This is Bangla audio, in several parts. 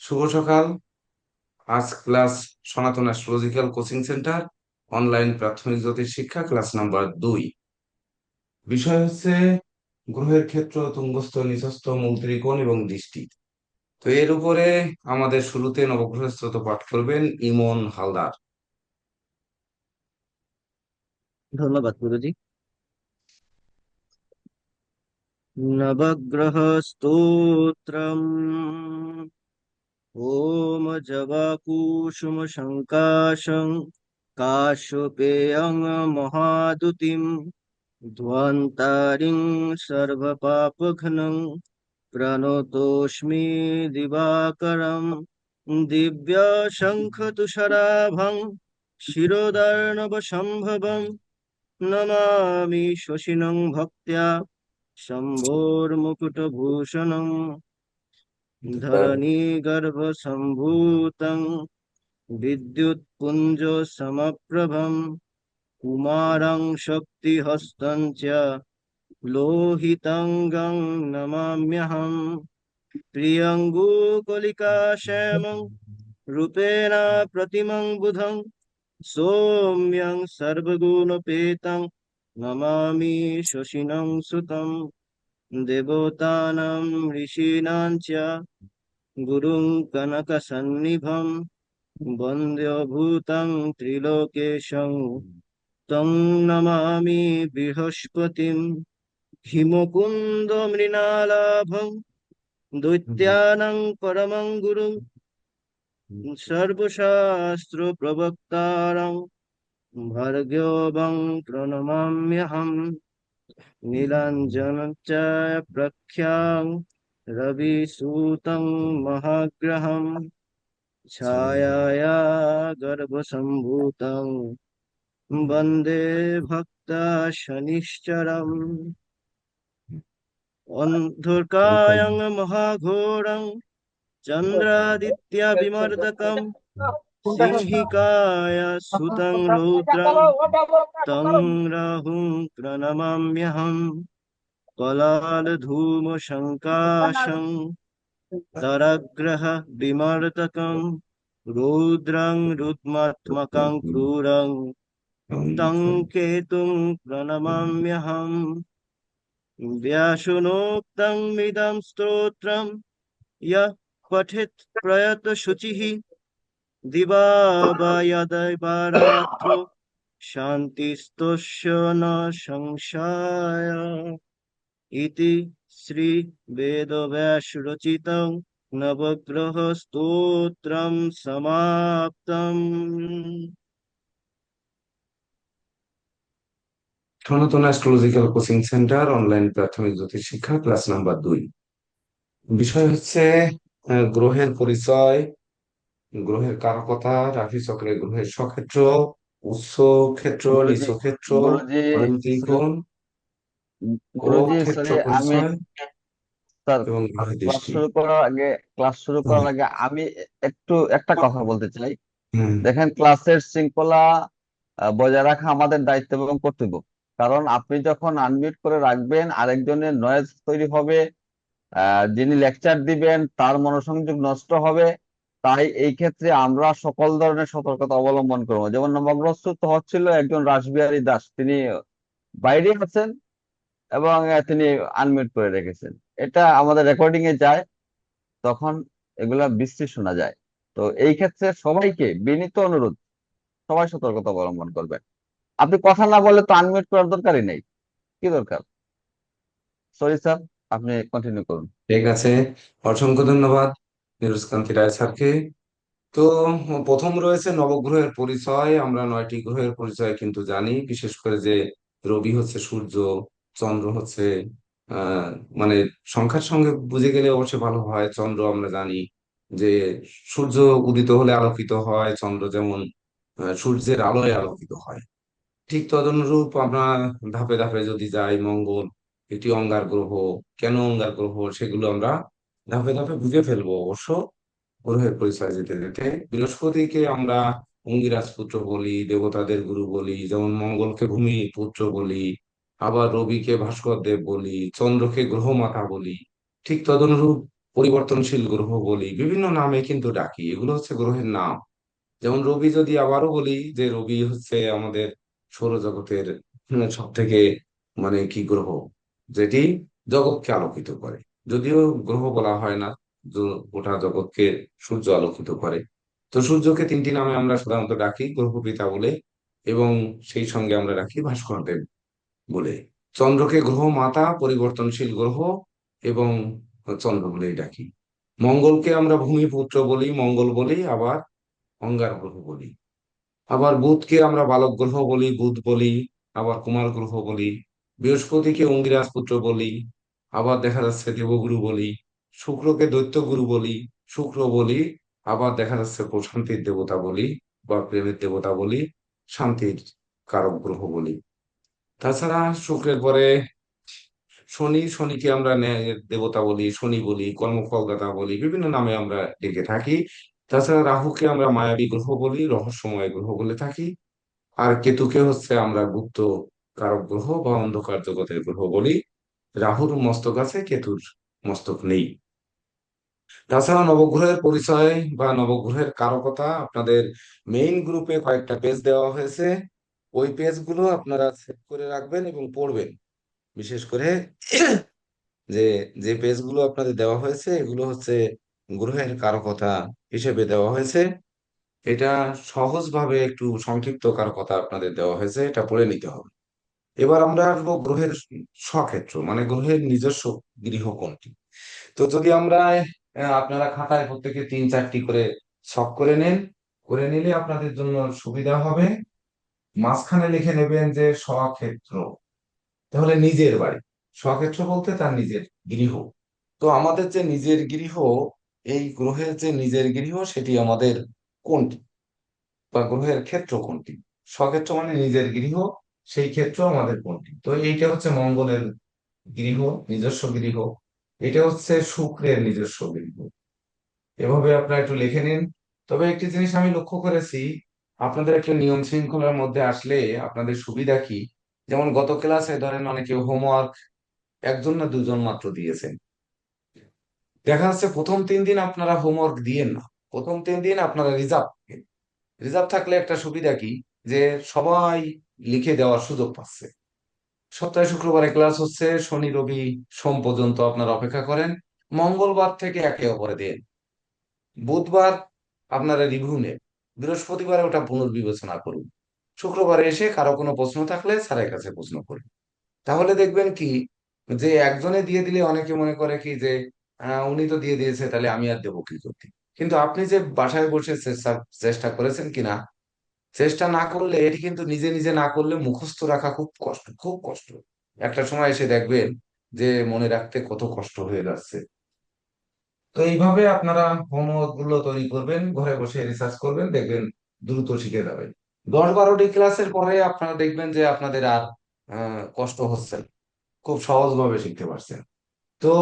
শুভ সকাল। আজ ক্লাস সনাতন অ্যাস্ট্রোলজিক্যাল কোচিং সেন্টার অনলাইন প্রাথমিক জ্যোতিষ শিক্ষা ক্লাস নাম্বার 2। বিষয় হচ্ছে গ্রহের ক্ষেত্র, তুঙ্গস্থ, নিচস্থ, মূল ত্রিকোণ এবং দৃষ্টি। তো এর উপরে আমাদের শুরুতে নবগ্রহ স্তোত্র পাঠ করবেন ইমন হালদার। ধন্যবাদ গুরুজি। নবগ্রহ স্তোত্রম। ওম জবাকুসুম সংকাশং কাশ্যপেয়ং মহাদুতিম ধ্বন্তারিং সর্বপাপঘ্নং প্রণতোস্মি দিবাকরম দিব্য শঙ্খ তুষারাভং শিরোদার্ণব সম্ভবম নমামি শশিনং ভক্ত্যা শম্ভোর্মুকুটভূষণং ধরণীগর্ভসম্ভূतं বিদ্যুৎপুঞ্জ সমপ্রভম কুমারং শক্তিহস্तं চ লোহিতাঙ্গং নমাম্যহম প্রিয়ঙ্গুকলিকাশ্যামং রূপেণ প্রতিমং বুধং সৌম্যং সর্বগুণোপেतं নমামি শশিনং সুতম দেবতানাং ঋষীণাং চ গুরুং কনকসন্নিভং বন্দ্যভূতং ত্রিলোকেশং तं নমামি বৃহস্পতিম হিমকুন্দ মৃণালাভং দৈত্যানাং পরমং গুরুং সর্বশাস্ত্র প্রবক্তারং ভার্গবং প্রণমাম্যহম নীলাঞ্জন চ প্রখ্যাং রবিসূतं মহাগ্রহম ছায়ায়া গর্ভসম্ভূतं বন্দে ভক্ত শনিশ্চরম অন্ধকায়ং মহাঘোরং চন্দ্রাদিত্য বিমর্দকম সিংহিকায় সুतं রৌদ্রং तं রাহুং প্রণমাম্যহম কলালধূমশঙ্কাশং তরগ্রহ বিমর্দকং রৌদ্রং রুদ্মাত্মকং ক্রূরং तं কেতুং প্রণমাম্যহম व्यासुनोक्तं मिदं स्तोत्रं यः पठेत् प्रयत शुचिः दिवा वा यद्वा रात्रौ शान्तिस्तस्य न संशय इति श्री वेदव्यासरचितं नवग्रह स्तोत्रं समाप्तम्। সনাতন অ্যাস্ট্রোলজিক্যাল কোচিং সেন্টার অনলাইন প্রাথমিক জ্যোতিষ শিক্ষা ক্লাস নাম্বার 2। বিষয় হচ্ছে গ্রহের পরিচয়, গ্রহের কারকতা, রাশিচক্রে গ্রহের স্বক্ষেত্র, উচ্চ ক্ষেত্র, নিচ গুরুজি ক্ষেত্র, গুরুজি মূল সরি ত্রিকোণ ও গুরুজি ক্ষেত্র সরি আমি পরিচয় স্যার এবং গ্রহের ক্লাস দৃষ্টি। শুরু করার আগে ক্লাস শুরু হুম, করার আগে আমি একটু একটা কথা বলতে চাই। হুম, দেখেন, ক্লাসের শৃঙ্খলা বজায় রাখা আমাদের দায়িত্ব এবং কর্তব্য। কারণ আপনি যখন আনমিউট করে রাখবেন, আরেকজনের নয়েজ তৈরি হবে, যিনি লেকচার দিবেন তার মনোসংযোগ নষ্ট হবে। তাই এই ক্ষেত্রে আমরা সকল ধরনের সতর্কতা অবলম্বন করবো। যেমন নবগ্রহস্থ হচ্ছিল একজন রাসবিহারী দাস, তিনি বাইরে আছেন এবং তিনি আনমিউট করে রেখেছেন। এটা আমাদের রেকর্ডিং এ যায়, তখন এগুলা বিশ্রী শোনা যায়। তো এই ক্ষেত্রে সবাইকে বিনীত অনুরোধ, সবাই সতর্কতা অবলম্বন করবেন। আপনি কথা না বলে তো আনমিউট করার দরকারই নেই, কি দরকার? সরি স্যার, আপনি কন্টিনিউ করুন। ঠিক আছে। অসংখ্য ধন্যবাদ নিরোজ কান্তি রায় স্যারকে। তো প্রথম রয়েছে নবগ্রহের পরিচয়। আমরা 9টি গ্রহের পরিচয় কিন্তু জানি, বিশেষ করে যে রবি হচ্ছে সূর্য, চন্দ্র হচ্ছে আহ মানে সংখ্যার সঙ্গে বুঝে গেলে অবশ্যই ভালো হয়। চন্দ্র আমরা জানি যে সূর্য উদিত হলে আলোকিত হয়, চন্দ্র যেমন সূর্যের আলোয় আলোকিত হয়। ঠিক তদনুরূপ আমরা ধাপে ধাপে যদি যাই, মঙ্গল একটি অঙ্গার গ্রহ। কেন অঙ্গার গ্রহ সেগুলো আমরা ধাপে ধাপে বুঝে ফেলবো অবশ্য গ্রহের পরিচয় যেতে যেতে। বৃহস্পতিকে আমরা অঙ্গিরাজ পুত্র বলি, দেবতাদের গুরু বলি, যেমন মঙ্গলকে ভূমি পুত্র বলি, আবার রবিকে ভাস্কর দেব বলি, চন্দ্রকে গ্রহ মাতা বলি। ঠিক তদনুরূপ পরিবর্তনশীল গ্রহ বলি, বিভিন্ন নামে কিন্তু ডাকি, এগুলো হচ্ছে গ্রহের নাম। যেমন রবি যদি আবারও বলি যে রবি হচ্ছে আমাদের সৌরজগতের সব থেকে মানে কি গ্রহ, যেটি জগৎকে আলোকিত করে। যদিও গ্রহ বলা হয় না, গোটা জগৎকে সূর্য আলোকিত করে। তো সূর্যকে তিনটি নামে আমরা সাধারণত ডাকি, গ্রহ পিতা বলে, এবং সেই সঙ্গে আমরা রাখি ভাস্কর দেব বলে। চন্দ্রকে গ্রহ মাতা, পরিবর্তনশীল গ্রহ, এবং চন্দ্র বলেই ডাকি। মঙ্গলকে আমরা ভূমিপুত্র বলি, মঙ্গল বলি, আবার অঙ্গার গ্রহ বলি। আবার বুধকে আমরা বালক গ্রহ বলি, বুধ বলি, আবার কুমার গ্রহ বলি। বৃহস্পতিকে অঙ্গিরাজ পুত্র বলি, আবার দেখা যাচ্ছে দেবগুরু বলি। শুক্রকে দৈত্যগুরু বলি, শুক্র বলি, আবার দেখা যাচ্ছে প্রশান্তির দেবতা বলি বা প্রেমের দেবতা বলি, শান্তির কারক গ্রহ বলি। তাছাড়া শুক্রের পরে শনিকে আমরা ন্যায়ের দেবতা বলি, শনি বলি, কর্মফলদাতা বলি, বিভিন্ন নামে আমরা ডেকে থাকি। তাছাড়া রাহুকে আমরা মায়াবী গ্রহ বলি, রহস্যময় গ্রহ বলে থাকি। আর কেতুকে হচ্ছে আমরা গুপ্ত কারক গ্রহ বা অন্ধকার জগতের গ্রহ বলি। রাহুর মস্তক আছে, কেতুর মস্তক নেই। তাছাড়া নবগ্রহের পরিচয় বা নবগ্রহের কারকতা আপনাদের মেইন গ্রুপে কয়েকটা পেজ দেওয়া হয়েছে। ওই পেজগুলো আপনারা সেভ করে রাখবেন এবং পড়বেন। বিশেষ করে যে যে পেজগুলো আপনাদের দেওয়া হয়েছে এগুলো হচ্ছে গ্রহের কারকতা হিসেবে দেওয়া হয়েছে। এটা সহজভাবে একটু সংক্ষিপ্ত কারকতা আপনাদের দেওয়া হয়েছে, এটা পড়ে নিতে হবে। এবার আমরা আসবো গ্রহের স্বক্ষেত্র, মানে গ্রহের নিজস্ব গৃহ কোনটি। তো যদি আমরা আপনারা খাতায় প্রত্যেকে 3-4টি করে ছক করে নেন, করে নিলে আপনাদের জন্য সুবিধা হবে। মাঝখানে লিখে নেবেন যে স্বক্ষেত্র, তাহলে নিজের বাড়ি। স্বক্ষেত্র বলতে তার নিজের গৃহ। তো আমাদের যে নিজের গৃহ, এই গ্রহের যে নিজের গৃহ সেটি আমাদের কোনটি, বা গ্রহের ক্ষেত্র কোনটি। স্বক্ষেত্র মানে নিজের গৃহ, সেই ক্ষেত্র আমাদের কোনটি। তো এইটা হচ্ছে মঙ্গলের গৃহ, নিজস্ব গৃহ। এটা হচ্ছে শুক্রের নিজস্ব গৃহ। এভাবে আপনারা একটু লিখে নিন। তবে একটি জিনিস আমি লক্ষ্য করেছি, আপনাদের একটা নিয়ম শৃঙ্খলার মধ্যে আসলে আপনাদের সুবিধা কি, যেমন গত ক্লাসে ধরেন অনেকে হোমওয়ার্ক একজন না দুজন মাত্র দিয়েছেন। দেখা যাচ্ছে প্রথম 3 দিন আপনারা হোমওয়ার্ক দিয়েন না, প্রথম 3 দিন আপনারা রিজার্ভ। রিজার্ভ থাকলে একটা সুবিধা কি, যে সবাই লিখে দেওয়ার সুযোগ পাচ্ছে। সপ্তাহে শুক্রবারে ক্লাস হচ্ছে, শনি রবি সোম পর্যন্ত আপনারা অপেক্ষা করেন, মঙ্গলবার থেকে একে অপরে দেন, বুধবার আপনারা রিভিউ নেন, বৃহস্পতিবারে ওটা পুনর্বিবেচনা করুন, শুক্রবারে এসে কারো কোনো প্রশ্ন থাকলে স্যারের কাছে প্রশ্ন করুন। তাহলে দেখবেন কি, যে একজনে দিয়ে দিলে অনেকে মনে করে কি যে উনি তো দিয়ে দিয়েছে তাহলে আমি আর দেবো কি করতে। কিন্তু আপনি যে বাসায় বসে চেষ্টা চেষ্টা করেছেন কিনা, চেষ্টা না করলে এটি কিন্তু নিজে নিজে না করলে মুখস্থ রাখা খুব কষ্ট, খুব কষ্ট। একটা সময় এসে দেখবেন যে মনে রাখতে কত কষ্ট হয়ে যাচ্ছে। তো এইভাবে আপনারা হোমওয়ার্ক গুলো তৈরি করবেন, ঘরে বসে রিসার্চ করবেন, দেখবেন দ্রুত শিখে যাবেন। 10-12টি ক্লাসের পরে আপনারা দেখবেন যে আপনাদের আর কষ্ট হচ্ছে না, খুব সহজভাবে শিখতে পারছেন। তো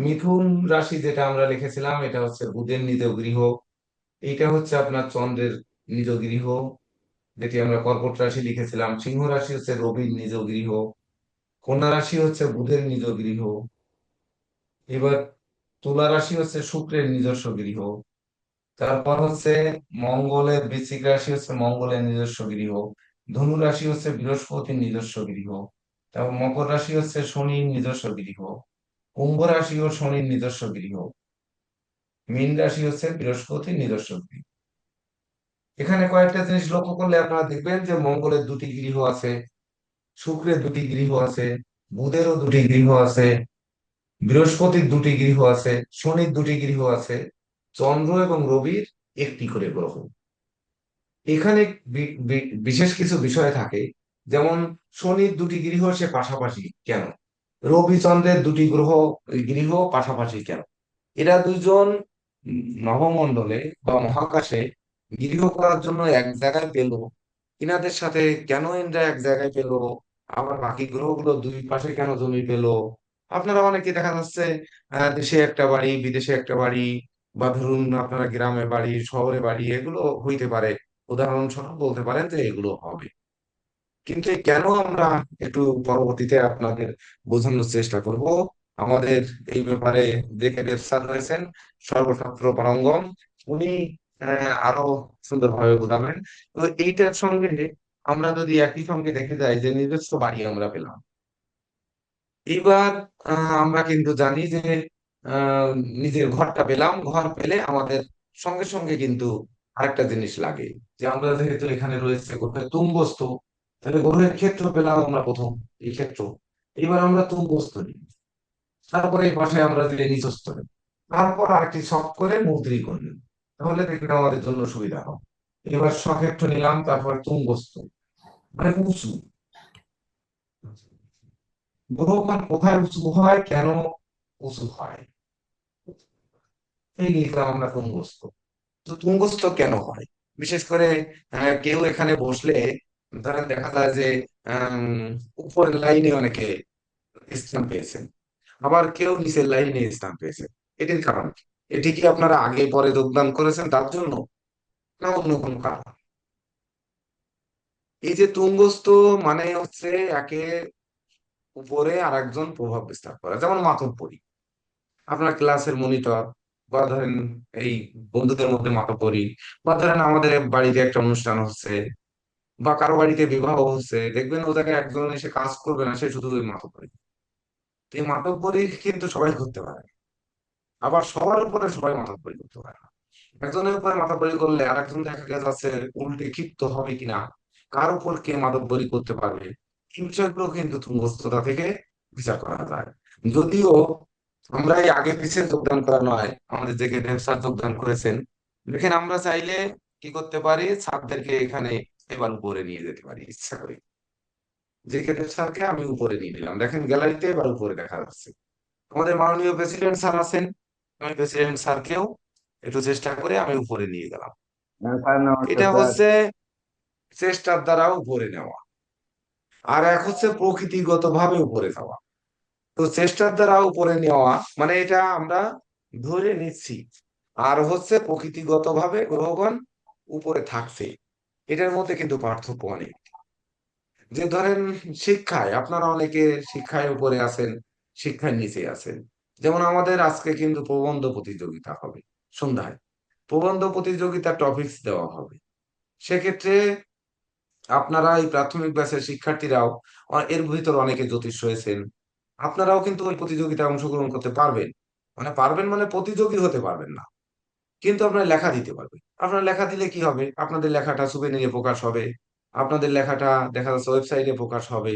মিথুন রাশি যেটা আমরা লিখেছিলাম এটা হচ্ছে বুধের নিজ গৃহ। এইটা হচ্ছে আপনার চন্দ্রের নিজ গৃহ, যেটি আমরা কর্কট রাশি লিখেছিলাম। সিংহ রাশি হচ্ছে রবির নিজ গৃহ। কন্যা রাশি হচ্ছে বুধের নিজ গৃহ। এবার তুলা রাশি হচ্ছে শুক্রের নিজস্ব গৃহ। তারপর হচ্ছে মঙ্গলের, বৃশ্চিক রাশি হচ্ছে মঙ্গলের নিজস্ব গৃহ। ধনু রাশি হচ্ছে বৃহস্পতির নিজস্ব গৃহ। তারপর মকর রাশি হচ্ছে শনির নিজস্ব গৃহ। কুম্ভ রাশি ও শনির নিজস্ব গৃহ। মীন রাশি হচ্ছে বৃহস্পতির নিজস্ব গৃহ। এখানে কয়েকটা জিনিস লক্ষ্য করলে আপনারা দেখবেন যে মঙ্গলের 2টি গৃহ আছে, শুক্রের 2টি গৃহ আছে, বুধেরও 2টি গৃহ আছে, বৃহস্পতির 2টি গৃহ আছে, শনির 2টি গৃহ আছে, চন্দ্র এবং রবির একটি করে গ্রহ। এখানে বিশেষ কিছু বিষয় থাকে, যেমন শনির 2টি গৃহ সে পাশাপাশি কেন, রবি চন্দ্রের 2টি গৃহ পাশাপাশি কেন, এরা দুইজন নভমণ্ডলে বা মহাকাশে গৃহ করার জন্য এক জায়গায় পেল, ইনাদের সাথে কেন এনরা এক জায়গায় পেল, আবার বাকি গ্রহগুলো দুই পাশে কেন জমি পেল। আপনারা অনেকে দেখা যাচ্ছে দেশে একটা বাড়ি, বিদেশে একটা বাড়ি, বা ধরুন আপনারা গ্রামে বাড়ি, শহরে বাড়ি, এগুলো হইতে পারে। উদাহরণস্বরূপ বলতে পারেন যে এগুলো হবে। কিন্তু এই কেন আমরা একটু পরবর্তীতে আপনাদের বোঝানোর চেষ্টা করব। আমাদের এই ব্যাপারে যে কে দেব স্যার রয়েছেন, সর্বছাত্র পারঙ্গম, উনি আরো সুন্দরভাবে বোঝাবেন। তো এইটার সঙ্গে আমরা যদি একই সঙ্গে দেখে যাই যে নিজস্ব বাড়ি আমরা পেলাম। এইবার আমরা কিন্তু জানি যে আহ, নিজের ঘরটা পেলাম, ঘর পেলে আমাদের সঙ্গে সঙ্গে কিন্তু আরেকটা জিনিস লাগে, যে আমরা যেহেতু এখানে রয়েছে গ্রহের তুঙ্গস্থ, তাহলে গ্রহের ক্ষেত্র পেলাম আমরা প্রথম, এই ক্ষেত্র। এবার আমরা তুঙ্গস্থ নিই, তারপরে এই পাশে আমরা যে নিচস্থ নিই, তারপর আরেকটি শখ করে মৌদ্রিক নিই, তাহলে দেখবেন আমাদের জন্য সুবিধা হবে। এবার সক্ষেত্র নিলাম, তারপর তুঙ্গস্থ, মানে উঁচু। গ্রহমান কোথায় উঁচু হয়, কেন উঁচু হয়, এই লিখলাম আমরা তুঙ্গস্থ। তো তুঙ্গস্থ কেন হয়, বিশেষ করে কেউ এখানে বসলে ধরেন দেখা যায় যে উপরের লাইনে অনেকে স্থান পেয়েছেন, আবার কেউ নিচের লাইনে স্থান পেয়েছেন। এটির কারণ কি? এটি কি আপনারা আগে পরে যোগদান করেছেন তার জন্য, না অন্য কোনো কারণ? এই যে তুঙ্গস্থ মানে হচ্ছে একে উপরে আর একজন প্রভাব বিস্তার করা, যেমন মাতব্বরি, আপনার ক্লাসের মনিটর, বা ধরেন এই বন্ধুদের মধ্যে মাতব্বরি, বা ধরেন আমাদের বাড়িতে একটা অনুষ্ঠান হচ্ছে, বা কারো বাড়িতে বিবাহ হচ্ছে, দেখবেন ও জায়গায় একজন এসে কাজ করবে না, সে শুধু ওই মাতব্বরি। তো এই মাতব্বরি কিন্তু সবাই করতে পারে না। আবার সবার উপরে সবাই মাতব্বরি করতে পারে না। একজনের উপরে মাতব্বরি করলে আর একজন দেখা যাচ্ছে উল্টে ক্ষিপ্ত হবে কিনা, কার উপর কে মাতব্বরি করতে পারবে, এই বিষয়গুলো কিন্তু তুঙ্গস্থতা থেকে বিচার করা যায়। যদিও আমরা এই আগে পিছিয়ে যোগদান করা নয়, আমাদের যে দেব স্যার যোগদান করেছেন, দেখেন আমরা চাইলে কি করতে পারি, স্যারদেরকে এখানে এবার উপরে নিয়ে যেতে পারি ইচ্ছা করি। যে দেব স্যারকে আমি উপরে নিয়ে নিলাম, দেখেন গ্যালারিতে এবার উপরে দেখা যাচ্ছে। আমাদের মাননীয় প্রেসিডেন্ট স্যার আছেন, আমি প্রেসিডেন্ট স্যারকেও একটু চেষ্টা করে আমি উপরে নিয়ে গেলাম। স্যার নমস্কার এটা স্যার। হচ্ছে চেষ্টার দ্বারা উপরে নেওয়া, আর এক হচ্ছে প্রকৃতিগত ভাবে উপরে যাওয়া। তো চেষ্টার দ্বারা উপরে নেওয়া মানে এটা আমরা ধরে নিচ্ছি, আর হচ্ছে প্রকৃতিগত ভাবে গ্রহগণ উপরে থাকছে, এটার মধ্যে কিন্তু পার্থক্য অনেক। যে ধরেন শিক্ষায় আপনারা অনেকে শিক্ষায় উপরে আছেন, শিক্ষার নিচে আছেন। যেমন আমাদের আজকে কিন্তু প্রবন্ধ প্রতিযোগিতা হবে সন্ধ্যায়, প্রবন্ধ প্রতিযোগিতার টপিকস দেওয়া হবে। সেক্ষেত্রে আপনারা এই প্রাথমিক ব্যাচের শিক্ষার্থীরাও, এর ভিতর অনেকে জ্যোতিষ হয়েছেন, আপনারাও কিন্তু ওই প্রতিযোগিতায় অংশগ্রহণ করতে পারবেন। মানে পারবেন মানে প্রতিযোগী হতে পারবেন না, কিন্তু আপনার লেখা দিতে পারবেন। আপনার লেখা দিলে কি হবে, আপনাদের লেখাটা সুবেনিরে প্রকাশ হবে, আপনাদের লেখাটা দেখা যাচ্ছে ওয়েবসাইটে প্রকাশ হবে,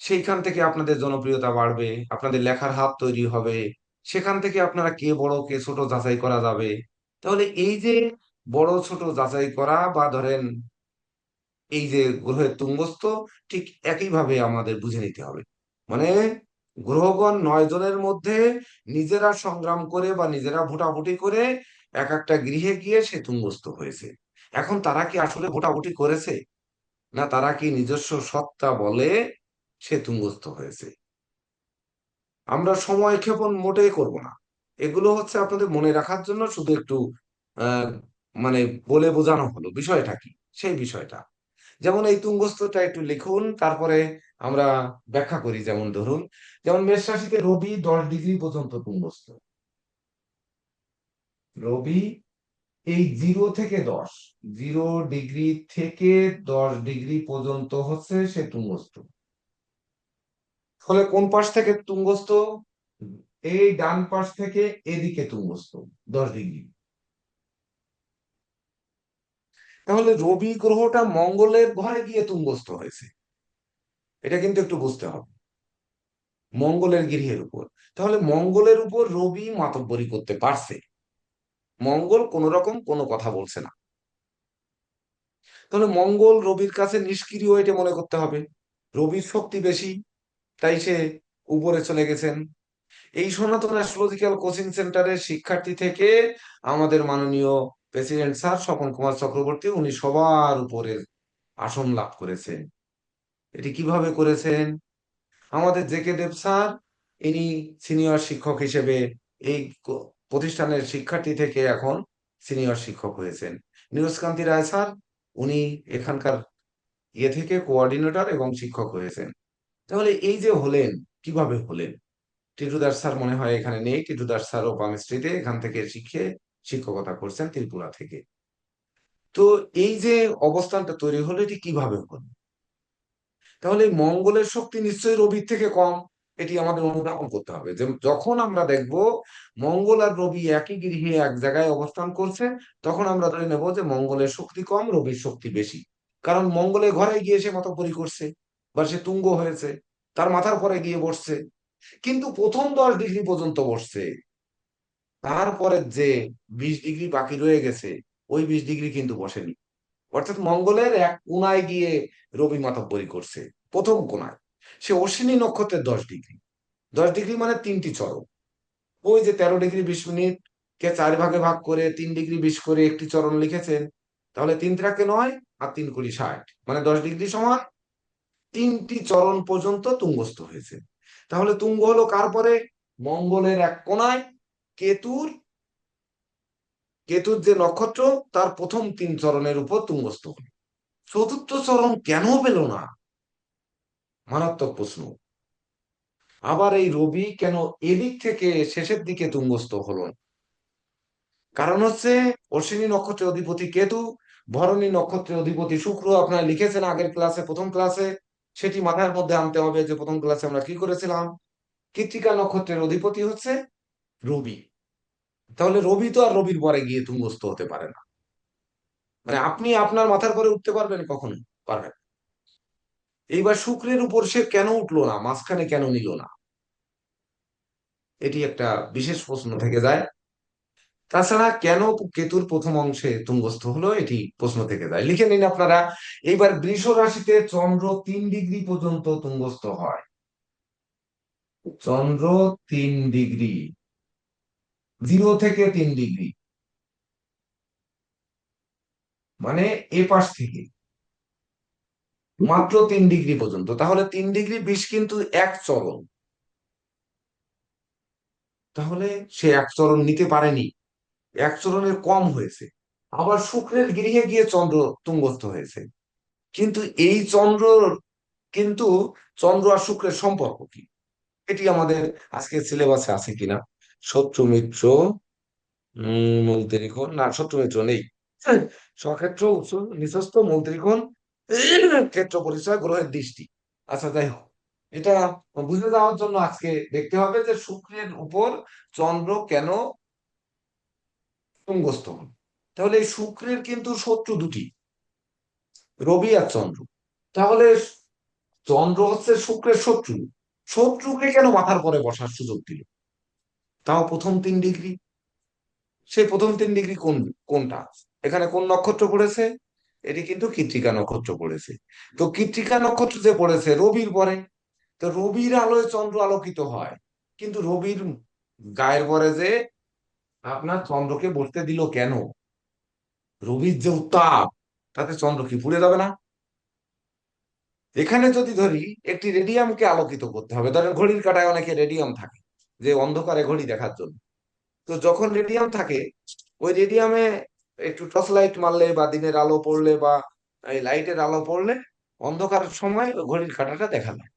সেইখান থেকে আপনাদের জনপ্রিয়তা বাড়বে, আপনাদের লেখার হাত তৈরি হবে, সেখান থেকে আপনারা কে বড় কে ছোট যাচাই করা যাবে। তাহলে এই যে বড় ছোট যাচাই করা, বা ধরেন এই যে গ্রহের তুঙ্গস্থ, ঠিক একইভাবে আমাদের বুঝে নিতে হবে। মানে গ্রহগণ 9 জনের মধ্যে নিজেরা সংগ্রাম করে বা নিজেরা ভোটাভুটি করে এক একটা গৃহে গিয়ে সে তুঙ্গস্থ হয়েছে। এখন তারা কি আসলে ভোটাভুটি করেছে, না তারা কি নিজস্ব সত্তা বলে সে তুঙ্গস্থ হয়েছে? আমরা সময় ক্ষেপণ মোটেই করব না, এগুলো হচ্ছে আপনাদের মনে রাখার জন্য শুধু একটু আহ মানে বলে বোঝানো হলো বিষয়টা কি, সেই বিষয়টা। যেমন এই তুঙ্গস্থটা একটু লিখুন, তারপরে আমরা ব্যাখ্যা করি। যেমন ধরুন, যেমন মেষ রাশিতে রবি 10 ডিগ্রি পর্যন্ত তুঙ্গস্থ। রবি এই 0 থেকে 10, 0 ডিগ্রি থেকে 10 ডিগ্রি পর্যন্ত হচ্ছে সে তুঙ্গস্থ। ফলে কোন পাশ থেকে তুঙ্গস্থ, এই ডান পাশ থেকে এদিকে তুঙ্গস্থ 10 ডিগ্রি। তাহলে রবি গ্রহটা মঙ্গলের ঘরে গিয়ে তুঙ্গস্থ হয়েছে, এটা কিন্তু একটু বুঝতে হবে, মঙ্গলের গৃহের উপর। তাহলে মঙ্গলের উপর রবি মাতব্বরি করতে পারছে, মঙ্গল কোন রকম কোনো কথা বলছে না। তাহলে মঙ্গল রবির কাছে নিষ্ক্রিয়, এটা মনে করতে হবে। রবির শক্তি বেশি, তাই সে উপরে চলে গেছেন। এই সনাতন অ্যাস্ট্রোলজিক্যাল কোচিং সেন্টারের শিক্ষার্থী থেকে আমাদের মাননীয় প্রেসিডেন্ট স্যার স্বপন কুমার চক্রবর্তী, উনি সবার উপরে আসন লাভ করেছেন। এটি কিভাবে করেছেন? আমাদের জে কে দেব স্যার, ইনি সিনিয়র শিক্ষক হিসেবে এই প্রতিষ্ঠানের শিক্ষার্থী থেকে এখন সিনিয়র শিক্ষক হয়েছেন। নীরজকান্তি রায় স্যার, উনি এখানকার ইয়ে থেকে কোঅর্ডিনেটর এবং শিক্ষক হয়েছেন। তাহলে এই যে হলেন, কিভাবে হলেন? টিটু দাস স্যার মনে হয় এখানে নেই, টিটু দাস স্যারও পামিস্ট্রিতে এখান থেকে শিক্ষকতা করছেন ত্রিপুরা থেকে। তো এই যে অবস্থানটা তৈরি হলো, এটি কিভাবে হলো? তাহলে এই মঙ্গলের শক্তি নিশ্চয়ই রবির থেকে কম, এটি আমাদের অনুধাবন করতে হবে। যে যখন আমরা দেখব মঙ্গল আর রবি একই গৃহে এক জায়গায় অবস্থান করছে, তখন আমরা ধরে নেব যে মঙ্গলের শক্তি কম, রবির শক্তি বেশি। কারণ মঙ্গলের ঘরে গিয়ে সে মাতব্বরি করছে, বা সে তুঙ্গ হয়েছে, তার মাথার পরে গিয়ে বসছে, কিন্তু প্রথম 10 ডিগ্রি পর্যন্ত বসছে। তারপরে যে 20 ডিগ্রি বাকি রয়ে গেছে, ওই 20 ডিগ্রি কিন্তু বসেনি। অর্থাৎ মঙ্গলের এক কোণায় গিয়ে রবি মাতব্বরি করছে, প্রথম কোণায়। সে অশ্বিনী নক্ষত্রের 10 ডিগ্রি, 10 ডিগ্রি মানে 3টি চরণ। ওই যে 13 ডিগ্রি 20 মিনিট কে 4 ভাগে ভাগ করে 3 ডিগ্রি 20 করে একটি চরণ লিখেছেন। তাহলে 3 × 9 আর 3 × 60, মানে 10 ডিগ্রি সমান 3টি চরণ পর্যন্ত তুঙ্গস্থ হয়েছে। তাহলে তুঙ্গ হলো কার পরে? মঙ্গলের এক কোণায়, কেতুর কেতুর যে নক্ষত্র, তার প্রথম 3 চরণের উপর তুঙ্গস্থ হলো। চতুর্থ চরণ কেন পেল না? মারাত্মক প্রশ্ন। আবার এই রবি কেন এদিক থেকে শেষের দিকে তুঙ্গস্থ হলো না? কারণ হচ্ছে অশ্বিনী নক্ষত্রের অধিপতি কেতু, ভরণী নক্ষত্রের অধিপতি শুক্র। আপনারা লিখেছেন আগের ক্লাসে, প্রথম ক্লাসে। সেটি মাথার মধ্যে আনতে হবে যে প্রথম ক্লাসে আমরা কি করেছিলাম। কৃত্তিকা নক্ষত্রের অধিপতি হচ্ছে রবি। তাহলে রবি তো আর রবির পরে গিয়ে তুঙ্গস্থ হতে পারে না। মানে আপনি আপনার মাথার পরে উঠতে পারবেন কখনো? পারবেন না। এইবার শুক্রের উপর সে কেন উঠলো না, মাঝখানে কেন নিল না? এটি একটা বিশেষ প্রশ্ন থেকে যায়। তাছাড়া কেন কেতুর প্রথম অংশে তুঙ্গস্থ হলো, এটি প্রশ্ন থেকে যায়। লিখে নিন আপনারা। এইবার বৃষ রাশিতে চন্দ্র 3 ডিগ্রি পর্যন্ত তুঙ্গস্থ হয়। চন্দ্র 3 ডিগ্রি, 0 থেকে 3 ডিগ্রি, মানে এ পাশ থেকে মাত্র 3 ডিগ্রি পর্যন্ত। তাহলে 3 ডিগ্রি 20 কিন্তু এক চরণ। তাহলে সে এক চরণ নিতে পারেনি, এক চরণের কম হয়েছে। আবার শুক্রের গৃহে গিয়ে চন্দ্র তুঙ্গস্থ হয়েছে। কিন্তু এই চন্দ্র, কিন্তু চন্দ্র আর শুক্রের সম্পর্ক কি, এটি আমাদের আজকের সিলেবাসে আছে কিনা। শত্রু মিত্র, মূল ত্রিকোণ, না শত্রু মিত্র নেই। স্বক্ষেত্র উৎস নিঃস্থ মূল ত্রিকোণ, ক্ষেত্র পরিচয় গ্রহের দৃষ্টি। আচ্ছা, যাই হোক, এটা বুঝে যাওয়ার জন্য আজকে দেখতে হবে যে শুক্রের উপর চন্দ্র কেন তুঙ্গস্থ হল। তাহলে এই শুক্রের কিন্তু শত্রু দুটি, রবি আর চন্দ্র। তাহলে চন্দ্র হচ্ছে শুক্রের শত্রু, শত্রুকে কেন মাথার পরে বসার সুযোগ দিল, তাও প্রথম 3 ডিগ্রি? সেই প্রথম 3 ডিগ্রি কোনটা? এখানে কোন নক্ষত্র পড়েছে? এটি কিন্তু কৃত্তিকা নক্ষত্র পড়েছে। তো কৃত্তিকা নক্ষত্র যে পড়েছে রবির পরে, তো রবির আলোয় চন্দ্র আলোকিত হয়। কিন্তু রবির গায়ের পরে যে আপনার চন্দ্রকে বসতে দিল কেন? রবির যে উত্তাপ, তাতে চন্দ্র কি পুড়ে যাবে না? এখানে যদি ধরি একটি রেডিয়ামকে আলোকিত করতে হবে, ধরেন ঘড়ির কাঁটায় অনেকে রেডিয়াম থাকে যে অন্ধকারে ঘড়ি দেখার জন্য। তো যখন রেডিয়াম থাকে, ওই রেডিয়ামে একটু টর্চ লাইট মারলে বা দিনের আলো পড়লে বা এই লাইটের আলো পড়লে অন্ধকার সময় ওই ঘড়ির কাঁটাটা দেখা যায়।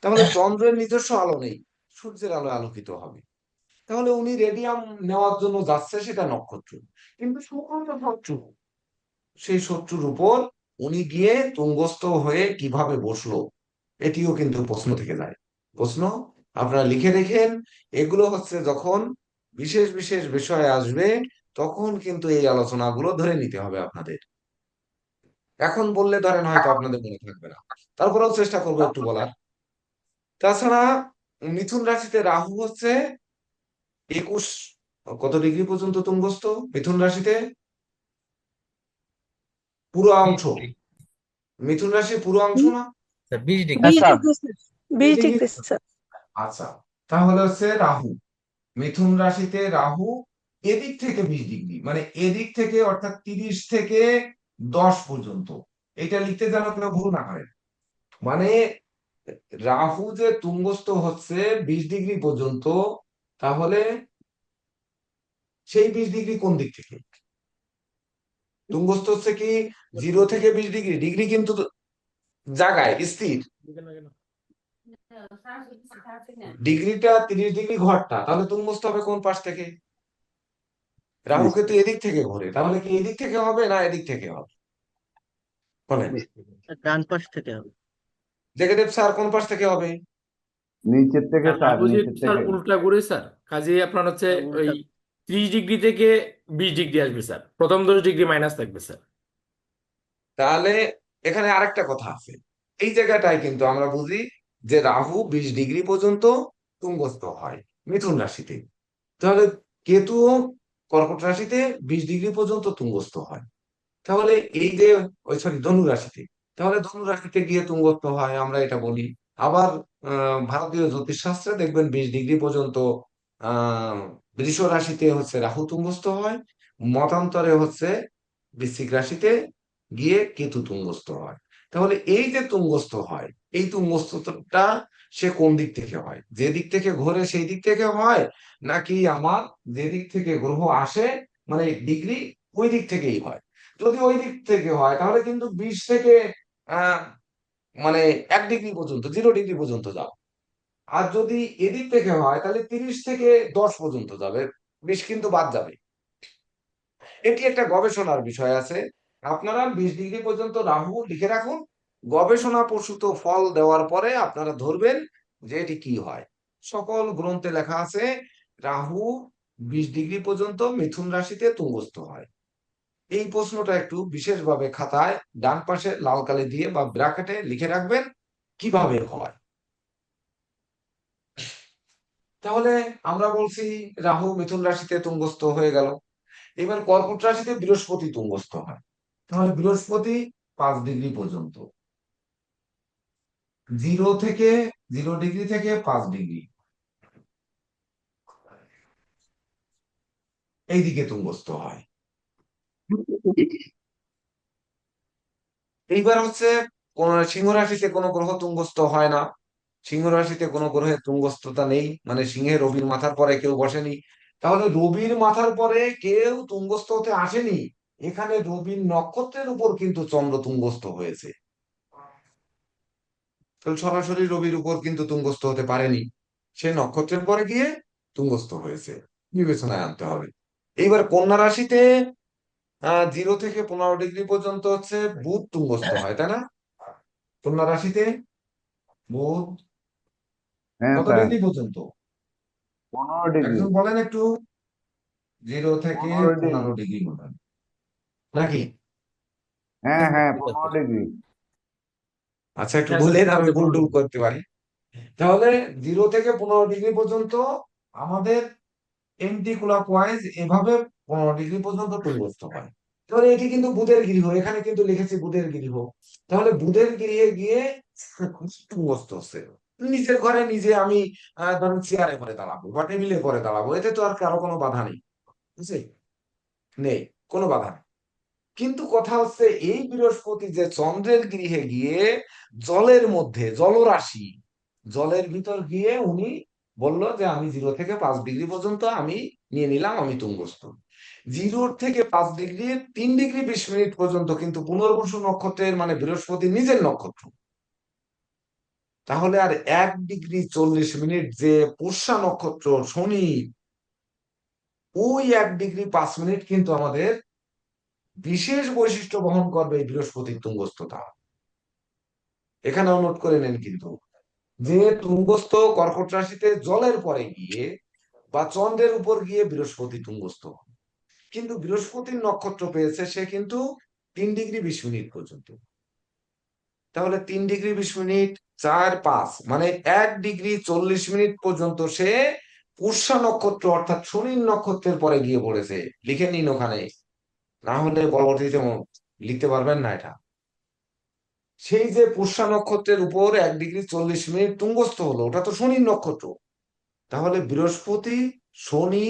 তাহলে চন্দ্রের নিজস্ব আলো নেই, সূর্যের আলো আলোকিত হবে। তাহলে উনি রেডিয়াম নেওয়ার জন্য যাচ্ছে, সেটা নক্ষত্র। কিন্তু শুক্র তো শত্রু, সেই শত্রুর উপর উনি গিয়ে তুঙ্গস্থ হয়ে কিভাবে বসলো, এটিও কিন্তু প্রশ্ন থেকে যায়। প্রশ্ন আপনারা লিখে রেখেন। এগুলো হচ্ছে যখন বিশেষ বিশেষ বিষয় আসবে, তখন কিন্তু এই আলোচনাগুলো ধরে নিতে হবে আপনাদের। এখন বললে ধরেন হয়তো আপনাদের মনে থাকবে না, তারপরেও চেষ্টা করবো একটু বলার। তাছাড়া মিথুন রাশিতে রাহু হচ্ছে 21 কত ডিগ্রি পর্যন্ত তুঙ্গস্থ? মিথুন রাশিতে পুরো অংশ, মিথুন রাশির পুরো অংশ না? 20 ডিগ্রি। হ্যাঁ বিশ স্যার। ডিগ্রি স্যার, 20 বিশ ডিগ্রি ডিগ্রি স্যার। আচ্ছা, তাহলে হচ্ছে রাহু, মিথুন রাশিতে রাহু এদিক থেকে 20 ডিগ্রি, মানে এদিক থেকে, অর্থাৎ 30 থেকে 10 পর্যন্ত। এটা লিখতে যেন কেউ ভুল না হয়। মানে রাহু যে তুঙ্গস্থ হচ্ছে 20 ডিগ্রি পর্যন্ত, তাহলে সেই 20 ডিগ্রি কোন দিক থেকে তুঙ্গস্থ হচ্ছে? কি 0 থেকে 20 ডিগ্রি? ডিগ্রি কিন্তু জায়গায় স্থির, ডিগ্রিটা 30 ডিগ্রি ঘরটা, তাহলে তুঙ্গস্থ হবে কোন পাশ থেকে? রাহু নিচ কেতু এদিক থেকে ঘোরে, তাহলে কি এদিক থেকে হবে না এদিক থেকে হবে বলেন? নিচ থেকে। ডান পাশ থেকে হবে। জেকেদেব স্যার কোন পাশ থেকে হবে? নিচের থেকে আর স্যার, রাহু নিচের যেহেতু স্যার থেকে। উল্টা ঘুরে স্যার, কাজে আপনার হচ্ছে ওই উল্টা। 30 ডিগ্রি থেকে 20 ডিগ্রি আসবে স্যার, প্রথম 10 ডিগ্রি মাইনাস থাকবে স্যার। তাহলে এখানে আরেকটা কথা আছে, এই জায়গাটায় কিন্তু আমরা বুঝি যে রাহু 20 ডিগ্রি পর্যন্ত তুঙ্গস্থ হয় মিথুন রাশিতে, তাহলে কেতুও কর্কট রাশিতে 20 ডিগ্রি পর্যন্ত তুঙ্গস্থ হয়। তাহলে এই যে, ওই সরি, ধনু রাশিতে, তাহলে ধনু রাশিতে গিয়ে তুঙ্গস্থ হয় আমরা এটা বলি। আবার ভারতীয় জ্যোতিষ শাস্ত্রে দেখবেন 20 ডিগ্রি পর্যন্ত আহ বৃষ রাশিতে হচ্ছে রাহু তুঙ্গস্থ হয়, মতান্তরে হচ্ছে বৃশ্চিক রাশিতে গিয়ে কেতু তুঙ্গস্থ হয়। তাহলে এই যে তুঙ্গস্থ হয়, এই তুঙ্গস্থটা সে কোন দিক থেকে হয়? যে দিক থেকে ঘোরে সেই দিক থেকে হয়, নাকি আমার যে দিক থেকে গ্রহ আসে মানে ডিগ্রি, ওই দিক থেকেই হয়? যদি ওই দিক থেকে হয় তাহলে কিন্তু 20 থেকে আহ মানে 1 ডিগ্রি পর্যন্ত, 0 ডিগ্রি পর্যন্ত যাবে। আর যদি এদিক থেকে হয় তাহলে 30 থেকে 10 পর্যন্ত যাবে, 20 কিন্তু বাদ যাবে। এটি একটা গবেষণার বিষয় আছে, আপনারা 20 ডিগ্রি পর্যন্ত রাহু লিখে রাখুন, গবেষণা প্রসূত ফল দেওয়ার পরে আপনারা ধরবেন যে এটি কি হয়। সকল গ্রন্থে লেখা আছে রাহু 20 ডিগ্রি পর্যন্ত মিথুন রাশিতে তুঙ্গস্থ হয়। এই প্রশ্নটা একটু বিশেষভাবে খাতায় ডান পাশে লাল কালি দিয়ে বা ব্র্যাকেটে লিখে রাখবেন কিভাবে হয়। তাহলে আমরা বলছি রাহু মিথুন রাশিতে তুঙ্গস্থ হয়ে গেল, এবার কর্কট রাশিতে বৃহস্পতি তুঙ্গস্থ হয়। তাহলে বৃহস্পতি 5 ডিগ্রি পর্যন্ত, 0 ডিগ্রি থেকে 5 ডিগ্রি এইদিকে তুঙ্গস্থ হয়। এইবার হচ্ছে কোন সিংহ রাশিতে কোনো গ্রহ তুঙ্গস্থ হয় না, সিংহ রাশিতে কোনো গ্রহের তুঙ্গস্থতা নেই, মানে সিংহে রবির মাথার পরে কেউ বসেনি। তাহলে রবির মাথার পরে কেউ তুঙ্গস্থ হতে আসেনি, এখানে রবির নক্ষত্রের উপর কিন্তু চন্দ্র তুঙ্গস্থ হয়েছে। তাহলে সরাসরি রবির উপর কিন্তু তুঙ্গস্থ হতে পারেনি, সে নক্ষত্রের পরে গিয়ে তুঙ্গস্থ হয়েছে, বিবেচনায় আনতে হবে। এইবার কন্যা রাশিতে 0 থেকে 15 ডিগ্রি পর্যন্ত হচ্ছে বুধ তুঙ্গস্থ হয়, তাই না? কন্যা রাশিতে বুধ হ্যাঁ কত স্যার, ডিগ্রি পর্যন্ত? 15 ডিগ্রি। একজন বলেন একটু, 0 থেকে 15 ডিগ্রি। 15 ডিগ্রি বলেন নাকি? হ্যাঁ হ্যাঁ, 15 ডিগ্রি। আচ্ছা, একটু হ্যাঁ স্যার, বলেন, আমি 0 থেকে ভুল 15 টুল ডিগ্রি। করতে পারি। তাহলে 0 থেকে 15 ডিগ্রি পর্যন্ত আমাদের এন্টি ক্লকওয়াইজ এভাবে 15 ডিগ্রি পর্যন্ত তুঙ্গস্থ হয়। তাহলে এটি কিন্তু বুধের গৃহ, এখানে কিন্তু লিখেছি বুধের গৃহ। তাহলে বুধের গৃহে গিয়ে তুঙ্গস্থ হচ্ছে। নিজের ঘরে নিজে আমি ধরুন চেয়ারে করে দাঁড়াবো বা টেবিলে করে দাঁড়াবো, এতে তো আর কারো কোনো বাধা নেই, বুঝলি? নেই, কোনো বাধা নেই। কিন্তু কথা হচ্ছে এই বৃহস্পতি যে চন্দ্রের গৃহে গিয়ে জলের মধ্যে, জলরাশি, জলের ভিতর গিয়ে উনি বলল যে আমি 0 থেকে 5 ডিগ্রি পর্যন্ত আমি নিয়ে নিলাম, আমি তুঙ্গস্থ। 0 থেকে 5 ডিগ্রি, 3 ডিগ্রি 20 মিনিট পর্যন্ত কিন্তু পুনর্বসু নক্ষত্রের মানে বৃহস্পতি নিজের নক্ষত্র। তাহলে আর 1 ডিগ্রি 40 মিনিট যে পুষ্যা নক্ষত্র শনি, ওই 1 ডিগ্রি 5 মিনিট কিন্তু আমাদের বিশেষ বৈশিষ্ট্য বহন করবে এই বৃহস্পতির তুঙ্গস্থতা। এখানেও নোট করে নেন কিন্তু, যে তুঙ্গস্থ কর্কট রাশিতে জলের পরে গিয়ে বা চন্দ্রের উপর গিয়ে বৃহস্পতি তুঙ্গস্থ, কিন্তু বৃহস্পতির নক্ষত্র পেয়েছে সে কিন্তু 3 ডিগ্রি 20 মিনিট পর্যন্ত। তাহলে 3 ডিগ্রি 20 মিনিট, 4 5 মানে 1 ডিগ্রি 40 মিনিট পর্যন্ত সে পুষ্যা নক্ষত্র অর্থাৎ শনির নক্ষত্রের পরে গিয়ে পড়েছে। লিখে নিন ওখানে, না হলে পরবর্তীতে লিখতে পারবেন না এটা। সেই যে পুষ্যা নক্ষত্রের উপর 1 ডিগ্রি 40 মিনিট তুঙ্গস্থ হলো, ওটা তো শনির নক্ষত্র। তাহলে বৃহস্পতি, শনি,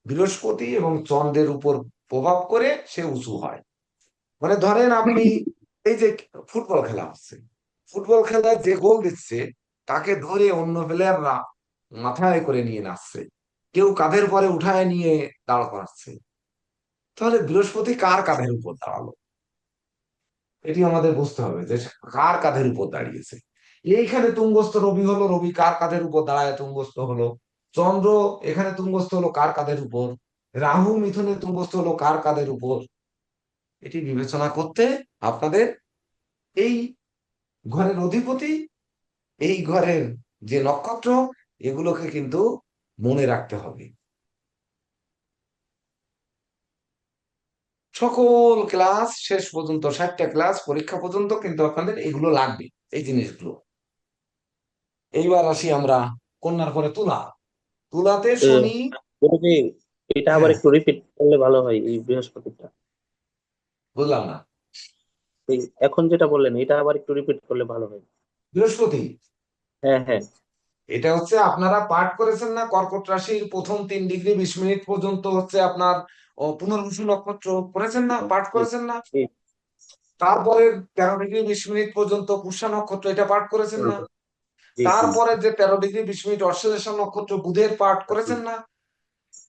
বৃহস্পতি এবং চন্দ্রের উপর প্রভাব করে সে উঁচু হয়। মানে ধরেন আপনি এই যে ফুটবল খেলা হচ্ছে, ফুটবল খেলায় যে গোল দিচ্ছে তাকে ধরে অন্য প্লেয়াররা মাথায় করে নিয়ে নাচছে, কেউ কাঁধের পরে উঠায় নিয়ে দাঁড় করাচ্ছে। তাহলে বৃহস্পতি কার কাঁধের উপর দাঁড়ালো? এটি আমাদের বুঝতে হবে যে কার কাঁধের উপর দাঁড়িয়েছে। এইখানে তুঙ্গস্থ রবি হলো, রবি কার কাঁধের উপর দাঁড়ায় তুঙ্গস্থ হলো? চন্দ্র এখানে তুঙ্গস্থ হলো কার কাঁধের উপর? রাহু মিথুনে তুঙ্গস্থ হলো কার কাঁধের উপর? এটি বিবেচনা করতে আপনাদের এই ঘরের অধিপতি, এই ঘরের যে নক্ষত্র, এগুলোকে কিন্তু মনে রাখতে হবে। সকল ক্লাস শেষ পর্যন্ত, 60টা ক্লাস পরীক্ষা পর্যন্ত কিন্তু আপনাদের এগুলো লাগবে, এই জিনিসগুলো। এইবার আসি আমরা কন্যার পরে তুলা। তুলাতে এ, শনি। গুরুজি, এটা আবার হ্যাঁ, একটু রিপিট করলে ভালো হয়, এই বৃহস্পতিটা। বুঝলাম না। এই এখন যেটা বললেন এটা আবার একটু রিপিট করলে ভালো হয়। বৃহস্পতি, হ্যাঁ, হ্যাঁ। এটা হচ্ছে আপনারা পাঠ করেছেন না, কর্কট রাশির প্রথম 3 ডিগ্রি 20 মিনিট পর্যন্ত হচ্ছে আপনার পুনর্বসু নক্ষত্র করেছেন না, পাঠ জি, করেছেন না? জি, তারপরে 13 ডিগ্রি 20 মিনিট পর্যন্ত পুষ্যা নক্ষত্র, এটা পাঠ করেছেন না? জি, জি, তারপরে যে 13 ডিগ্রি 20 মিনিট অশ্লেষা নক্ষত্র বুধের পাঠ জি, করেছেন না?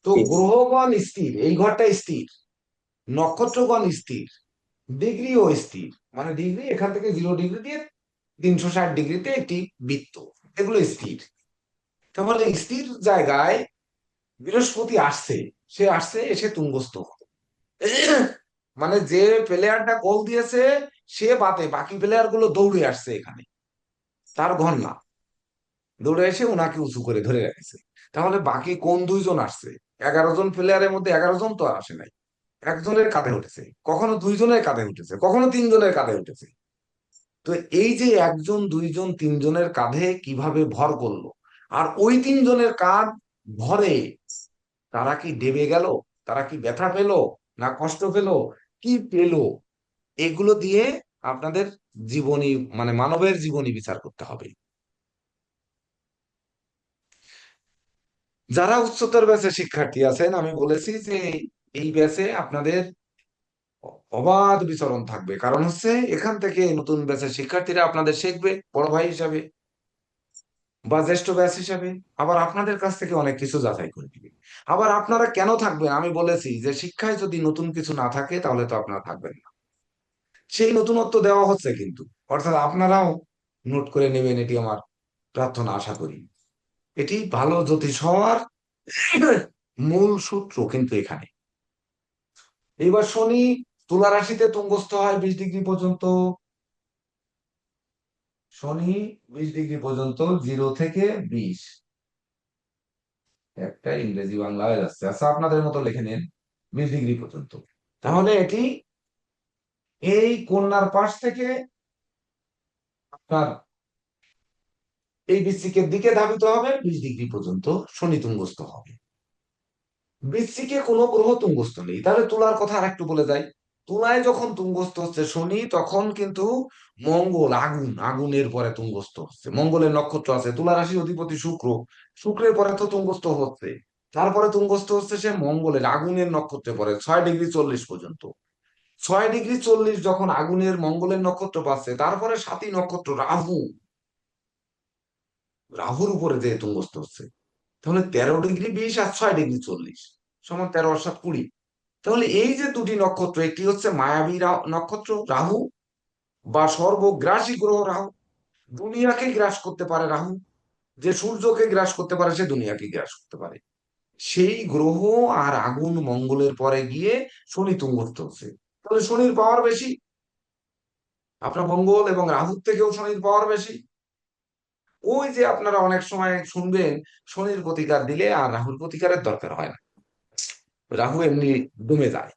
তো জি, গ্রহগণ স্থির, এই ঘরটা স্থির, নক্ষত্রগণ স্থির, ডিগ্রিও স্থির। মানে ডিগ্রি এখান থেকে 0 ডিগ্রি দিয়ে 360 ডিগ্রিতে একটি বৃত্ত, এগুলো স্থির। তাহলে স্থির জায়গায় বৃহস্পতি আসছে, সে আসছে এসে তুঙ্গস্থ হলো। মানে যে প্লেয়ারটা গোল দিয়েছে সে বাদে বাকি প্লেয়ার গুলো দৌড়ে আসছে এখানে, তার ঘর না, দৌড়ে এসে ওনাকে উঁচু করে ধরে রেখেছে। তাহলে বাকি কোন 2 জন আসছে? 11 জন প্লেয়ারের মধ্যে 11 জন তো আর আসে নাই, একজনের কাঁধে উঠেছে, কখনো 2 জনের কাঁধে উঠেছে, কখনো 3 জনের কাঁধে উঠেছে। তো এই যে 1 জন 2 জন 3 জনের কাঁধে কিভাবে ভর করলো, আর ওই 3 জনের কাঁধ ভরে তারা কি ডেবে গেল, তারা কি ব্যথা পেলো, না কষ্ট পেলো, কি পেলো, এগুলো দিয়ে আপনাদের জীবনী, মানে মানবের জীবনী বিচার করতে হবে। যারা উচ্চতর ব্যাচের শিক্ষার্থী আছেন, আমি বলেছি যে এই ব্যাচে আপনাদের অবাধ বিচরণ থাকবে, কারণ হচ্ছে এখান থেকে নতুন ব্যাচের শিক্ষার্থীরা আপনাদের শিখবে বড় ভাই হিসাবে বা জ্যেষ্ঠ ব্যাচ হিসাবে, আবার আপনাদের কাছ থেকে অনেক কিছু যাচাই করে দিবে। আবার আপনারা কেন থাকবেন, আমি বলেছি যে শিক্ষায় যদি নতুন কিছু না থাকে তাহলে তো আপনারা থাকবেন না। সেই নতুনত্ব দেওয়া হচ্ছে কিন্তু, অর্থাৎ আপনারাও নোট করে নেবেন, এটি আমার প্রার্থনা, আশা করি। এটি ভালো জ্যোতিষ হওয়ার মূল সূত্র কিন্তু এখানে। এইবার শনি তুলা রাশিতে তুঙ্গস্থ হয় 20 ডিগ্রি পর্যন্ত। শনি 20 ডিগ্রি পর্যন্ত, 0 থেকে 20, একটা ইংরেজি বাংলা হয়ে যাচ্ছে, আচ্ছা আপনাদের মতো লিখে নিন 20 ডিগ্রি পর্যন্ত। তাহলে এটি এই কন্যার পাশ থেকে আপনার এই বৃশ্চিকের দিকে ধাবিত হবে, 20 ডিগ্রি পর্যন্ত শনি তুঙ্গস্থ হবে। বৃশ্চিকে কোনো গ্রহ তুঙ্গস্থ নেই। তাহলে তুলার কথা আর একটু বলে যাই। তুলায় যখন তুঙ্গস্থ হচ্ছে শনি, তখন কিন্তু মঙ্গল, আগুন, আগুনের পরে তুঙ্গস্থ হচ্ছে। মঙ্গলের নক্ষত্র আছে, তুলা রাশির অধিপতি শুক্র, শুক্রের পরে তো তুঙ্গস্থ হচ্ছে। তারপরে তুঙ্গস্থ হচ্ছে সে মঙ্গলের আগুনের নক্ষত্রে পরে 6 ডিগ্রি 40 পর্যন্ত। 6 ডিগ্রি 40 যখন আগুনের মঙ্গলের নক্ষত্র পাচ্ছে, তারপরে সাতই নক্ষত্র রাহু, রাহুর উপরে যে তুঙ্গস্থ হচ্ছে। তাহলে 13 ডিগ্রি 20 আর 6 ডিগ্রি 40 সমান 13 আর 7 20। তাহলে এই যে দুটি নক্ষত্র, একটি হচ্ছে মায়াবী নক্ষত্র রাহু, বা সর্বগ্রাসী গ্রহ রাহু, দুনিয়াকে গ্রাস করতে পারে রাহু, যে সূর্যকে গ্রাস করতে পারে সে দুনিয়াকে গ্রাস করতে পারে। সেই গ্রহ আর আগুন মঙ্গলের পরে গিয়ে শনি তুঙ্গস্থ হচ্ছে। তাহলে শনির পাওয়ার বেশি, আপনার মঙ্গল এবং রাহুর থেকেও শনির পাওয়ার বেশি। ওই যে আপনারা অনেক সময় শুনবেন শনির প্রতিকার দিলে আর রাহুর প্রতিকারের দরকার হয় না, রাহু এমনি দমে যায়।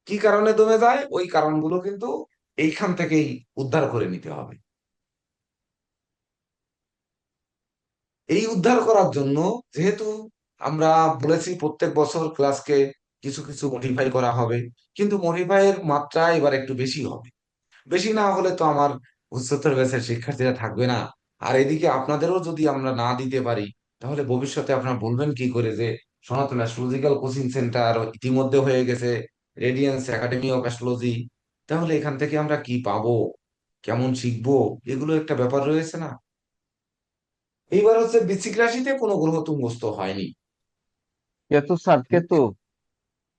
কি কারণে দমে যায়, ওই কারণগুলো কিন্তু এইখান থেকেই উদ্ধার করে নিতে হবে। এই উদ্ধার করার জন্য, যেহেতু আমরা বলেছি প্রত্যেক বছর ক্লাসকে কিছু কিছু মডিফাই করা হবে, কিন্তু মডিফাইয়ের মাত্রা এবার একটু বেশি হবে। বেশি না হলে তো আমার উচ্চতর ব্যাচের শিক্ষার্থীরা থাকবে না। আর এদিকে আপনাদেরও যদি আমরা না দিতে পারি, তাহলে ভবিষ্যতে আপনারা বলবেন কি করে যে সনাতন অ্যাস্ট্রোলজিক্যাল কোচিং সেন্টার ইতিমধ্যে হয়ে গেছে রেডিয়েন্স একাডেমি অফ অ্যাস্ট্রোলজি, তাহলে এখান থেকে আমরা কি পাবো, কেমন শিখবো, এগুলো একটা ব্যাপার রয়েছে না। এইবার হচ্ছে বৃশ্চিক রাশিতে কোনো গ্রহ তুঙ্গস্থ হয়নি, কেতু স্যার, কেতু।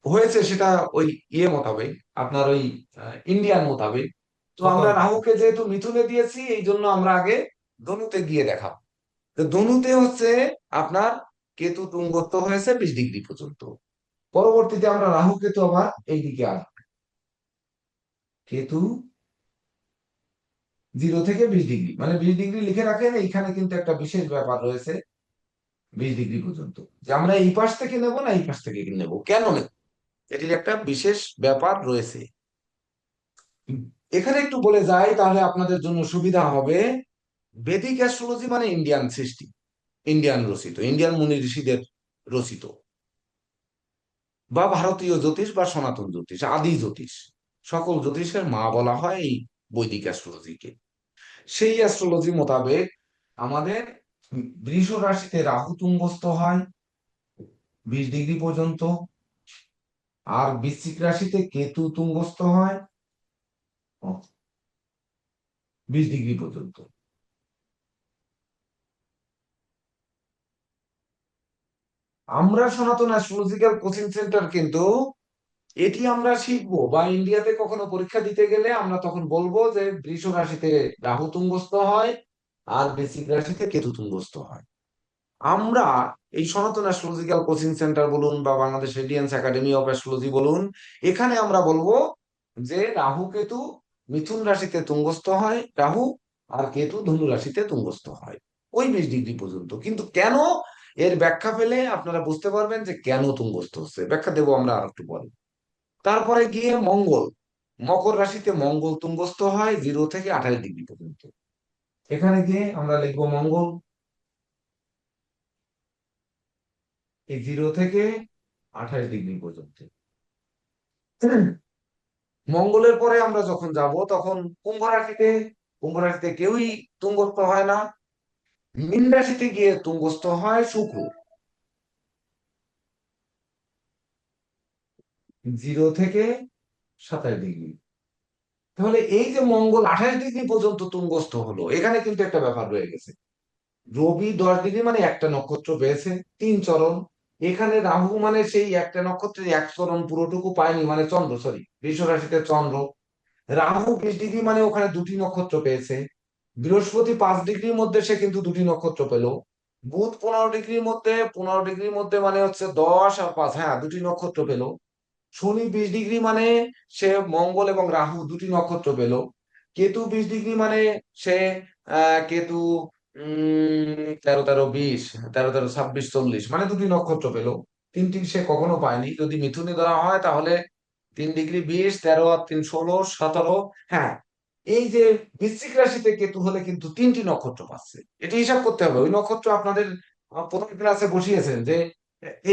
হয়েছে সেটা ওই ইয়ে মোতাবেক, আপনার ওই ইন্ডিয়ান মোতাবেক। তো আমরা রাহুকে যেহেতু মিথুনে দিয়েছি, এই জন্য আমরা আগে ধনুতে গিয়ে দেখাবো। তো ধনুতে হচ্ছে আপনার কেতু তুঙ্গস্থ হয়েছে 20 ডিগ্রি পর্যন্ত। পরবর্তীতে আমরা রাহু কেতু আবার এইদিকে আসবে। কেতু 0 থেকে 20 ডিগ্রি, মানে 20 ডিগ্রি লিখে রাখেন, এইখানে কিন্তু একটা বিশেষ ব্যাপার রয়েছে 20 ডিগ্রি পর্যন্ত, যে আমরা এই পাশ থেকে নেব না এই পাশ থেকে নেব, কেন নেব, এটির একটা বিশেষ ব্যাপার রয়েছে। এখানে একটু বলে যাই তাহলে আপনাদের জন্য সুবিধা হবে। বেদিক অ্যাস্ট্রোলজি মানে ইন্ডিয়ান সৃষ্টি, ইন্ডিয়ান রচিত, ইন্ডিয়ান মুনি ঋষিদের রচিত, বা ভারতীয় জ্যোতিষ বা সনাতন জ্যোতিষ, আদি জ্যোতিষ, সকল জ্যোতিষের মা বলা হয় এই বৈদিক অ্যাস্ট্রোলজিকে। সেই অ্যাস্ট্রোলজি মোতাবেক আমাদের বৃষ রাশিতে রাহু তুঙ্গস্থ হয় 20 ডিগ্রি পর্যন্ত, আর বৃশ্চিক রাশিতে কেতু তুঙ্গস্থ হয় 20 ডিগ্রি পর্যন্ত। আমরা সনাতন অ্যাস্ট্রোলজিক্যাল কোচিং সেন্টার কিন্তু এটি আমরা শিখবো, বা ইন্ডিয়াতে কখনো পরীক্ষা দিতে গেলে আমরা তখন বলবো যে বৃষ রাশিতে রাহু তুঙ্গস্থ হয় আর বৃশ্চিক রাশিতে কেতু তুঙ্গস্থ হয়। আমরা এই সনাতন অ্যাস্ট্রোলজিক্যাল কোচিং সেন্টার বলুন বা Bangladesh radiance academy of astrology বলুন, এখানে আমরা বলবো যে রাহু কেতু মিথুন রাশিতে তুঙ্গস্থ হয় রাহু, আর কেতু ধনু রাশিতে তুঙ্গস্থ হয় ওই 20 ডিগ্রি পর্যন্ত। কিন্তু কেন, এর ব্যাখ্যা পেলে আপনারা বুঝতে পারবেন যে কেন তুঙ্গস্থ হচ্ছে, ব্যাখ্যা দেবো আমরা আর একটু পরে। তারপরে গিয়ে মঙ্গল, মকর রাশিতে মঙ্গল তুঙ্গস্থ হয় 0 থেকে 28 ডিগ্রি পর্যন্ত। এখানে গিয়ে আমরা লিখবো মঙ্গল, এই 0 থেকে 28 ডিগ্রি পর্যন্ত। মঙ্গলের পরে আমরা যখন যাব তখন কুম্ভ রাশিতে, কুম্ভ রাশিতে কেউই তুঙ্গস্থ হয় না। মীন রাশিতে গিয়ে তুঙ্গস্থ হয় শুক্র, 0 থেকে 27 ডিগ্রি। তাহলে এই যে মঙ্গল 28 ডিগ্রি পর্যন্ত তুঙ্গস্থ হলো, এখানে কিন্তু একটা ব্যাপার রয়ে গেছে। রবি 10 ডিগ্রি মানে একটা নক্ষত্র পেয়েছে, 3 চরণ। এখানে রাহু মানে সেই একটা নক্ষত্রের 1 চরণ পুরোটুকু পায়নি, মানে চন্দ্র, সরি, বৃষ রাশিতে চন্দ্র। রাহু 20 ডিগ্রি মানে ওখানে 2টি নক্ষত্র পেয়েছে। বৃহস্পতি 5 ডিগ্রির মধ্যে সে কিন্তু 2টি নক্ষত্র পেল। বুধ 15 ডিগ্রির মধ্যে মানে হচ্ছে 10 আর 5, হ্যাঁ, 2টি নক্ষত্র পেল। শনি 20 ডিগ্রি মানে সে মঙ্গল এবং রাহু 2টি নক্ষত্র পেল। কেতু 20 ডিগ্রি মানে সে কেতু 13, 13, 20, 13, 13, 26, 40, মানে 2টি নক্ষত্র পেল। 3টি সে কখনো পায়নি। যদি মিথুনে ধরা হয় তাহলে 3 ডিগ্রি 20, 13 আর 3 16, 17, হ্যাঁ। এই যে বৃশ্চিক রাশিতে কেতু হলে কিন্তু 3টি নক্ষত্র পাচ্ছে, এটি হিসাব করতে হবে। ওই নক্ষত্র আপনাদের প্রথম ক্লাসে বসিয়েছেন যে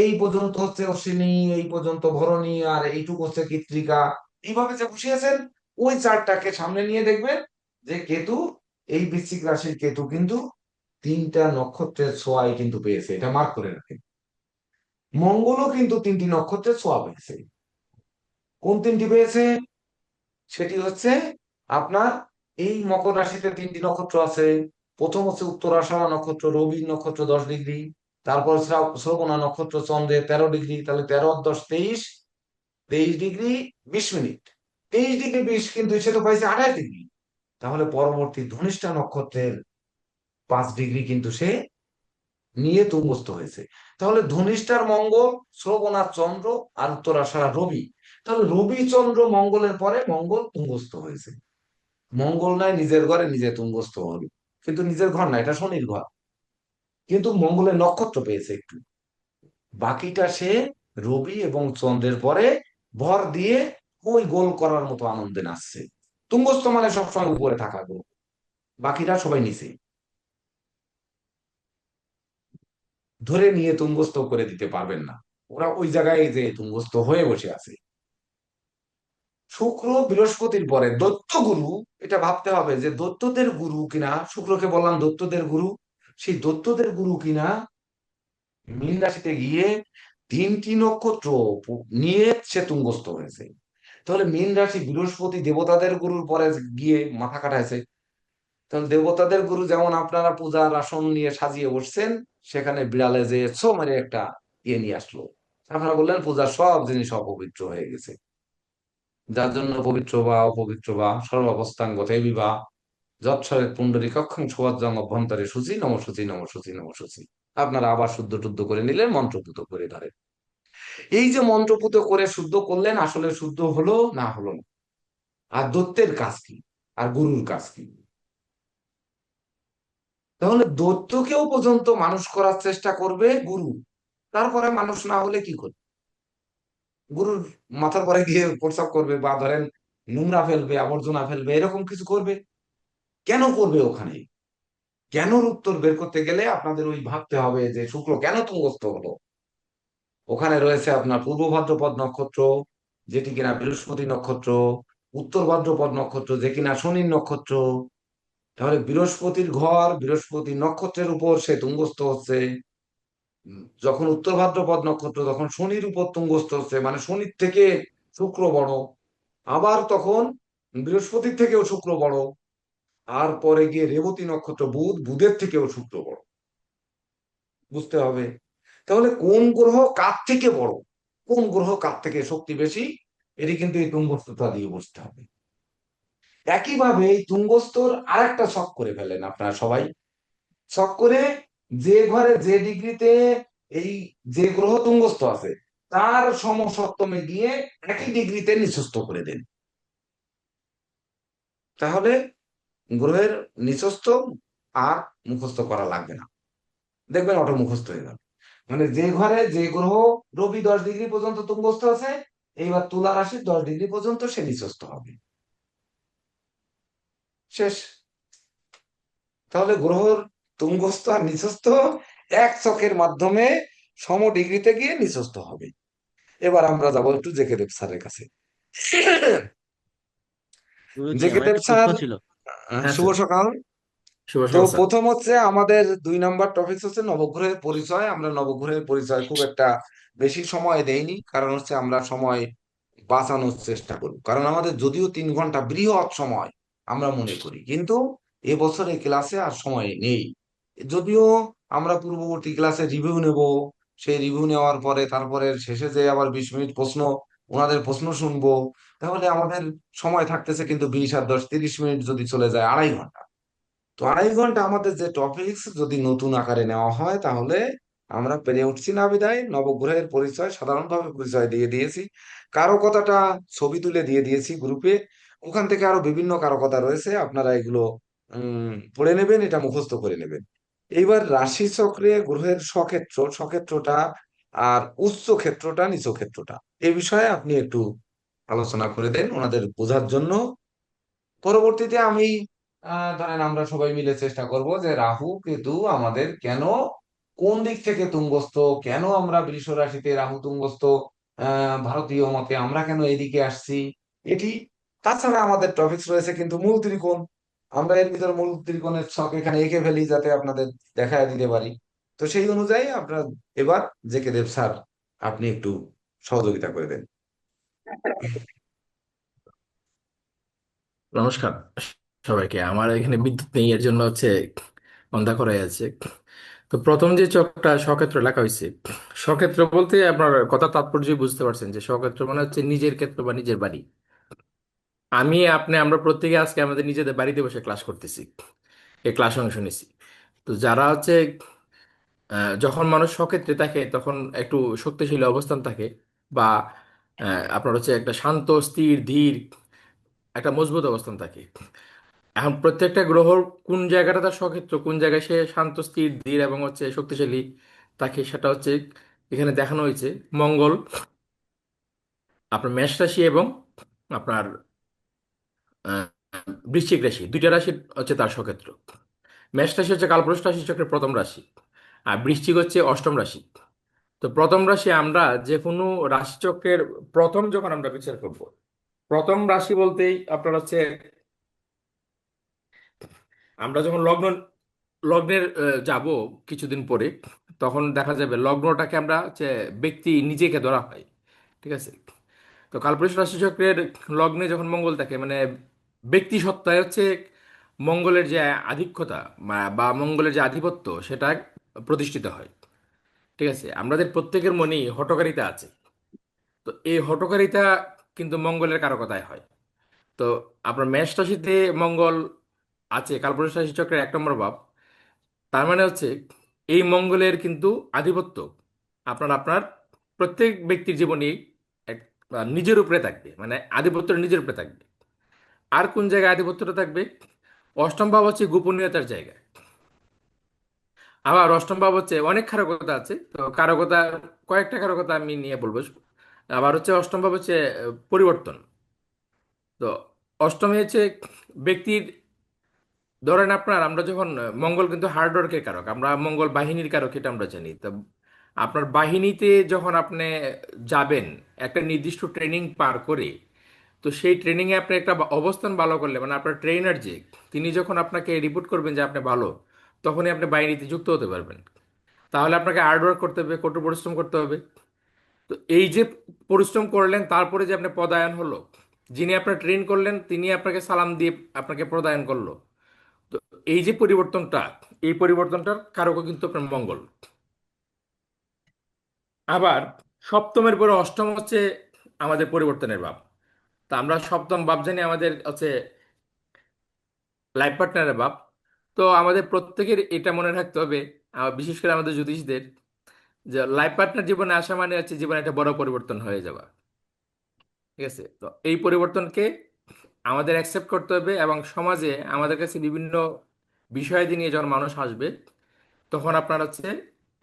এই পর্যন্ত হচ্ছে অশ্বিনী, এই পর্যন্ত ভরণী, আর এইটুকু হচ্ছে কৃত্তিকা, এইভাবে যে বসিয়েছেন ওই চারটাকে সামনে নিয়ে দেখবেন যে কেতু, এই বৃশ্চিক রাশির কেতু কিন্তু 3টা নক্ষত্রের ছোঁয়ায় কিন্তু পেয়েছে, এটা মার্ক করে রাখেন। মঙ্গলও কিন্তু 3টি নক্ষত্রের ছোঁয়া পেয়েছে। কোন 3টি পেয়েছে? সেটি হচ্ছে আপনার এই মকর রাশিতে 3টি নক্ষত্র আছে। প্রথম হচ্ছে উত্তরাষাঢ়া নক্ষত্র, রবি নক্ষত্র 10 ডিগ্রি। তারপর শ্রবণা নক্ষত্র চন্দ্রের 13 ডিগ্রি, তাহলে 13 আর 10, 23, 23 ডিগ্রি 20 মিনিট, 23 ডিগ্রি 20, কিন্তু সে তো পাইছে 28 ডিগ্রি। তাহলে পরবর্তী ধনিষ্ঠা নক্ষত্রের 5 ডিগ্রি কিন্তু সে নিয়ে তুঙ্গস্থ হয়েছে। তাহলে ধনিষ্ঠার মঙ্গল, শ্রবণার চন্দ্র, আর উত্তরাষাঢ়া রবি। তাহলে রবি চন্দ্র মঙ্গলের পরে মঙ্গল তুঙ্গস্থ হয়েছে। মঙ্গল নাই নিজের ঘরে নিজে তুঙ্গস্থ হলো, কিন্তু নিজের ঘর না, এটা শনির ঘর, কিন্তু মঙ্গলের নক্ষত্র পেয়েছে একটু। বাকিটা সে রবি এবং চন্দ্রের পরে ভর দিয়ে ওই গোল করার মতো আনন্দে নাচছে। তুঙ্গস্থ মানে সবসময় উপরে থাকা গো, বাকিরা সবাই নিচে, ধরে নিয়ে তুঙ্গস্থ করে দিতে পারবেন না, ওরা ওই জায়গায় যে তুঙ্গস্থ হয়ে বসে আছে। শুক্র বৃহস্পতির পরে দৈত্য গুরু, এটা ভাবতে হবে যে দৈত্যদের গুরু কিনা, শুক্রকে বললাম দৈত্যদের গুরু, সেই দৈত্যদের গুরু কিনা মীন রাশিতে গিয়ে 3টি নক্ষত্র নিয়ে সে তুঙ্গস্থ হয়েছে। তাহলে মীন রাশি বৃহস্পতি দেবতাদের গুরুর পরে গিয়ে মাথা কাটাইছে। তাহলে দেবতাদের গুরু যেমন আপনারা পূজার আসন নিয়ে সাজিয়ে বসছেন, সেখানে বিড়ালে যে ছো মেরে একটা ইয়ে নিয়ে আসলো, আপনারা বললেন পূজার সব জিনিস অপবিত্র হয়ে গেছে, যার জন্য পবিত্র বা অপবিত্র বা সর্বাবস্থাঙ্গতে বিবাহ, যৎসরে পুণ্ডরীকাক্ষং সুবজ্রং অভ্যন্তরে শুচি নম শুচি নম শুচি নম শুচি। আপনারা আবার শুদ্ধ টুদ্ধ করে নিলেন, মন্ত্রপুত করে ধরেন। এই যে মন্ত্রপুত করে শুদ্ধ করলেন, আসলে শুদ্ধ হলো না হলো না? আর দৈত্যের কাজ কি, আর গুরুর কাজ কি? তাহলে দৈত্যকেও পর্যন্ত মানুষ করার চেষ্টা করবে গুরু, তারপরে মানুষ না হলে কি করবে? গুরুর মাথার পরে গিয়ে প্রস্রাব করবে, বা ধরেন নোংরা ফেলবে, আবর্জনা ফেলবে, এরকম কিছু করবে? কেন করবে ওখানে? কেনর উত্তর বের করতে গেলে আপনাদের ওই ভাবতে হবে যে শুক্র কেন তুঙ্গস্থ হলো। ওখানে রয়েছে আপনার পূর্ব ভাদ্রপদ নক্ষত্র, যেটি কিনা বৃহস্পতি নক্ষত্র, উত্তর ভাদ্রপদ নক্ষত্র, যে কিনা শনির নক্ষত্র। তাহলে বৃহস্পতির ঘর, বৃহস্পতি নক্ষত্রের উপর সে তুঙ্গস্থ হচ্ছে। যখন উত্তর ভাদ্রপদ নক্ষত্র, তখন শনির উপর তুঙ্গস্থ হচ্ছে, মানে শনির থেকে শুক্র বড়। আবার তখন বৃহস্পতির থেকেও শুক্র বড়। আর পরে গিয়ে রেবতী নক্ষত্র, বুধ, বুধের থেকেও শুক্র বড়। বুঝতে হবে তাহলে কোন গ্রহ কার থেকে বড়, কোন গ্রহ কার থেকে শক্তি বেশি, এটি কিন্তু এই তুঙ্গস্থতা দিয়ে বুঝতে হবে। একইভাবে এই তুঙ্গস্থর আরেকটা ছক করে ফেলেন আপনারা সবাই। ছক করে যে ঘরে যে ডিগ্রিতে এই যে গ্রহ তুঙ্গস্থ আছে, তার সমসপ্তমে গিয়ে একই ডিগ্রিতে নিচস্থ করে দেন। তাহলে গ্রহের নিচস্থ আর মুখস্থ করা লাগবে না, দেখবেন অটো মুখস্থ হয়ে যাবে। মানে যে ঘরে যে গ্রহ, রবি 10 ডিগ্রি পর্যন্ত তুঙ্গস্থ আছে, এইবার তুলা রাশির 10 ডিগ্রি পর্যন্ত সে নিচস্থ হবে। শেষ। তাহলে গ্রহর তুঙ্গস্থ আর নিচস্থ এক চকের মাধ্যমে সম ডিগ্রিতে গিয়ে নিচস্থ হবে। এবার আমরা যাবো একটু জেকে দেব স্যারের কাছে। গুরুজি জেকে আমার দেব একটা প্রশ্ন স্যার, ছিল। হ্যাঁ শুভ স্যার। সকাল। শুভ তো সকাল স্যার। প্রথম হচ্ছে আমাদের 2 নাম্বার টপিক হচ্ছে নবগ্রহের পরিচয়। আমরা নবগ্রহের পরিচয় খুব একটা বেশি সময় দেইনি, কারণ হচ্ছে আমরা সময় বাঁচানোর চেষ্টা করব, কারণ আমাদের যদিও 3 ঘন্টা বৃহৎ সময় আমরা মনে করি, কিন্তু এবছরে ক্লাসে আর সময় নেই। যদিও আমরা পূর্ববর্তী ক্লাসে রিভিউ নেব, সেই রিভিউ নেওয়ার পরে তারপরে শেষে যে আবার 20 মিনিট প্রশ্ন, ওনাদের প্রশ্ন শুনবো, তাহলে আমাদের সময় থাকতেছে কিন্তু 20 আর 10 30 মিনিট যদি চলে যায় 2.5 ঘন্টা। তো 2.5 ঘন্টা আমাদের যে টপিকস যদি নতুন আকারে নেওয়া হয়, তাহলে আমরা পেরে উঠছি না। বিদায় নবগ্রহের পরিচয় সাধারণভাবে পরিচয় দিয়ে দিয়েছি, কারকতাটা ছবি তুলে দিয়ে দিয়েছি গ্রুপে। ওখান থেকে আরো বিভিন্ন কারকতা রয়েছে, আপনারা এগুলো পড়ে নেবেন, এটা মুখস্থ করে নেবেন। এইবার রাশি চক্রে গ্রহের স্বক্ষেত্র, স্বক্ষেত্রটা আর উচ্চ ক্ষেত্রটা, নিচ ক্ষেত্রটা, এই বিষয়ে আপনি একটু আলোচনা করে দেন ওনাদের বোঝার জন্য। পরবর্তীতে আমি ধরেন আমরা সবাই মিলে চেষ্টা করব যে রাহু কেতু আমাদের কেন, কোন দিক থেকে তুঙ্গস্থ, কেন আমরা বৃষ রাশিতে রাহু তুঙ্গস্থ, ভারতীয় মতে আমরা কেন এদিকে আসছি, এটি। তাছাড়া আমাদের টপিকস রয়েছে কিন্তু মূল ত্রিকোণ, আমরা এর ভিতর মূল ত্রিকোণের ছক এখানে এঁকে ফেলি যাতে আপনাদের দেখায় দিতে পারি। তো সেই অনুযায়ী আপনার এবার জেকে দেব স্যার, আপনি একটু সহযোগিতা করে দেন। নমস্কার সবাইকে। আমার এখানে বিদ্যুৎ নেই, এর জন্য হচ্ছে অন্ধকার হয়ে আছে। তো প্রথম যে চকটা স্বক্ষেত্র লেখা হয়েছে, স্বক্ষেত্র বলতে আপনার কথা তাৎপর্য বুঝতে পারছেন যে স্বক্ষেত্র মানে হচ্ছে নিজের ক্ষেত্র বা নিজের বাড়ি। আমি আপনি আমরা প্রত্যেকে আজকে আমাদের নিজেদের বাড়িতে বসে ক্লাস করতেছি, এই ক্লাসে অংশ নিছি। তো যারা হচ্ছে যখন মানুষ স্বক্ষেত্রে থাকে তখন একটু শক্তিশালী অবস্থান থাকে, বা আপনার হচ্ছে একটা শান্ত স্থির ধীর একটা মজবুত অবস্থান থাকে। এখন প্রত্যেকটা গ্রহর কোন জায়গাটা তার স্বক্ষেত্র, কোন জায়গায় সে শান্ত স্থির ধীর এবং হচ্ছে শক্তিশালী থাকে, সেটা হচ্ছে এখানে দেখানো হয়েছে। মঙ্গল আপনার মেষ রাশি এবং আপনার আহ, বৃশ্চিক রাশি, দুইটা রাশি হচ্ছে তার স্বক্ষেত্র। মেষ রাশি হচ্ছে কালপুরুষ রাশি চক্রের প্রথম রাশি, আর বৃশ্চিক হচ্ছে অষ্টম রাশি। তো প্রথম রাশি আমরা যে কোনো রাশিচক্রের প্রথম যখন আমরা বিচার করব, প্রথম রাশি বলতেই আপনার হচ্ছে আমরা যখন লগ্নের যাব কিছুদিন পরে, তখন দেখা যাবে লগ্নটাকে আমরা হচ্ছে ব্যক্তি নিজেকে ধরা হয়। ঠিক আছে? তো কালপুরুষ রাশিচক্রের লগ্নে যখন মঙ্গল থাকে, মানে ব্যক্তি সত্তায় হচ্ছে মঙ্গলের যে আধিক্যতা বা মঙ্গলের যে আধিপত্য, সেটা প্রতিষ্ঠিত হয়। ঠিক আছে? আমাদের প্রত্যেকের মনেই হঠকারিতা আছে। তো এই হঠকারিতা কিন্তু মঙ্গলের কারকতায় হয়। তো আপনার মেষ রাশিতে মঙ্গল আছে কালপুরুষ রাশি চক্রের 1 নম্বর ভাব, তার মানে হচ্ছে এই মঙ্গলের কিন্তু আধিপত্য আপনার আপনার প্রত্যেক ব্যক্তির জীবনেই এক নিজের উপরে থাকবে, মানে আধিপত্য নিজের উপরে থাকবে। আর কোন জায়গায় আধিপত্যটা থাকবে? অষ্টম ভাব হচ্ছে গোপনীয়তার জায়গা। আবার অষ্টম ভাব হচ্ছে অনেক কারকতা আছে, তো কারকতা কয়েকটা কারকতা আমি নিয়ে বলবো। আবার হচ্ছে অষ্টম ভাব হচ্ছে পরিবর্তন। তো অষ্টমী হচ্ছে ব্যক্তির, ধরেন আপনার আমরা যখন মঙ্গল কিন্তু হার্ডওয়ার্কের কারক, আমরা মঙ্গল বাহিনীর কারক, এটা আমরা জানি। তো আপনার বাহিনীতে যখন আপনি যাবেন একটা নির্দিষ্ট ট্রেনিং পার করে, তো সেই ট্রেনিংয়ে আপনি একটা অবস্থান ভালো করলে, মানে আপনার ট্রেনার যে তিনি যখন আপনাকে রিপোর্ট করবেন যে আপনি ভালো, তখনই আপনি বাহিনীতে যুক্ত হতে পারবেন। তাহলে আপনাকে হার্ডওয়ার্ক করতে হবে, কঠোর পরিশ্রম করতে হবে। তো এই যে পরিশ্রম করলেন, তারপরে যে আপনি পদায়ন হলো, যিনি আপনার ট্রেন করলেন তিনি আপনাকে সালাম দিয়ে আপনাকে প্রদায়ন করলো। তো এই যে পরিবর্তনটা, এই পরিবর্তনটার কারকও কিন্তু আপনার মঙ্গল। আবার সপ্তমের পরে অষ্টম হচ্ছে আমাদের পরিবর্তনের ভাব। তা আমরা সপ্তম ভাব জানি আমাদের হচ্ছে লাইফ পার্টনারের ভাব। তো আমাদের প্রত্যেকের এটা মনে রাখতে হবে, বিশেষ করে আমাদের জ্যোতিষদের, যে লাইফ পার্টনার জীবনে আসা মানে হচ্ছে জীবনে একটা বড় পরিবর্তন হয়ে যাওয়া। ঠিক আছে, তো এই পরিবর্তনকে আমাদের অ্যাকসেপ্ট করতে হবে, এবং সমাজে আমাদের কাছে বিভিন্ন বিষয়াদি নিয়ে যখন মানুষ আসবে, তখন আপনার হচ্ছে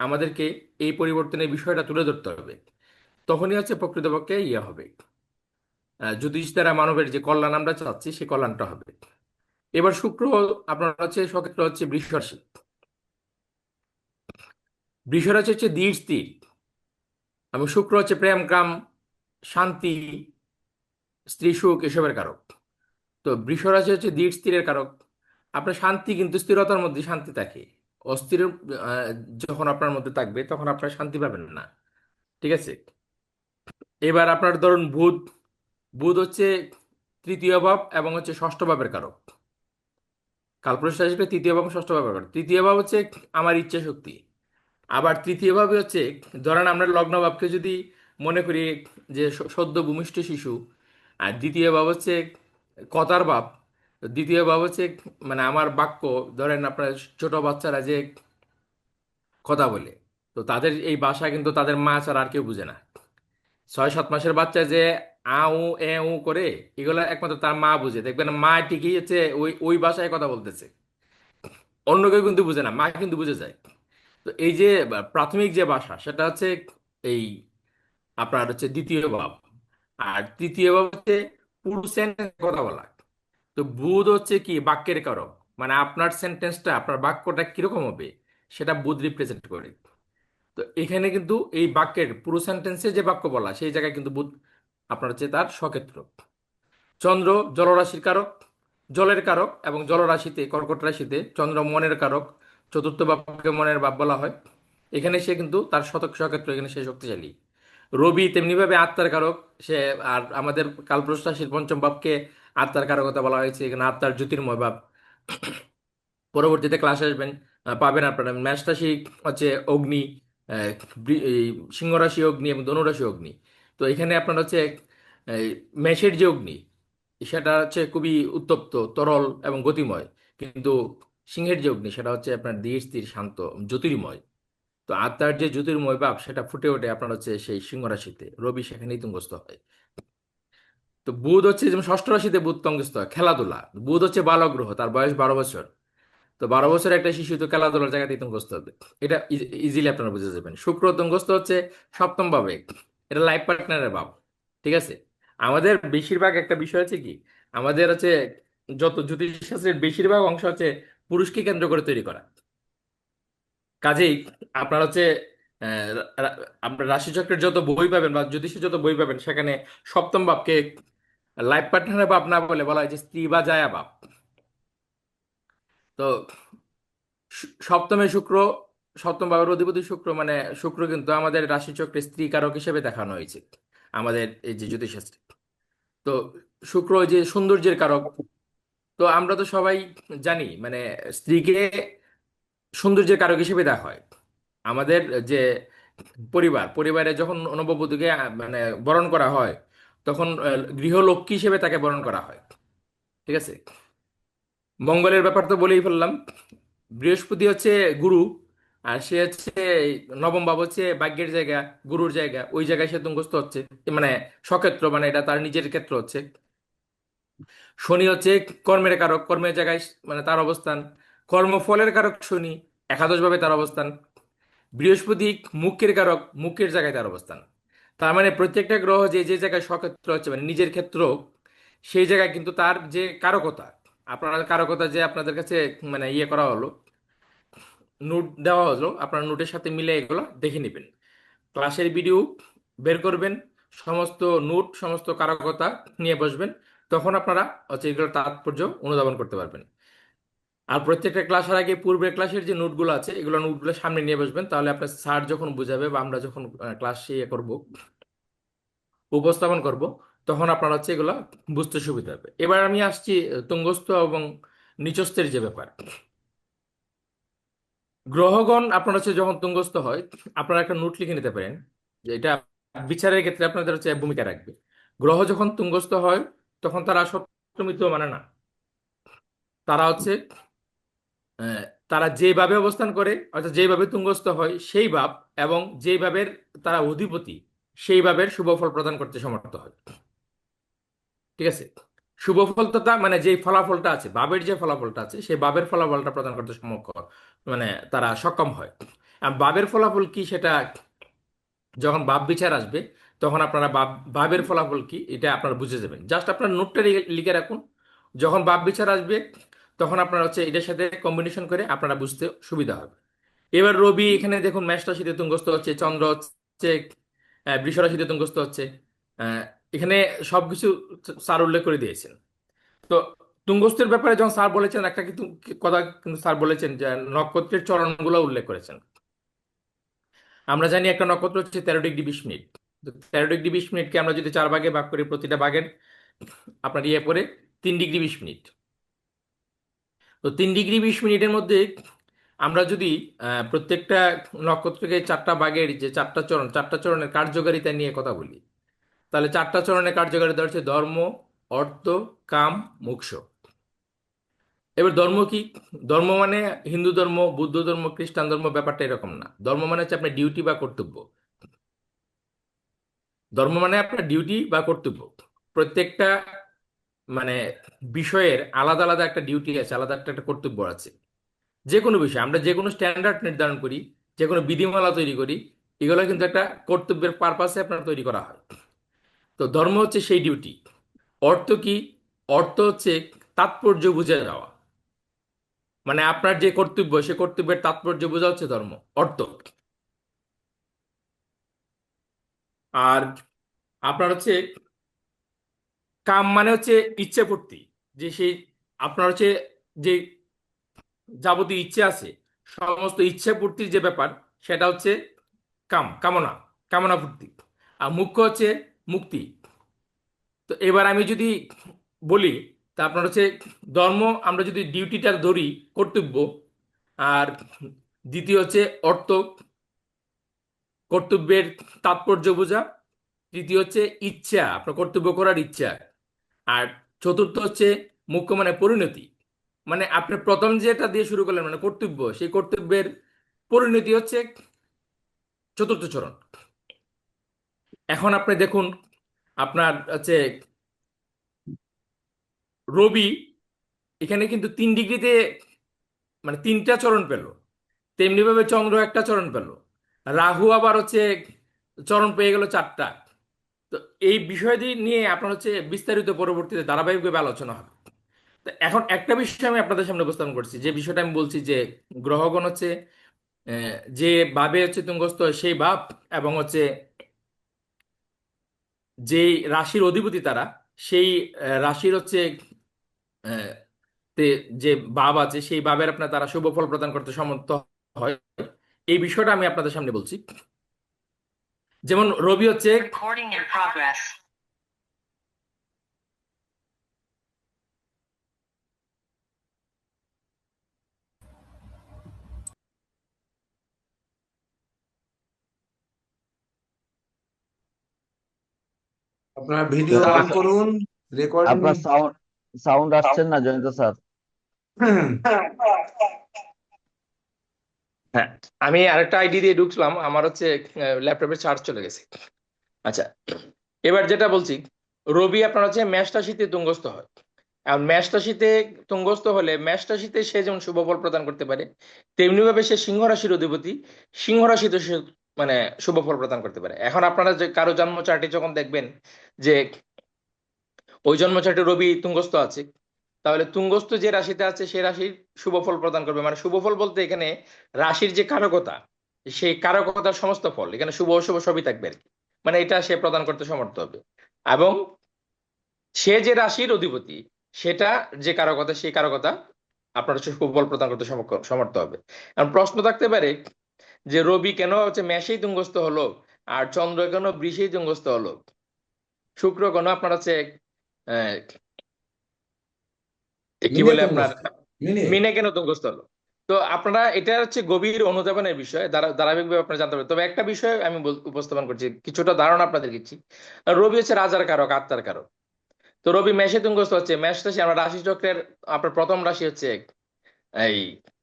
আমাদেরকে এই পরিবর্তনের বিষয়টা তুলে ধরতে হবে। তখনই হচ্ছে প্রকৃতপক্ষে ইয়ে হবে, জ্যোতিষ দ্বারা মানবের যে কল্যাণ আমরা চাচ্ছি সেই কল্যাণটা হবে। এবার শুক্র আপনার হচ্ছে সক্ষেত্র হচ্ছে বৃষ রাশি। বৃষ রাশি হচ্ছে ধীর স্থির, এবং শুক্র হচ্ছে প্রেম কাম শান্তি স্ত্রী সুখ এসবের কারক। তো বৃষ রাশি হচ্ছে ধীর স্থিরের কারক। আপনার শান্তি কিন্তু স্থিরতার মধ্যে শান্তি থাকে। অস্থির যখন আপনার মধ্যে থাকবে তখন আপনার শান্তি পাবেন না। ঠিক আছে, এবার আপনার ধরুন বুধ। বুধ হচ্ছে তৃতীয় ভাব এবং হচ্ছে ষষ্ঠ ভাবের কারক। কালপুরুষ রাশিটা তৃতীয় ভাব ষষ্ঠ ভাবের কারক। তৃতীয় ভাব হচ্ছে আমার ইচ্ছা শক্তি। আবার তৃতীয় ভাবে হচ্ছে, ধরেন আমরা লগ্ন ভাবকে যদি মনে করি যে সদ্য ভূমিষ্ঠ শিশু, আর দ্বিতীয় ভাব হচ্ছে কথার ভাব। দ্বিতীয় ভাব হচ্ছে মানে আমার বাক্য, ধরেন আপনার ছোট বাচ্চারা যে কথা বলে, তো তাদের এই ভাষা কিন্তু তাদের মা ছাড়া আর কেউ বুঝে না। 6-7 মাসের বাচ্চা যে আ উ এ উ করে, এগুলো একমাত্র তার মা বুঝে। দেখবেন মা ঠিকই হচ্ছে ওই ওই ভাষায় কথা বলতেছে, অন্য কেউ কিন্তু বুঝে না, মা কিন্তু বুঝে যায়। তো এই যে প্রাথমিক যে ভাষা সেটা হচ্ছে এই আপনার হচ্ছে দ্বিতীয় ভাব। আর তৃতীয় ভাব হচ্ছে পুরো সেন্টেন্স কথা বলা। তো বুধ হচ্ছে কি বাক্যের কারক, মানে আপনার সেন্টেন্সটা আপনার বাক্যটা কিরকম হবে সেটা বুধ রিপ্রেজেন্ট করে। তো এখানে কিন্তু এই বাক্যের পুরো সেন্টেন্সে যে বাক্য বলা সেই জায়গায় কিন্তু বুধ আপনার হচ্ছে তার স্বক্ষেত্র। চন্দ্র জলরাশির কারক, জলের কারক, এবং জলরাশিতে কর্কট রাশিতে চন্দ্র মনের কারক। চতুর্থ ভাবকে মনের ভাব বলা হয়। এখানে সে কিন্তু তার শতক স্বক্ষেত্র, এখানে সে শক্তিশালী। রবি তেমনিভাবে আত্মার কারক সে। আর আমাদের কালপুরুষ রাশির পঞ্চম ভাবকে আত্মার কারকতা বলা হয়েছে, এখানে আত্মার জ্যোতির্ময় ভাব। পরবর্তীতে ক্লাসে আসবেন, পাবেন আপনারা মেষ রাশি হচ্ছে অগ্নি, আহ, এই সিংহ রাশি অগ্নি এবং ধনু রাশি অগ্নি। তো এখানে আপনার হচ্ছে এই মেষের যে অগ্নি সেটা হচ্ছে খুবই উত্তপ্ত তরল এবং গতিময়, কিন্তু সিংহের যে অগ্নি সেটা হচ্ছে আপনার ধীর স্থির শান্ত জ্যোতির্ময়। তো আত্মার যে জ্যোতির্ময় ভাব সেটা ফুটে ওঠে আপনার হচ্ছে সেই সিংহ রাশিতে, রবি সেখানেই তুঙ্গস্থ হয়। তো বুধ হচ্ছে যেমন ষষ্ঠ রাশিতে বুধ তুঙ্গস্থ হয়, খেলাধুলা। বুধ হচ্ছে বালক গ্রহ, তার বয়স 12 বছর। তো 12 বছর একটা শিশু তো খেলাধুলার জায়গাতেই তুঙ্গস্থ হবে, এটা ইজিলি আপনারা বুঝে যাবেন। শুক্র তুঙ্গস্থ হচ্ছে সপ্তম ভাবে, এটা লাইফ পার্টনারের ভাব। ঠিক আছে, আমাদের বেশিরভাগ একটা বিষয় আছে কি, আমাদের হচ্ছে যত জ্যোতিষ শাস্ত্রের বেশিরভাগ অংশ হচ্ছে পুরুষকে কেন্দ্র করে তৈরি করা। কাজেই আপনার হচ্ছে আপনার রাশিচক্রের যত বই পাবেন বা জ্যোতিষের যত বই পাবেন, সেখানে সপ্তম ভাবকে লাইফ পার্টনারের ভাব না বলে বলা হয় যে স্ত্রী বা জায়া ভাব। তো সপ্তমে শুক্র, সপ্তম ভাবের অধিপতি শুক্র, মানে শুক্র কিন্তু আমাদের রাশিচক্রে স্ত্রী কারক হিসেবে দেখানো হয়েছে আমাদের এই যে জ্যোতিষশাস্ত্রে। তো শুক্র ওই যে সৌন্দর্যের কারক। তো আমরা তো সবাই জানি মানে স্ত্রীকে সৌন্দর্যের কারক হিসেবে দেখা হয়। আমাদের যে পরিবারে যখন নববধূকে মানে বরণ করা হয়, তখন গৃহলক্ষ্মী হিসেবে তাকে বরণ করা হয়। ঠিক আছে, মঙ্গলের ব্যাপার তো বলেই ফেললাম। বৃহস্পতি হচ্ছে গুরু, আর সে হচ্ছে নবম ভাব হচ্ছে ভাগ্যের জায়গা, গুরুর জায়গা, ওই জায়গায় সে তুঙ্গস্থ হচ্ছে, মানে স্বক্ষেত্র, মানে এটা তার নিজের ক্ষেত্র হচ্ছে। শনি হচ্ছে কর্মের কারক, কর্মের জায়গায় মানে তার অবস্থান। কর্মফলের কারক শনি, একাদশ ভাবে তার অবস্থান। বৃহস্পতি মুখ্যের কারক, মুখ্যের জায়গায় তার অবস্থান। তার মানে প্রত্যেকটা গ্রহ যে যে জায়গায় স্বক্ষেত্র হচ্ছে মানে নিজের ক্ষেত্র, সেই জায়গায় কিন্তু তার যে কারকতা, আপনারা কারকতা যে আপনাদের কাছে মানে ইয়ে করা হলো, নোট দেওয়া হলো, আপনার নোটের সাথে মিলে এগুলো দেখে নেবেন। ক্লাসের ভিডিও বের করবেন, সমস্ত নোট সমস্ত কারকতা নিয়ে বসবেন, তখন আপনারা হচ্ছে এগুলোর তাৎপর্য অনুধাবন করতে পারবেন। আর প্রত্যেকটা ক্লাসের আগে পূর্বের ক্লাসের যে নোটগুলো আছে এগুলো নোটগুলো সামনে নিয়ে বসবেন, তাহলে আপনার স্যার যখন বুঝাবে বা আমরা যখন ক্লাস ইয়ে করব, উপস্থাপন করব, তখন আপনার হচ্ছে এগুলো বুঝতে সুবিধা হবে। এবার আমি আসছি তুঙ্গস্থ এবং নিচস্থের যে ব্যাপার। গ্রহগণ আপনার হচ্ছে যখন তুঙ্গস্থ হয়, আপনারা একটা নোট লিখে নিতে পারেন, যে এটা বিচারের ক্ষেত্রে আপনাদের হচ্ছে ভূমিকা রাখবে। গ্রহ যখন তুঙ্গস্থ হয় তখন তারা সপ্তমিত মানে না, তারা হচ্ছে আহ, তারা যেভাবে অবস্থান করে, অর্থাৎ যেভাবে তুঙ্গস্থ হয় সেই ভাব এবং যেই ভাবের তারা অধিপতি, সেই ভাবের শুভ ফল প্রদান করতে সমর্থ হয়। ঠিক আছে? শুভ ফল তো তা মানে যে ফলাফলটা আছে, ভাবের যে ফলাফলটা আছে, সেই ভাবের ফলাফলটা প্রদান করতে মানে তারা সক্ষম হয়। আর ভাবের ফলাফল কি সেটা যখন ভাব বিচার আসবে, তখন আপনারা ভাবের ফলাফল কি এটা আপনারা বুঝে যাবেন। জাস্ট আপনার নোটটা লিখে রাখুন, যখন ভাব বিচার আসবে তখন আপনারা হচ্ছে এটার সাথে কম্বিনেশন করে আপনারা বুঝতে সুবিধা হবে। এবার রবি এখানে দেখুন মেষ রাশিতে তুঙ্গস্থ হচ্ছে, চন্দ্র হচ্ছে বৃষ রাশিতে তুঙ্গস্থ হচ্ছে। আহ, এখানে সবকিছু স্যার উল্লেখ করে দিয়েছেন। তো তুঙ্গস্থের ব্যাপারে যখন স্যার বলেছেন একটা কিন্তু কথা কিন্তু স্যার বলেছেন যে নক্ষত্রের চরণগুলো উল্লেখ করেছেন। আমরা জানি একটা নক্ষত্র হচ্ছে 13 ডিগ্রি 20 মিনিট। তো 13 ডিগ্রি 20 মিনিটকে আমরা যদি 4 ভাগে ভাগ করি, প্রতিটা ভাগের আপনার ইয়ে পরে 3 ডিগ্রি 20 মিনিট। তো 3 ডিগ্রি 20 মিনিটের মধ্যে আমরা যদি প্রত্যেকটা নক্ষত্রকে 4টা ভাগের যে 4টা চরণ, 4টা চরণের কার্যকারিতা নিয়ে কথা বলি, তাহলে 4টা চরণের কার্যকারিতা হচ্ছে ধর্ম, অর্থ, কাম, মোক্ষ। এবার ধর্ম কি? ধর্ম মানে হিন্দু ধর্ম, বৌদ্ধ ধর্ম, খ্রিস্টান ধর্ম, ব্যাপারটা এরকম না। ধর্ম মানে হচ্ছে আপনার ডিউটি বা কর্তব্য। ধর্ম মানে আপনার ডিউটি বা কর্তব্য। প্রত্যেকটা মানে বিষয়ের আলাদা আলাদা একটা ডিউটি আছে, আলাদা একটা একটা কর্তব্য আছে। যে কোনো বিষয় আমরা যে কোনো স্ট্যান্ডার্ড নির্ধারণ করি, যে কোনো বিধিমালা তৈরি করি, এগুলো কিন্তু একটা কর্তব্যের পারপাসে আপনার তৈরি করা হয়। তো ধর্ম হচ্ছে সেই ডিউটি। অর্থ কি? অর্থ হচ্ছে তাৎপর্য বুঝে যাওয়া, মানে আপনার যে কর্তব্য সে কর্তব্যের তাৎপর্য বোঝা হচ্ছে ধর্ম, অর্থ। আর আপনার হচ্ছে কাম মানে হচ্ছে ইচ্ছে পূর্তি, যে সেই আপনার হচ্ছে যে যাবতীয় ইচ্ছে আছে, সমস্ত ইচ্ছে পূর্তির যে ব্যাপার, সেটা হচ্ছে কামনা, কামনা পূর্তি। আর মুখ্য হচ্ছে মুক্তি। তো এবার আমি যদি বলি, তা আপনার হচ্ছে ধর্ম আমরা যদি ডিউটিটা ধরি, কর্তব্য। আর দ্বিতীয় হচ্ছে অর্থ, কর্তব্যের তাৎপর্য বোঝা। তৃতীয় হচ্ছে ইচ্ছা, আপনার কর্তব্য করার ইচ্ছা। আর চতুর্থ হচ্ছে মুখ্য মানে পরিণতি, মানে আপনি প্রথম যেটা দিয়ে শুরু করলেন মানে কর্তব্য, সেই কর্তব্যের পরিণতি হচ্ছে চতুর্থ চরণ। এখন আপনি দেখুন, আপনার হচ্ছে রবি এখানে কিন্তু 3 ডিগ্রিতে মানে 3টা চরণ পেল, তেমনি ভাবে চন্দ্র একটা চরণ পেল, রাহু আবার হচ্ছে চরণ পেয়ে গেল 4টা। তো এই বিষয়টি নিয়ে আপনার হচ্ছে বিস্তারিত পরবর্তীতে ধারাবাহিকভাবে আলোচনা হবে। তো এখন একটা বিষয় আমি আপনাদের সামনে উপস্থাপন করছি, যে বিষয়টা আমি বলছি যে গ্রহগণ হচ্ছে যে ভাবে হচ্ছে তুঙ্গস্থ হয় সেই ভাব, এবং হচ্ছে যে রাশির অধিপতি তারা, সেই রাশির হচ্ছে আহ, তে যে ভাব আছে সেই ভাবের আপনার তারা শুভ ফল প্রদান করতে সমর্থ হয়। এই বিষয়টা আমি আপনাদের সামনে বলছি। যেমন রবি হচ্ছে আপনার ভিডিও অন করুন, রেকর্ডিং। আপনার সাউন্ড সাউন্ড আসছে না জয়ন্ত স্যার। হ্যাঁ, আমি আরেকটা আইডি দিয়ে ঢুকলাম, আমার হচ্ছে ল্যাপটপে চার্জ চলে গেছে। আচ্ছা, এবার যেটা বলছি, রবি আপনার হচ্ছে মেষ রাশিতে তুঙ্গস্থ হয়। আর মেষ রাশিতে তুঙ্গস্থ হলে মেষ রাশিতে সে যেমন শুভ ফল প্রদান করতে পারে, তেমনি ভাবে সে সিংহ রাশির অধিপতি, সিংহ রাশিতে সে মানে শুভ ফল প্রদান করতে পারে। এখন আপনারা যে কারো জন্ম চার্টে যখন দেখবেন যে ওই জন্ম চার্টে রবি তুঙ্গস্থ আছে, তাহলে তুঙ্গস্থ যে রাশিতে আছে সে রাশির শুভ ফল প্রদান করবে। মানে শুভ ফল বলতে এখানে রাশির যে কারকতা, সেই কারকতার সমস্ত ফল এখানে শুভ অশুভ সবই থাকবে আর কি। মানে এটা সে প্রদান করতে সমর্থ হবে। এবং সে যে রাশির অধিপতি, সেটা যে কারকতা, সেই কারকতা আপনার হচ্ছে শুভ ফল প্রদান করতে সমর্থ হবে। এখন প্রশ্ন থাকতে পারে যে রবি কেন হচ্ছে মেষেই তুঙ্গস্থ হলো, আর চন্দ্র কেন বৃষেই তুঙ্গস্থ হলো, শুক্র কেন আপনার হচ্ছে আহ, কি মিনে বলে আপনার তুঙ্গস্থ, মিনে। মিনে কেন তুঙ্গস্থ হলো। তো আপনারা এটা হচ্ছে গভীর অনুধাবনের বিষয়, ধারাবাহিকভাবে আপনারা জানতে পারবেন। তবে একটা বিষয় আমি উপস্থাপন করছি, কিছুটা ধারণা আপনাদের দিচ্ছি। রবি হচ্ছে রাজার কারক, আত্মার কারক। তো রবি মেষে তুঙ্গস্থ হচ্ছে, মেষ রাশি আমরা রাশি চক্রের আপনার প্রথম রাশি হচ্ছে এই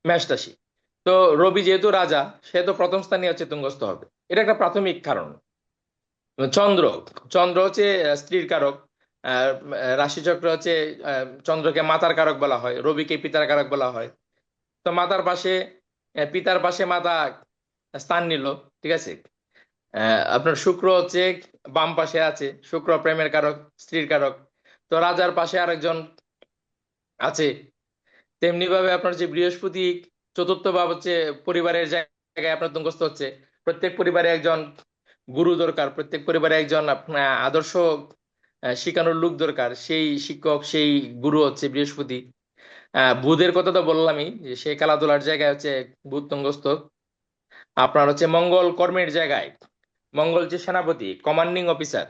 মেষ রাশি। তো রবি যেহেতু রাজা, সে তো প্রথম স্থানে হচ্ছে তুঙ্গস্থ হবে, এটা একটা প্রাথমিক কারণ। চন্দ্র, চন্দ্র হচ্ছে স্ত্রীর কারক। রাশিচক্র হচ্ছে চন্দ্রকে মাতার কারক বলা হয়, রবিকে পিতার কারক বলা হয়। তো মাতার পাশে পিতার পাশে মাতা স্থান নিল, ঠিক আছে। আপনার শুক্র হচ্ছে বাম পাশে আছে, শুক্র প্রেমের কারক, স্ত্রীর কারক। তো রাজার পাশে আরেকজন আছে। তেমনি ভাবে আপনার যে বৃহস্পতি চতুর্থ ভাব হচ্ছে পরিবারের জায়গায় আপনার তুঙ্গস্থ হচ্ছে। প্রত্যেক পরিবারে একজন গুরু দরকার, প্রত্যেক পরিবারে একজন আপনার আদর্শ শিখানোর লোক দরকার, সেই শিক্ষক সেই গুরু হচ্ছে বৃহস্পতি। বুধের কথা তো বললামই, যে সে খেলাধুলার জায়গায় হচ্ছে বুধ তুঙ্গস্থ। আপনার হচ্ছে মঙ্গল কর্মের জায়গায়, মঙ্গল যে সেনাপতি কমান্ডিং অফিসার,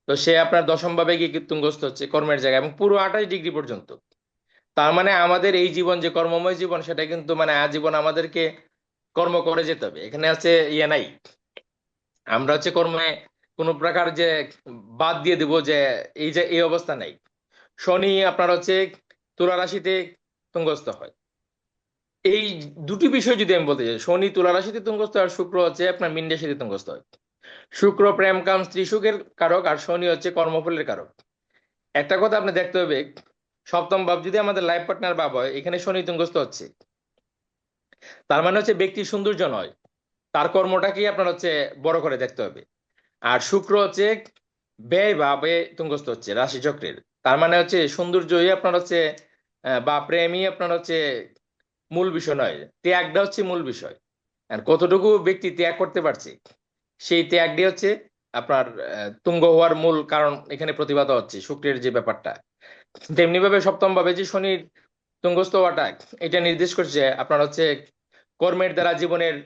তো সে আপনার দশম ভাবে গিয়ে তুঙ্গস্থ হচ্ছে কর্মের জায়গায়, এবং পুরো 28 ডিগ্রি পর্যন্ত। তার মানে আমাদের এই জীবন যে কর্মময় জীবন, সেটা কিন্তু মানে আজীবন আমাদেরকে কর্ম করে যেতে হবে, এখানে আছে ইয়ে নাই। আমরা হচ্ছে কর্মে কোনো প্রকার যে বাদ দিয়ে দিব যে এই যে এই অবস্থা নাই। শনি আপনার হচ্ছে তুলা রাশিতে তুঙ্গস্থ হয়। এই দুটি বিষয় যদি আমি বলতে চাই, শনি তুলা রাশিতে তুঙ্গস্থ আর শুক্র হচ্ছে আপনার মীন রাশিতে তুঙ্গস্থ হয়। শুক্র প্রেম কাম স্ত্রী সুখের কারক, আর শনি হচ্ছে কর্মফলের কারক। একটা কথা আপনি দেখতে হবে, সপ্তম ভাব যদি আমাদের লাইফ পার্টনার ভাব হয়, এখানে শনি তুঙ্গস্থ হচ্ছে, তার মানে হচ্ছে ব্যক্তির সৌন্দর্য নয়, তার কর্মটাকেই আপনার হচ্ছে বড় করে দেখতে হবে। আর শুক্র হচ্ছে ব্যয় ভাবে তুঙ্গস্থ হচ্ছে রাশি চক্রের, তার মানে হচ্ছে সৌন্দর্যই আপনার হচ্ছে বা প্রেমই আপনার হচ্ছে মূল বিষয় নয়, ত্যাগটা হচ্ছে মূল বিষয়। আর কতটুকু ব্যক্তি ত্যাগ করতে পারছে, সেই ত্যাগটি হচ্ছে আপনার তুঙ্গ হওয়ার মূল কারণ এখানে প্রতিভাত হচ্ছে শুক্রের যে ব্যাপারটা। তেমনি ভাবে সপ্তম ভাবে যে শনির তুঙ্গস্থ হওয়াটা, এটা নির্দেশ করছে আপনার হচ্ছে কর্মের দ্বারা জীবনের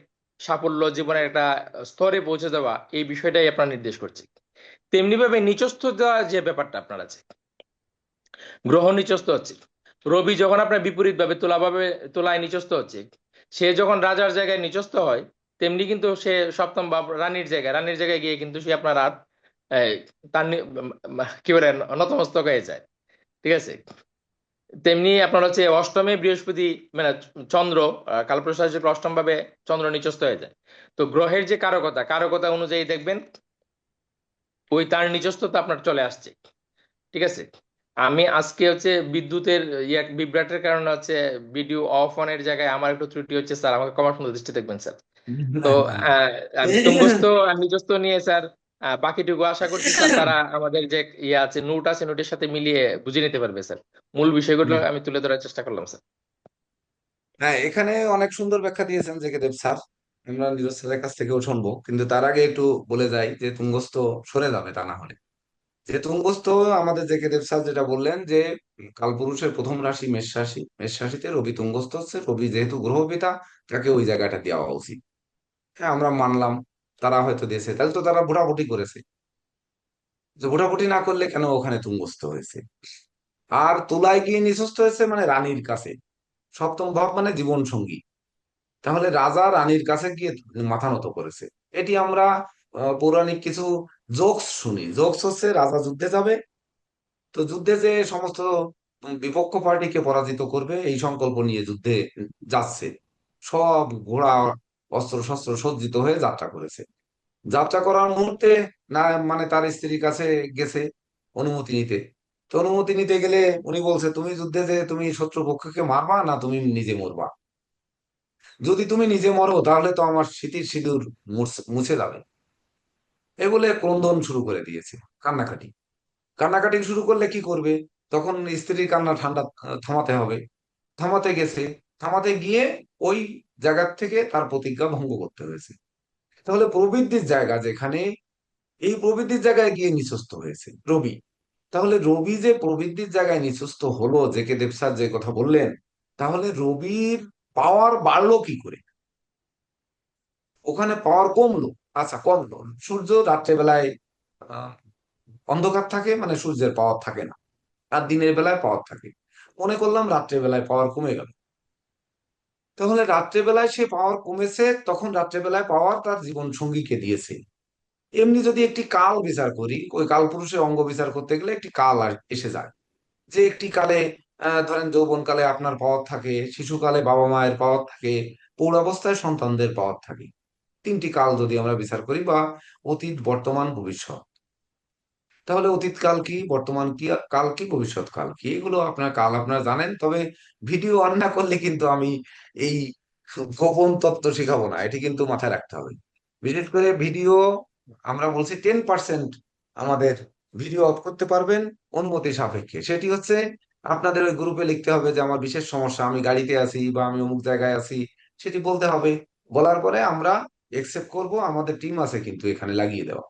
সাফল্য, জীবনের একটা স্তরে পৌঁছে যাওয়া, এই বিষয়টাই আপনার নির্দেশ করছে। তেমনি ভাবে নিচস্থ দেওয়া যে ব্যাপারটা আপনার আছে, গ্রহ নিচস্থ হচ্ছে। রবি যখন আপনার বিপরীত ভাবে তুলায় নিচস্থ হচ্ছে, সে যখন রাজার জায়গায় নিচস্থ হয়, তেমনি কিন্তু সে সপ্তম ভাব রানীর জায়গায় গিয়ে কিন্তু সে আপনার আর এই, তার কি বলে নতমস্তক হয়ে যায়, ঠিক আছে। তেমনি আপনার হচ্ছে অষ্টমে বৃহস্পতি মানে চন্দ্র, কালপুরুষ রাশির অষ্টম ভাবে চন্দ্র নিচস্থ হয়ে যায়। তো গ্রহের যে কারকতা অনুযায়ী দেখবেন ওই তার নিচস্থতা আপনার চলে আসছে, ঠিক আছে। আমি আজকে হচ্ছে বিদ্যুতের বিভ্রাটের কারণে হচ্ছে ভিডিও অফ অনের জায়গায় আমার একটু ত্রুটি হচ্ছে স্যার, আমাকে ক্ষমা সুন্দর দৃষ্টি দেখবেন স্যার। তো না, না, না। আহ, আমি তুঙ্গস্থ আর নিচস্থ নিয়ে স্যার বাকিটুকু আশা করছি স্যার তারা আমাদের যে ইয়ে আছে নোট আছে, নোটের সাথে মিলিয়ে বুঝে নিতে পারবে স্যার। মূল বিষয়গুলো আমি তুলে ধরার চেষ্টা করলাম স্যার। হ্যাঁ, এখানে অনেক সুন্দর ব্যাখ্যা দিয়েছেন জেকে দেব স্যার, আমরা নীরজ স্যারের কাছ থেকেও শুনবো, কিন্তু তার আগে একটু বলে যাই যে তুঙ্গস্থ সরে যাবে তা না হলে। যে তুঙ্গস্থ আমাদের জেকে দেব স্যার যেটা বললেন যে কালপুরুষের প্রথম রাশি মেষ রাশি, মেষ রাশিতে রবি তুঙ্গস্থ হচ্ছে, রবি যেহেতু গ্রহপিতা, তাকে ওই জায়গাটা দেওয়া উচিত। হ্যাঁ, আমরা মানলাম, তারা হয়তো দিয়েছে, তাহলে তো তারা ভোটাভুটি করেছে, যে ভোটাভুটি না করলে কেন ওখানে তুঙ্গস্থ হয়েছে। আর তুলায় গিয়ে নিঃস্ত হয়েছে মানে রানীর কাছে, সপ্তম ভাব মানে জীবন সঙ্গী, তাহলে রাজা রানীর কাছে গিয়ে মাথা নত করেছে। এটি আমরা পৌরাণিক কিছু জোকস শুনি। জোকস হচ্ছে রাজা যুদ্ধে যাবে, তো যুদ্ধে যে সমস্ত বিপক্ষ পার্টিকে পরাজিত করবে এই সংকল্প নিয়ে যুদ্ধে যাচ্ছে। সব ঘোড়া অস্ত্র শস্ত্র সজ্জিত হয়ে যাত্রা করেছে। যাত্রা করার মুহূর্তে না মানে তার স্ত্রীর কাছে গেছে অনুমতি নিতে। তো অনুমতি নিতে গেলে উনি বলছে, তুমি যুদ্ধে যে তুমি শত্রুপক্ষকে মারবা না তুমি নিজে মরবা? যদি তুমি নিজে মরো তাহলে তো আমার স্মৃতির সিঁদুর মুছে যাবে। এ বলে ক্রন্দন শুরু করে দিয়েছে, কান্নাকাটি। কান্নাকাটি শুরু করলে কি করবে? তখন স্ত্রীর কান্না ঠান্ডা থামাতে হবে। থামাতে গেছে, থামাতে গিয়ে ওই জায়গা থেকে তার প্রতিজ্ঞা ভঙ্গ করতে হয়েছে। তাহলে প্রবৃদ্ধির জায়গা যেখানে, এই প্রবৃদ্ধির জায়গায় গিয়ে নিঃস্বস্ত হয়েছে রবি। তাহলে রবি যে প্রবৃদ্ধির জায়গায় নিঃস্বস্ত হলো, যে কে দেব স্যার যে কথা বললেন, তাহলে রবির পাওয়ার বাড়লো কি করে? ওখানে পাওয়ার কমলো। আচ্ছা, কমলো। সূর্য রাত্রেবেলায় আহ অন্ধকার থাকে, মানে সূর্যের পাওয়ার থাকে না, আর দিনের বেলায় পাওয়ার থাকে। মনে করলাম রাত্রেবেলায় পাওয়ার কমে গেল। তাহলে রাত্রেবেলায় সে পাওয়ার কমেছে, তখন রাত্রেবেলায় পাওয়ার তার জীবন সঙ্গীকে দিয়েছে। এমনি যদি একটি কাল বিচার করি, ওই কাল পুরুষের অঙ্গ বিচার করতে গেলে একটি কাল এসে যায়। যে একটি কালে ধরেন যৌবন কালে আপনার পাওয়ার থাকে, শিশুকালে বাবা মায়ের পাওয়ার থাকে, পৌরাবস্থায় সন্তানদের পাওয়ার থাকে। তিনটি কাল যদি আমরা বিচার করি, বা অতীত, বর্তমান, ভবিষ্যৎ। তাহলে অতীত কাল কি, বর্তমান কি, কাল কি, ভবিষ্যৎ কাল কি, এগুলো আপনার কাল আপনারা জানেন। তবে ভিডিও অন না করলে কিন্তু আমি এই গোপন তত্ত্ব শেখাবো না, এটি কিন্তু মাথায় রাখতে হবে। বিশেষ করে ভিডিও, আমরা বলছি 10% আমাদের ভিডিও অফ করতে পারবেন অনুমতি সাপেক্ষে। সেটি হচ্ছে আপনাদের ওই গ্রুপে লিখতে হবে যে আমার বিশেষ সমস্যা, আমি গাড়িতে আছি বা আমি অমুক জায়গায় আছি, সেটি বলতে হবে। বলার পরে আমরা একসেপ্ট করব, আমাদের টিম আছে কিন্তু এখানে লাগিয়ে দেওয়া,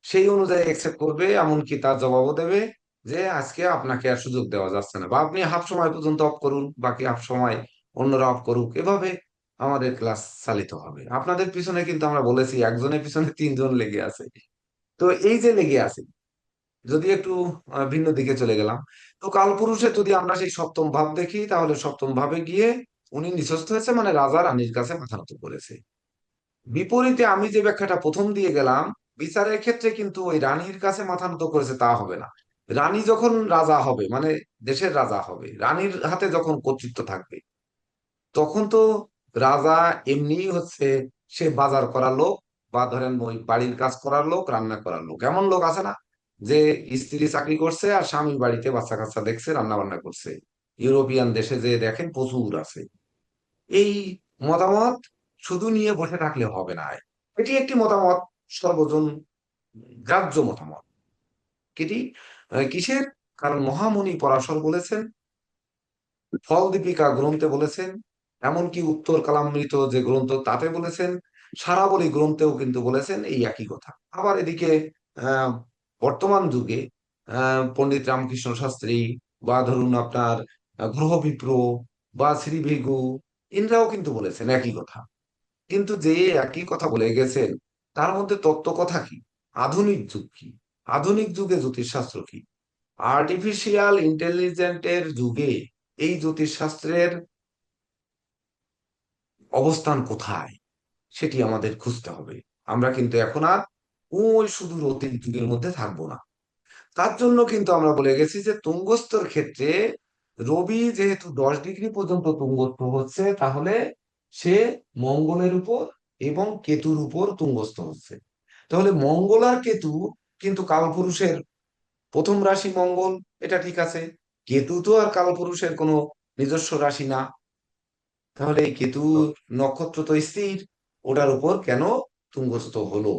সেই অনুযায়ী একসেপ্ট করবে, এমনকি তার জবাবও দেবে যে আজকে আপনাকে আর সুযোগ দেওয়া যাচ্ছে না, বা আপনি হাফ সময় পর্যন্ত অফ করুন, বাকি হাফ সময় অন্যরা অফ করুক। এভাবে আমাদের ক্লাস চালিত হবে। আপনাদের পিছনে কিন্তু আমরা বলেছি একজনের পিছনে তিনজন লেগে আছে। তো এই যে লেগে আছে, যদি একটু ভিন্ন দিকে চলে গেলাম, তো কালপুরুষে যদি আমরা সেই সপ্তম ভাব দেখি, তাহলে সপ্তম ভাবে গিয়ে উনি নিঃস্বস্ত হয়েছে, মানে রাজা রানীর কাছে মাথা নত করেছে। বিপরীতে আমি যে ব্যাখ্যাটা প্রথম দিয়ে গেলাম, বিচারের ক্ষেত্রে কিন্তু ওই রানীর কাছে মাথা নত করেছে তা হবে না। রানী যখন রাজা হবে, মানে দেশের রাজা হবে, রানীর হাতে যখন কর্তৃত্ব থাকবে, তখন তো রাজা এমনি হচ্ছে সে বাজার করার লোক, বা ধরেন ওই বাড়ির কাজ করার লোক, রান্না করার লোক। এমন লোক আছে না যে স্ত্রী চাকরি করছে আর স্বামী বাড়িতে বাচ্চা কাচ্চা দেখছে, রান্না বান্না করছে? ইউরোপিয়ান দেশে যে দেখেন প্রচুর আছে। এই মতামত শুধু নিয়ে বসে থাকলে হবে না। এটি একটি মতামত, সর্বজন গ্রাহ্য মতামত। এটি কিসের? কারণ মহামুনি পরাশর বলেছেন, ফল দীপিকা গ্রন্থে বলেছেন, এমনকি উত্তর কালামৃত যে গ্রন্থ তাতে বলেছেন, সারাবলী গ্রন্থেও কিন্তু বলেছেন এই একই কথা। আবার এদিকে আহ বর্তমান যুগে পণ্ডিত রামকৃষ্ণ শাস্ত্রী, বা ধরুন আপনার গ্রহবিপ্র, বা শ্রী ভিগু, ইনরাও কিন্তু বলেছেন একই কথা। কিন্তু যে একই কথা বলে গেছেন, তার মধ্যে তত্ত্ব কথা কি? আধুনিক যুগ কি? আধুনিক যুগে জ্যোতিষশাস্ত্র কি? আর্টিফিশিয়াল ইন্টেলিজেন্টের যুগে এই জ্যোতিষশাস্ত্রের অবস্থান কোথায়, সেটি আমাদের খুঁজতে হবে। আমরা কিন্তু এখন আর ওই সুদূর অতীত যুগের মধ্যে থাকবো না। তার জন্য কিন্তু আমরা বলে গেছি যে তুঙ্গস্থর ক্ষেত্রে রবি যেহেতু 10 ডিগ্রি পর্যন্ত তুঙ্গস্থ হচ্ছে, তাহলে সে মঙ্গলের উপর এবং কেতুর উপর তুঙ্গস্থ হচ্ছে। তাহলে মঙ্গল আর কেতু কিন্তু কালপুরুষের প্রথম রাশি মঙ্গল, এটা ঠিক আছে। কেতু তো আর কালপুরুষের কোনো নিজস্ব রাশি না। তাহলে এই কেতু নক্ষত্র তো স্থির, ওটার উপর কেন তুঙ্গস্থ হলো?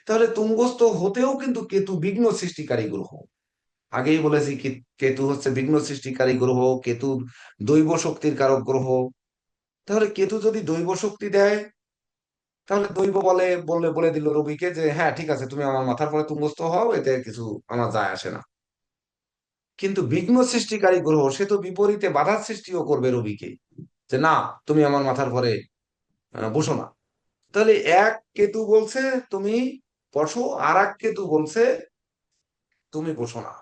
তাহলে তুঙ্গস্থ হতেও কিন্তু কেতু বিঘ্ন সৃষ্টিকারী গ্রহ। আগেই বলেছি কেতু হচ্ছে বিঘ্ন সৃষ্টিকারী গ্রহ, কেতু দৈব শক্তির কারক গ্রহ। তাহলে কেতু যদি দৈব শক্তি দেয়, তাহলে দৈব বলে দিল রবিকে যে হ্যাঁ ঠিক আছে, তুমি আমার মাথার পরে তুঙ্গস্থ হও, এতে কিছু আমার যায় আসে না। কিন্তু বিঘ্ন সৃষ্টিকারী গ্রহ সে তো বিপরীতে বাধার সৃষ্টিও করবে রবিকে, যে না, তুমি আমার মাথার পরে বসো না। তাহলে এক কেতু বলছে তুমি বসো, আর এক কেতু বলছে তুমি বসো না।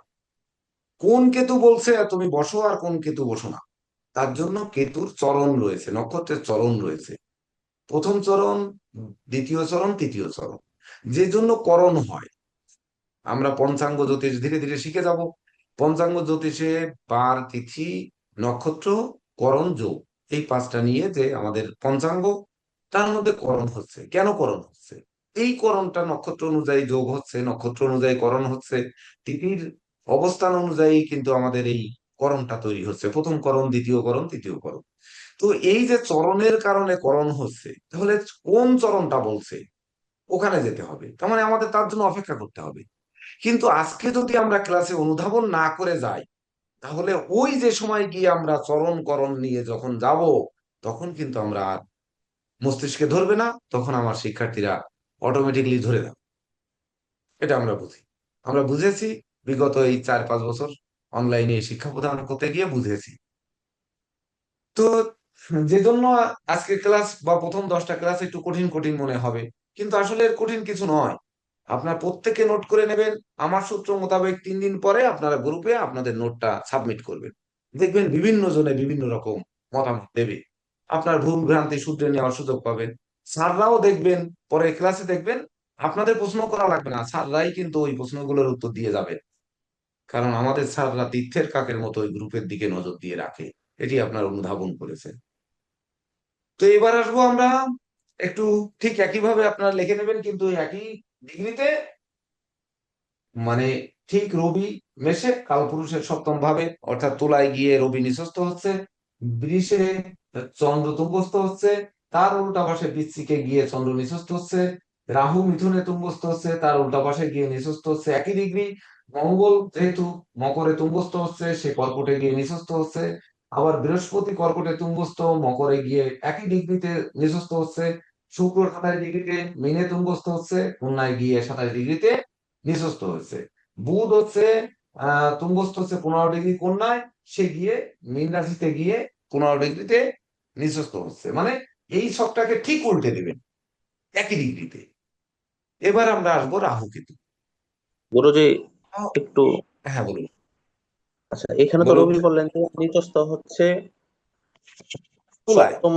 কোন কেতু বলছে তুমি বসো আর কোন কেতু বসো না? তার জন্য কেতুর চরণ রয়েছে, নক্ষত্রের চরণ রয়েছে। প্রথম চরণ, দ্বিতীয় চরণ, তৃতীয় চরণ, যে জন্য করণ হয়। আমরা পঞ্চাঙ্গ জ্যোতিষ ধীরে ধীরে শিখে যাব। পঞ্চাঙ্গ জ্যোতিষে বার, তিথি, নক্ষত্র, করণ, যোগ, এই পাঁচটা নিয়ে যে আমাদের পঞ্চাঙ্গ, তার মধ্যে করণ হচ্ছে। কেন করণ হচ্ছে? এই করণটা নক্ষত্র অনুযায়ী যোগ হচ্ছে, নক্ষত্র অনুযায়ী করণ হচ্ছে, তিথির অবস্থান অনুযায়ী কিন্তু আমাদের এই করণটা তৈরি হচ্ছে, প্রথম করণ, দ্বিতীয় করণ, তৃতীয় করণ। তো এই যে চরণের কারণে করণ হচ্ছে, তাহলে কোন চরণটা বলছে ওখানে যেতে হবে, তার মানে আমাদের তার জন্য অপেক্ষা করতে হবে। কিন্তু আজকে যদি আমরা ক্লাসে অনুধাবন না করে যাই, তাহলে ওই যে সময় গিয়ে আমরা চরণ করণ নিয়ে যখন যাব, তখন কিন্তু আমরা আর মস্তিষ্কে ধরবে না, তখন আমার শিক্ষার্থীরা অটোমেটিকলি ধরে যাবে। এটা আমরা বুঝি, আমরা বুঝেছি বিগত এই 4-5 বছর অনলাইনে শিক্ষা প্রদান করতে গিয়ে বুঝেছি। তো যে জন্য আজকে ক্লাস বা প্রথম 10টা ক্লাস একটু কঠিন কঠিন মনে হবে, কিন্তু আসলে এর কঠিন কিছু নয়। আপনার প্রত্যেকে নোট করে নেবেন। আমার সূত্র মোতাবেক 3 দিন পরে আপনারা গ্রুপে আপনাদের নোটটা সাবমিট করবেন। দেখবেন বিভিন্ন জনে বিভিন্ন রকম মতামত দেবে, আপনার ভুল ভ্রান্তি শুধরে নেওয়ার সুযোগ পাবেন। স্যাররাও দেখবেন, পরে ক্লাসে দেখবেন আপনাদের প্রশ্ন করা লাগবে না, স্যাররাই কিন্তু ওই প্রশ্নগুলোর উত্তর দিয়ে যাবেন। কারণ আমাদের স্যাররা তীর্থের কাকের মতো ওই গ্রুপের দিকে নজর দিয়ে রাখে, এটি আপনার অনুধাবন করেছেন। তো এবার আসবো আমরা একটু, ঠিক একইভাবে আপনারা লিখে নেবেন, কিন্তু একই ডিগ্রিতে, মানে ঠিক রবি মেষে কালপুরুষের 7ম ভাবে, অর্থাৎ তুলায় গিয়ে রবি নিঃস্থ হচ্ছে, বৃষে চন্দ্র তুঙ্গস্থ হচ্ছে, তার উল্টা পাশে বৃশ্চিকে গিয়ে চন্দ্র নিঃস্থ হচ্ছে, রাহু মিথুনে তুঙ্গস্থ হচ্ছে, তার উল্টা পাশে গিয়ে নিঃস্থ হচ্ছে একই ডিগ্রি। মঙ্গল যেহেতু মকরে তুঙ্গস্থ হচ্ছে, সে কর্কটে গিয়ে নিঃস্থ হচ্ছে। আবার বৃহস্পতি কর্কটে তুঙ্গস্থ, মকরে গিয়ে একই ডিগ্রিতে নিঃস্থ হচ্ছে। শুক্র 27 ডিগ্রিতে মীনে তুঙ্গস্থ হচ্ছে, কন্যায় গিয়ে 27 ডিগ্রিতে নিঃস্থ হচ্ছে। বুধ হচ্ছে তুঙ্গস্থ হচ্ছে 15 ডিগ্রি কন্যায়, সে গিয়ে মীন রাশিতে গিয়ে 15 ডিগ্রিতে নিঃস্থ হচ্ছে। মানে এই ছকটাকে ঠিক উল্টে দিবেন একই ডিগ্রিতে। এবার আমরা আসবো রাহু কেতু। গুরুজি আহ, একটু, হ্যাঁ বলুন। আচ্ছা এখানে তো বলুন। রবি বললেন যে নিচস্থ হচ্ছে তুলায়, সপ্তম,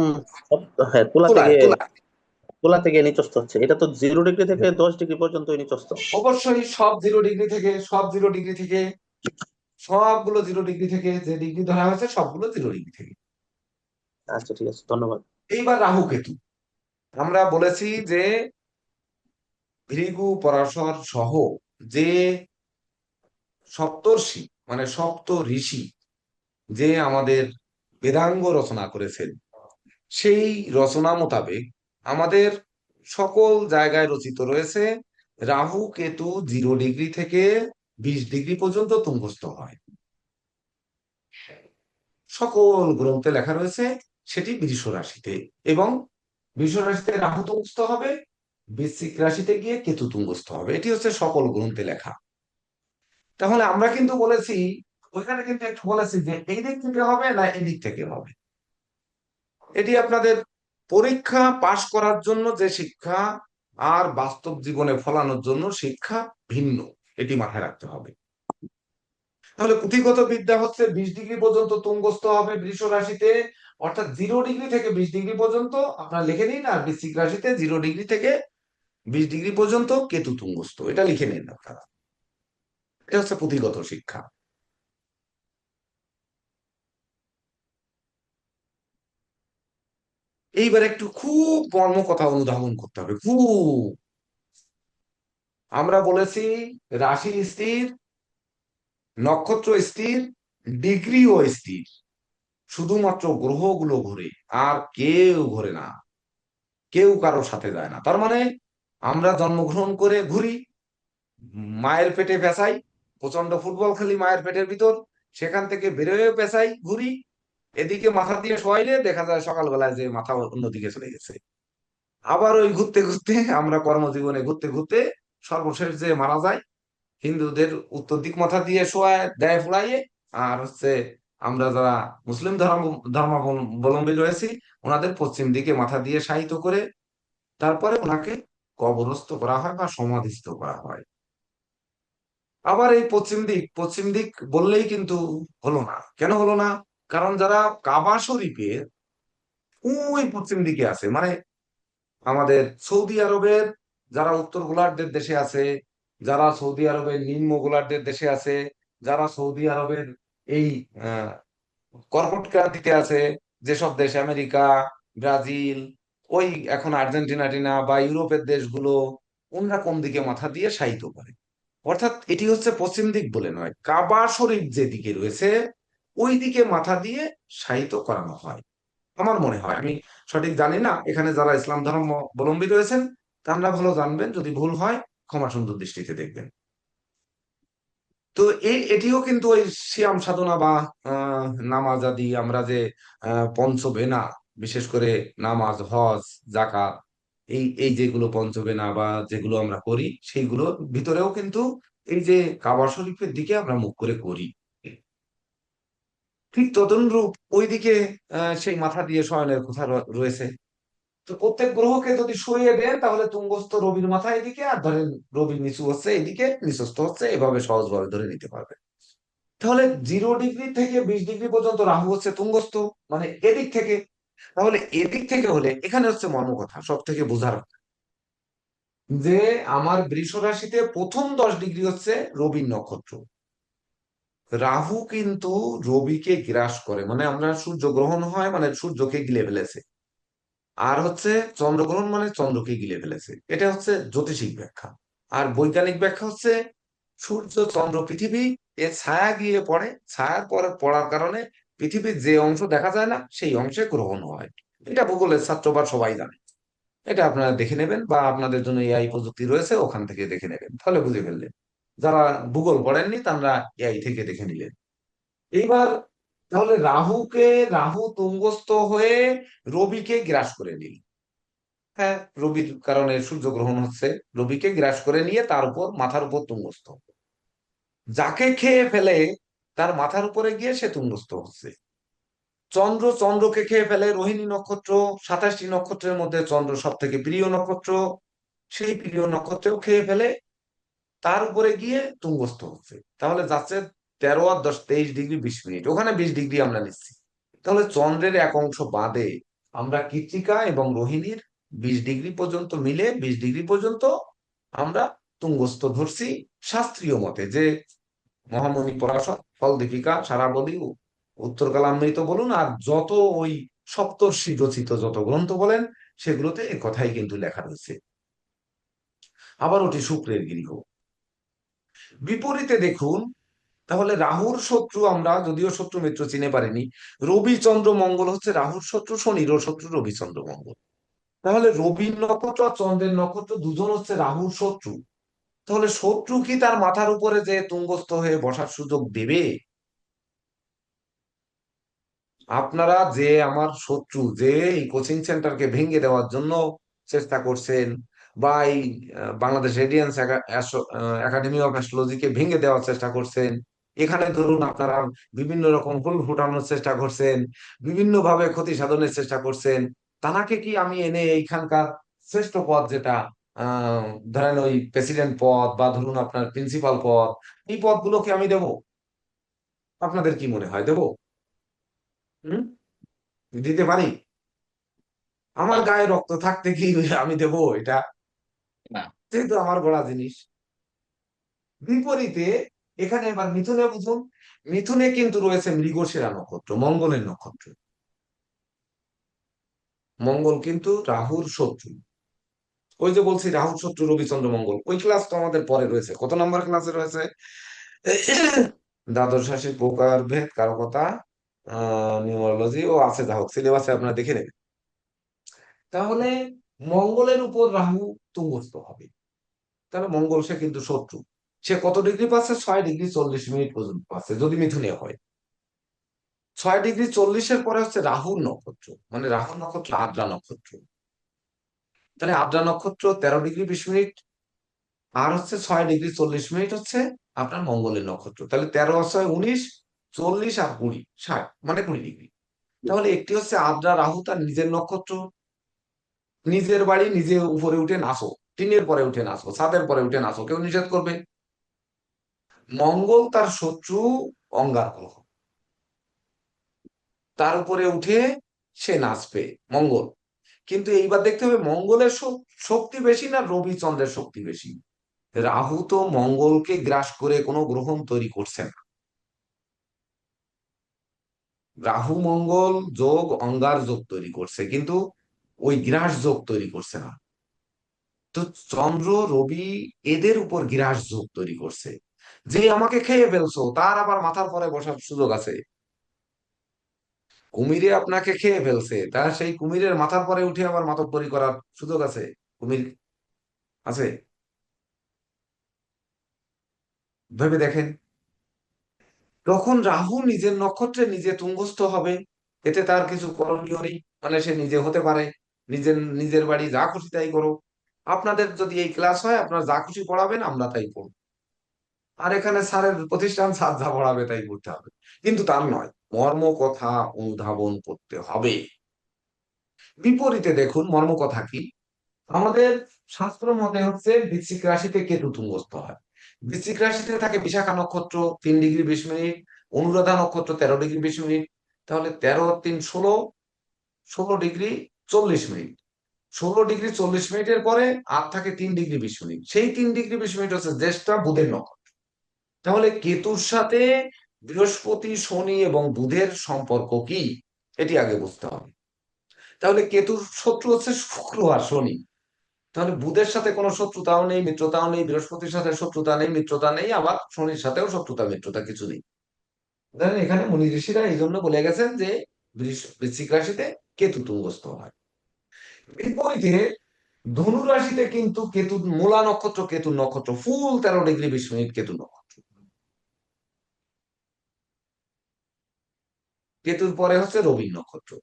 হ্যাঁ তুলা থেকে, তুলায়, তুলায়। তুলা থেকে নিচস্থ হচ্ছে, এটা তো 0 ডিগ্রি থেকে 10 ডিগ্রি পর্যন্ত নিচস্থ। অবশ্যই সব 0 ডিগ্রি থেকে, সব 0 ডিগ্রি থেকে, সবগুলো 0 ডিগ্রি থেকে, যে ডিগ্রি ধরা হয়েছে সবগুলো 0 ডিগ্রি থেকে। আচ্ছা ঠিক আছে, ধন্যবাদ। এইবার রাহু কেতু, আমরা বলেছি যে ভৃগু পরাশর সহ যে সপ্তর্ষি, মানে সপ্ত ঋষি যে আমাদের বেদাঙ্গ রচনা করেছেন, সেই রচনা মোতাবেক আমাদের সকল জায়গায় রচিত রয়েছে রাহু কেতু 0 ডিগ্রি থেকে 20 ডিগ্রি পর্যন্ত তুঙ্গস্থ হয়। সকল গ্রন্থে লেখা রয়েছে সেটি বৃষ রাশিতে, এবং বৃষ রাশিতে রাহু তুঙ্গস্থ হবে, বৃশ্চিক রাশিতে গিয়ে কেতু তুঙ্গস্থ হবে, এটি হচ্ছে সকল গ্রন্থে লেখা। তাহলে আমরা কিন্তু বলেছি, ওইখানে কিন্তু একটু বলেছি যে এই দিক থেকে হবে না এই দিক থেকে হবে। এটি আপনাদের পরীক্ষা পাশ করার জন্য যে শিক্ষা, আর বাস্তব জীবনে ফলানোর জন্য শিক্ষা ভিন্ন, এটি মাথায় রাখতে হবে। তাহলে পুঁথিগত বিদ্যা হচ্ছে 20 ডিগ্রি পর্যন্ত তুঙ্গস্থ হবে বৃষ রাশিতে, অর্থাৎ 0 ডিগ্রি থেকে 20 ডিগ্রি পর্যন্ত আপনারা লিখে নিন। আর বৃশ্চিক রাশিতে 0 ডিগ্রি থেকে 20 ডিগ্রি পর্যন্ত কেতু তুঙ্গস্থ, এটা লিখে নিন আপনারা। এটা হচ্ছে পুঁথিগত শিক্ষা। এইবার একটু খুব মর্ম কথা অনুধাবন করতে হবে খুব। আমরা বলেছি রাশি স্থির, নক্ষত্র স্থির, ডিগ্রিও স্থির, শুধুমাত্র গ্রহগুলো ঘোরে, আর কেউ ঘোরে না, কেউ কারোর সাথে যায় না। তার মানে আমরা জন্মগ্রহণ করে ঘুরি, মায়ের পেটে পেঁচাই, প্রচন্ড ফুটবল খেলি মায়ের পেটের ভিতর, সেখান থেকে বেরোয় পেঁচাই ঘুরি, এদিকে মাথা দিয়ে শোয়াইলে দেখা যায় সকালবেলায় যে মাথা অন্যদিকে চলে গেছে। আবার ওই ঘুরতে ঘুরতে আমরা কর্মজীবনে ঘুরতে ঘুরতে সর্বশেষ যে মারা যায়, হিন্দুদের উত্তর দিক মাথা দিয়ে শোয়ায় দেয় ফুলাইয়ে, আর হচ্ছে আমরা যারা মুসলিম ধর্মাবলম্বী রয়েছি, ওনাদের পশ্চিম দিকে মাথা দিয়ে শায়িত করে তারপরে ওনাকে কবরস্থ করা হয় বা সমাধিস্থ করা হয়। আবার এই পশ্চিম দিক, পশ্চিম দিক বললেই কিন্তু হলো না। কেন হলো না? কারণ যারা কাবা শরীফের ওই পশ্চিম দিকে আছে, মানে আমাদের সৌদি আরবের যারা উত্তর গোলার্ধের দেশে আছে, যারা সৌদি আরবের নিম্ন গোলার্ধের দেশে আছে, যারা সৌদি আরবের এই আহ, কর্কট ক্রান্তিতে আছে, যেসব দেশ আমেরিকা, ব্রাজিল, ওই এখন আর্জেন্টিনা বা ইউরোপের দেশগুলো, ওনারা কোন দিকে মাথা দিয়ে শায়িত করে। অর্থাৎ এটি হচ্ছে পশ্চিম দিক বলে নয়, কাবা শরীফ যেদিকে রয়েছে ওই দিকে মাথা দিয়ে শায়িত করানো হয় আমার মনে হয়। আমি সঠিক জানি না, এখানে যারা ইসলাম ধর্মাবলম্বী রয়েছেন তারা ভালো জানবেন, যদি ভুল হয় ক্ষমা সুন্দর দৃষ্টিতে দেখবেন। তো এটিও কিন্তু ওই সিয়াম সাধনা বা নামাজ আদি, আমরা যে পঞ্চবেনা, বিশেষ করে নামাজ, হজ, যাকাত, এই এই যেগুলো পঞ্চবেনা বা যেগুলো আমরা করি, সেইগুলোর ভিতরেও কিন্তু এই যে কাবা শরীফের দিকে আমরা মুখ করে করি, ঠিক তদনুরূপ ওইদিকে সেই মাথা দিয়ে শয়নের কথা রয়েছে। তো প্রত্যেক গ্রহকে যদি সরিয়ে দেন তাহলে তুঙ্গস্থ রবির মাথা এদিকে, আর ধরেন রবির নিচু হচ্ছে এদিকে, নিচস্থ হচ্ছে, এভাবে সহজভাবে ধরে নিতে পারবে। তাহলে 0 ডিগ্রি থেকে 20 ডিগ্রি পর্যন্ত রাহু হচ্ছে তুঙ্গস্থ, মানে এদিক থেকে। তাহলে এদিক থেকে হলে এখানে হচ্ছে মর্ম কথা, সব থেকে বোঝার, যে আমার বৃষ রাশিতে প্রথম 10 ডিগ্রি হচ্ছে রবির নক্ষত্র। রাহু কিন্তু রবিকে গ্রাস করে, মানে আমরা সূর্য গ্রহণ হয় মানে সূর্যকে গিলে ফেলেছে, আর হচ্ছে চন্দ্রগ্রহণ মানে চন্দ্রকে গিলে ফেলেছে। এটা হচ্ছে জ্যোতিষিক ব্যাখ্যা। আর বৈজ্ঞানিক ব্যাখ্যা হচ্ছে সূর্য, চন্দ্র, পৃথিবী এর ছায়া গিয়ে পড়ে, ছায়ার পরে পড়ার কারণে পৃথিবীর যে অংশ দেখা যায় না সেই অংশে গ্রহণ হয়। এটা ভূগোলের ছাত্র বা সবাই জানে। এটা আপনারা দেখে নেবেন, বা আপনাদের জন্য এআই প্রযুক্তি রয়েছে, ওখান থেকে দেখে নেবেন, তাহলে বুঝে ফেললেন। যারা ভূগোল পড়েননি তারা এআই থেকে দেখে নিলেন। এইবার তাহলে রাহু তুঙ্গস্থ হয়ে রবিকে গ্রাস করে নিল। হ্যাঁ, রবির কারণে সূর্য গ্রহণ হচ্ছে, রবিকে গ্রাস করে নিয়ে তার উপর, মাথার উপর তুঙ্গস্থ, যাকে খেয়ে ফেলে তার মাথার উপরে গিয়ে সে তুঙ্গস্থ হচ্ছে। চন্দ্রকে খেয়ে ফেলে, রোহিণী নক্ষত্র, 27টি নক্ষত্রের মধ্যে চন্দ্র সব থেকে প্রিয় নক্ষত্র, সেই প্রিয় নক্ষত্রেও খেয়ে ফেলে, তার উপরে গিয়ে তুঙ্গস্থ হচ্ছে। তাহলে যাচ্ছে 13 আর 10, 23 ডিগ্রি 20 মিনিট, ওখানে 20 ডিগ্রি আমরা নিচ্ছি। তাহলে চন্দ্রের এক অংশ বাদে আমরা কৃত্তিকা এবং রোহিণীর 20 ডিগ্রি পর্যন্ত মিলে 20 ডিগ্রি পর্যন্ত আমরা তুঙ্গস্থ ধরছি শাস্ত্রীয় মতে। যে মহামণি পরাশর, ফল দীপিকা, সারাবলি, উত্তর কালামৃত বলুন, আর যত ওই সপ্তর্ষি রচিত যত গ্রন্থ বলেন, সেগুলোতে এ কথাই কিন্তু লেখা রয়েছে। আবার ওটি শুক্রের গৃহ। বিপরীতে দেখুন, তাহলে রাহুর শত্রু, আমরা যদিও শত্রু মিত্র চিনে পারিনি, রবি চন্দ্র মঙ্গল হচ্ছে রাহুর শত্রু, শনিরও শত্রু রবি চন্দ্র মঙ্গল। তাহলে রবির নক্ষত্র আর চন্দ্রের নক্ষত্র দুজন হচ্ছে রাহুর শত্রু। তাহলে শত্রু কি তার মাথার উপরে যে তুঙ্গস্থ হয়ে বসার সুযোগ দেবে? আপনারা যে আমার শত্রু, যে এই কোচিং সেন্টারকে ভেঙে দেওয়ার জন্য চেষ্টা করছেন, বা এই বাংলাদেশ রেডিয়েন্স একাডেমি অফ অ্যাস্ট্রোলজিকে ভেঙে দেওয়ার চেষ্টা করছেন, এখানে ধরুন আপনারা বিভিন্ন রকম হুল ফুটানোর চেষ্টা করছেন, বিভিন্ন ভাবে ক্ষতি সাধনের চেষ্টা করছেন, তানাকে কি আমি এনে এইখানকার শ্রেষ্ঠ পদ, যেটা আহ ধরেন ওই প্রেসিডেন্ট পদ, বা ধরুন আপনার প্রিন্সিপাল পদ, এই পদগুলোকে আমি দেব? আপনাদের কি মনে হয় দেব? হুম, দিতে পারি? আমার গায়ে রক্ত থাকতে কি আমি দেবো এটা? না। যেহেতু আমার গড়া জিনিস। বিপরীতে এখানে এবার মিথুনে বুঝুন, মিথুনে কিন্তু রয়েছে মৃগশিরা নক্ষত্র, মঙ্গলের নক্ষত্র। মঙ্গল কিন্তু রাহুর শত্রু। ওই যে বলছি রাহুর শত্রু রবিচন্দ্র মঙ্গল, ওই ক্লাস তো আমাদের পরে রয়েছে। কত নম্বর ক্লাসে রয়েছে? দ্বাদশ রাশির প্রকারভেদ, কারকতা, নিউমারোলজি ও আছে, যা হোক সিলেবাসে আপনারা দেখে নেবেন। তাহলে মঙ্গলের উপর রাহু তুঙ্গস্থ হবে, তাহলে মঙ্গল সে কিন্তু শত্রু। সে কত ডিগ্রি পাচ্ছে? 6 ডিগ্রি 40 মিনিট পর্যন্ত পাচ্ছে যদি মিথুনে হয়। 6 ডিগ্রি 40-এর পরে হচ্ছে রাহুর নক্ষত্র, মানে রাহুর নক্ষত্র আদ্রা নক্ষত্র। তাহলে আদ্রা নক্ষত্র 13 ডিগ্রি 20 মিনিট, আর হচ্ছে 6 ডিগ্রি 40 মিনিট হচ্ছে আপনার মঙ্গলের নক্ষত্র। তাহলে 13 আর 6 19, 40 আর 20, 60, মানে 20 ডিগ্রি। তাহলে একটি হচ্ছে আদ্রা রাহু, তার নিজের নক্ষত্র, নিজের বাড়ি, নিজে উপরে উঠে নাচো, টিনের পরে উঠে নাচো, ছাদের পরে উঠে নাচো, কেউ নিষেধ করবে? মঙ্গল তার শত্রু অঙ্গার গ্রহ, তার উপরে উঠে সে নাচবে মঙ্গল। কিন্তু এইবার দেখতে হবে মঙ্গলের শক্তি বেশি না রবি চন্দ্রের শক্তি বেশি। রাহু তো মঙ্গলকে গ্রাস করে কোনো গ্রহণ তৈরি করছে না, রাহু মঙ্গল যোগ অঙ্গার যোগ তৈরি করছে, কিন্তু ওই গ্রাস যোগ তৈরি করছে না। তো চন্দ্র রবি এদের উপর গ্রাস যোগ তৈরি করছে। যে আমাকে খেয়ে ফেলছো তার আবার মাথার পরে বসার সুযোগ আছে। কুমিরে আপনাকে খেয়ে ফেলছে, তার সেই কুমিরের মাথার পরে উঠে আবার মাতব্বরি করার সুযোগ আছে? কুমির আছে? ভেবে দেখেন। তখন রাহু নিজের নক্ষত্রে নিজে তুঙ্গস্থ হবে, এতে তার কিছু করণীয় নেই। মানে সে নিজে হতে পারে, নিজের নিজের বাড়ি যা খুশি তাই করো। আপনাদের যদি এই ক্লাস হয়, আপনারা যা খুশি পড়াবেন, আমরা তাই পড়ব। আর এখানে স্যারের প্রতিষ্ঠান, স্যার যা পড়াবে তাই করতে হবে। কিন্তু তার নয়, মর্ম কথা অনুধাবন করতে হবে। বিপরীতে দেখুন মর্ম কথা কি। আমাদের শাস্ত্র মতে হচ্ছে বৃশ্চিক রাশিতে কেতু তুঙ্গস্থ হয়। বৃশ্চিক রাশিতে থাকে বিশাখা নক্ষত্র 3 ডিগ্রি 20 মিনিট, অনুরাধা নক্ষত্র 13 ডিগ্রি 20 মিনিট। তাহলে 13 আর 3 16, 16 ডিগ্রি 40 মিনিট। 16 ডিগ্রি 40 মিনিটের পরে আর থাকে 3 ডিগ্রি 20 মিনিট। সেই 3 ডিগ্রি 20 মিনিট হচ্ছে জ্যেষ্ঠা বুধের নক্ষত্র। তাহলে কেতুর সাথে বৃহস্পতি, শনি এবং বুধের সম্পর্ক কি, এটি আগে বুঝতে হবে। তাহলে কেতুর শত্রু হচ্ছে শুক্র আর শনি। তাহলে বুধের সাথে কোনো শত্রুতাও নেই, মিত্রতাও নেই, বৃহস্পতির সাথে শত্রুতা নেই, মিত্রতা নেই, আবার শনির সাথেও শত্রুতা মিত্রতা কিছু নেই। ধরেন এখানে মুনি ঋষিরা এই জন্য বলে গেছেন যে বৃশ্চিক রাশিতে কেতু তুঙ্গস্থ হয়। বিপরীতে ধনু রাশিতে কিন্তু কেতু, মূলা নক্ষত্র কেতু নক্ষত্র, ফুল 13 ডিগ্রি 20 মিনিট কেতু নক্ষত্র। কেতুর পরে হচ্ছে রবি নক্ষত্র।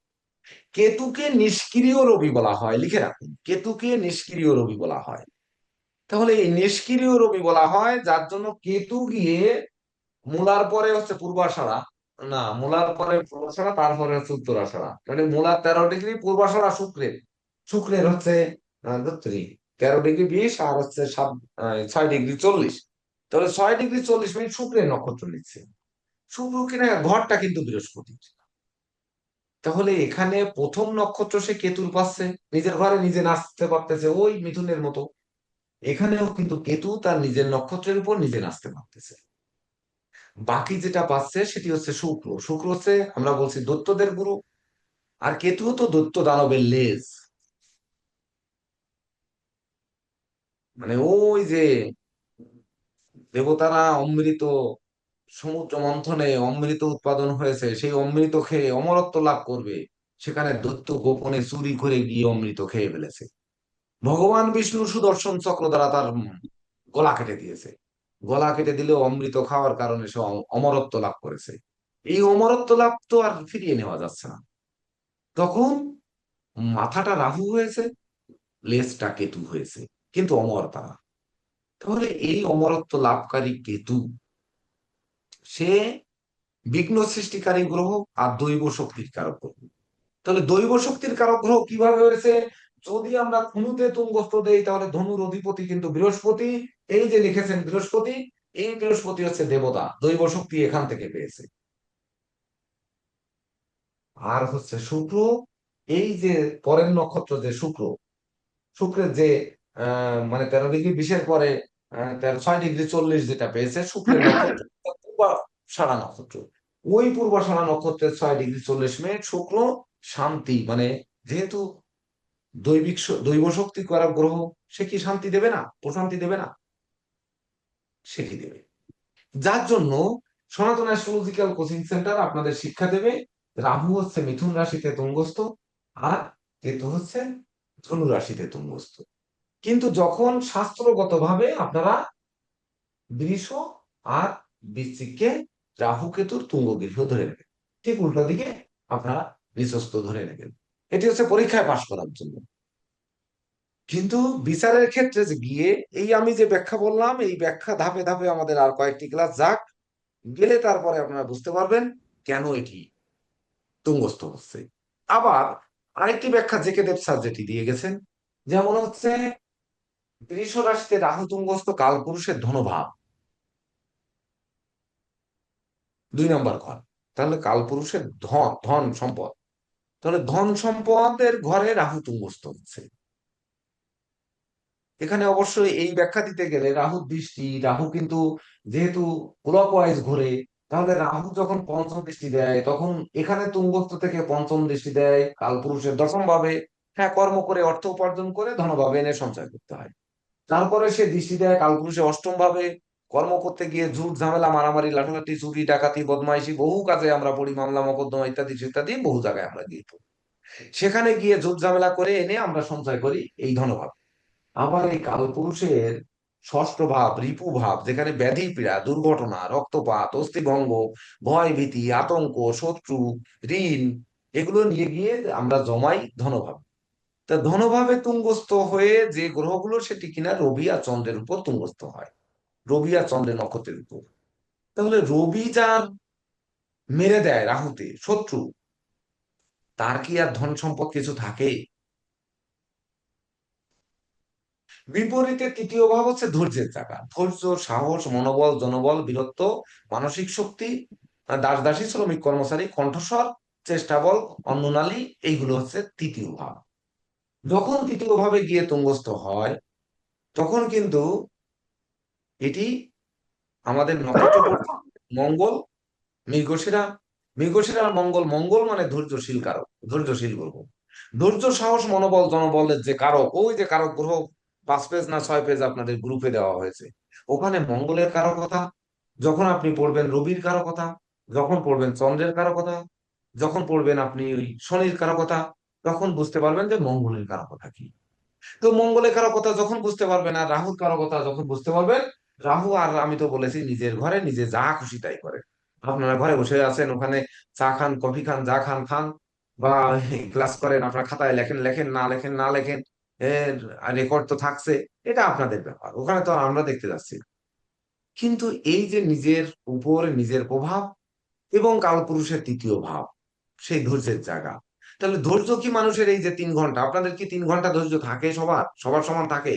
কেতুকে নিষ্ক্রিয় রবি বলা হয়, লিখে রাখুন, কেতুকে নিষ্ক্রিয় রবি বলা হয়। তাহলে এই নিষ্ক্রিয় রবি বলা হয় যার জন্য কেতু গিয়ে মূলার পরে হচ্ছে পূর্বাষাঢ়া, না মূলার পরে পূর্বাষাঢ়া, তারপরে হচ্ছে উত্তরাষাঢ়া। মানে মূলার 13 ডিগ্রি, পূর্বাষাঢ়া শুক্রের, শুক্রের হচ্ছে ধত্রী 13 ডিগ্রি 20, আর হচ্ছে 6 ডিগ্রি 40। তাহলে 6 ডিগ্রি 40 মিনিট শুক্রের নক্ষত্র নিচ্ছে। শুক্র কিনা ঘরটা কিন্তু বৃহস্পতি। তাহলে এখানে প্রথম নক্ষত্র সে কেতুর পাচ্ছে, নিজের ঘরে নিজে নাচতে পারতেছে, ওই মিথুনের মতো। এখানেও কিন্তু কেতু তার নিজের নক্ষত্রের উপর নিজে নাচতে পারতেছে। বাকি যেটা পাচ্ছে সেটি হচ্ছে শুক্র। শুক্র হচ্ছে আমরা বলছি দৈত্যদের গুরু, আর কেতু তো দৈত্য দানবের লেজ। মানে ওই যে দেবতারা অমৃত, সমুদ্র মন্থনে অমৃত উৎপাদন হয়েছে, সেই অমৃত খেয়ে অমরত্ব লাভ করবে, সেখানে দৈত্য গোপনে চুরি করে গিয়ে অমৃত খেয়ে ফেলেছে। ভগবান বিষ্ণু সুদর্শন চক্র দ্বারা তার গলা কেটে দিয়েছে। গলা কেটে দিলেও অমৃত খাওয়ার কারণে সে অমরত্ব লাভ করেছে। এই অমরত্ব লাভ তো আর ফিরিয়ে নেওয়া যাচ্ছে না। তখন মাথাটা রাহু হয়েছে, লেজটা কেতু হয়েছে, কিন্তু অমর তারা। তাহলে এই অমরত্ব লাভকারী কেতু, সে বিঘ্ন সৃষ্টিকারী গ্রহ আর দৈব শক্তির কারক গ্রহ। তাহলে দৈব শক্তির কারক গ্রহ কিভাবে হয়েছে? যদি আমরা ধনুতে তুঙ্গস্থ দেই, তাহলে ধনুর অধিপতি কিন্তু বৃহস্পতি। এই যে লিখেছেন বৃহস্পতি, এই বৃহস্পতি হচ্ছে দেবতা, দৈব শক্তি এখান থেকে পেয়েছে। আর হচ্ছে শুক্র, এই যে পরের নক্ষত্র যে শুক্র, শুক্রের যে মানে 13 ডিগ্রি 20-এর পরে 6 ডিগ্রি 40 যেটা পেয়েছে শুক্রের নক্ষত্র, পূর্বাষাঢ়া নক্ষত্র। ওই পূর্বাষাঢ়া নক্ষত্রের 6 ডিগ্রি 40 মিনিট শুক্র শান্তি, মানে যেহেতু দৈব শক্তি করা গ্রহ, সে কি শান্তি দেবে না? প্রশান্তি দেবে না? সে কি দেবে? যার জন্য সনাতন অ্যাস্ট্রোলজিক্যাল কোচিং সেন্টার আপনাদের শিক্ষা দেবে রাহু হচ্ছে মিথুন রাশিতে তুঙ্গস্থ, আর কেতু হচ্ছে ধনু রাশিতে তুঙ্গস্থ। কিন্তু যখন শাস্ত্রগতভাবে আপনারা বৃষ আর বৃশ্চিককে রাহু কেতুর তুঙ্গ গৃহ ধরে নেবেন, ঠিক উল্টো দিকে আপনারা নিচস্থ ধরে নেবেন। এটি হচ্ছে পরীক্ষায় পাশ করার জন্য। কিন্তু বিচারের ক্ষেত্রে যে গিয়ে এই আমি যে ব্যাখ্যা বললাম, এই ব্যাখ্যা ধাপে ধাপে আমাদের আর কয়েকটি ক্লাস যাক, গেলে তারপরে আপনারা বুঝতে পারবেন কেন এটি তুঙ্গস্থ হচ্ছে। আবার আরেকটি ব্যাখ্যা জেকে দেব স্যার যেটি দিয়ে গেছেন, যেমন হচ্ছে বৃষ রাশিতে রাহু তুঙ্গস্থ কালপুরুষের ধনভাব, 2 নম্বর ঘর। তাহলে কালপুরুষের ধন, ধন সম্পদ, তাহলে ধন সম্পদের ঘরে রাহু তুঙ্গস্থ হচ্ছে। এখানে অবশ্যই এই ব্যাখ্যা দিতে গেলে রাহু দৃষ্টি, রাহু কিন্তু যেহেতু ক্লকওয়াইজ ঘোরে, তাহলে রাহু যখন পঞ্চম দৃষ্টি দেয় তখন এখানে তুঙ্গস্থ থেকে পঞ্চম দৃষ্টি দেয় কালপুরুষের দশম ভাবে। হ্যাঁ, কর্ম করে অর্থ উপার্জন করে ধনভাবে এনে সঞ্চয় করতে হয়। তারপরে সে দৃষ্টি দেয় কালপুরুষে অষ্টম ভাবে। কর্ম করতে গিয়ে ঝুট ঝামেলা মারামারি লাঠালাঠি চুরি ডাকাতি বদমাইশি বহু কাজে আমরা পড়ি, মামলা মোকদ্দমা ইত্যাদি ইত্যাদি বহু জায়গায় আমরা গিয়ে পড়ি। সেখানে গিয়ে ঝুট ঝামেলা করে এনে আমরা সঞ্চয় করি এই ধনভাব। আবার এই কালপুরুষের ষষ্ঠ ভাব রিপু ভাব, যেখানে ব্যাধি পীড়া দুর্ঘটনা রক্তপাত অস্থিভঙ্গ ভয় ভীতি আতঙ্ক শত্রু ঋণ এগুলো নিয়ে গিয়ে আমরা জমাই ধনভাব। তা ধনভাবে তুঙ্গস্থ হয়ে যে গ্রহগুলো সেটি কিনা রবি আর চন্দ্রের উপর তুঙ্গস্থ হয়, রবি আর চন্দ্রের নক্ষত্রের উপর। তাহলে রবি যার মেরে দেয় রাহুতে শত্রু, তার কি আর ধন সম্পদ কিছু থাকে? বিপরীতে তৃতীয় ভাব হচ্ছে ধৈর্যের জায়গা। ধৈর্য সাহস মনোবল জনবল বীরত্ব মানসিক শক্তি দাস দাসী শ্রমিক কর্মচারী কণ্ঠস্বর চেষ্টা বল অন্ননালী, এইগুলো হচ্ছে তৃতীয় ভাব। যখন তৃতীয় ভাবে গিয়ে তুঙ্গস্থ হয় তখন কিন্তু এটি আমাদের নক্ষত্র মঙ্গল মৃগশিরা, মৃগশিরার মঙ্গল, মঙ্গল মানে ধৈর্যশীল কারক, ধৈর্যশীল গ্রহ। ধৈর্য সাহস মনোবল জনবলের যে কারক, ওই যে কারক গ্রহ 5 পেজ না 6 পেজ আপনাদের গ্রুপে দেওয়া হয়েছে, ওখানে মঙ্গলের কারকতা যখন আপনি পড়বেন, রবির কারকতা যখন পড়বেন, চন্দ্রের কারকতা যখন পড়বেন, আপনি ওই শনির কারকতা, তখন বুঝতে পারবেন যে মঙ্গলের কারকতা কি। তো মঙ্গলের কারকতা যখন বুঝতে পারবেন আর রাহুর কারকতা যখন বুঝতে পারবেন, রাহু আর আমি তো বলেছি নিজের ঘরে নিজে যা খুশি তাই করে। আপনারা ঘরে বসে আছেন, ওখানে চা খান কফি খান যা খান খান, বা ক্লাস করেন, আপনার খাতায় লেখেন লেখেন না লেখেন না লেখেন, এর রেকর্ড তো থাকছে, এটা আপনাদের ব্যাপার, ওখানে তো আর আমরা দেখতে যাচ্ছি না। কিন্তু এই যে নিজের উপর নিজের প্রভাব এবং কালপুরুষের তৃতীয় ভাব, সেই ধৈর্যের জায়গা। তাহলে ধৈর্য কি মানুষের এই যে 3 ঘন্টা, আপনাদের কি 3 ঘন্টা ধৈর্য থাকে? সবার সবার সমান থাকে?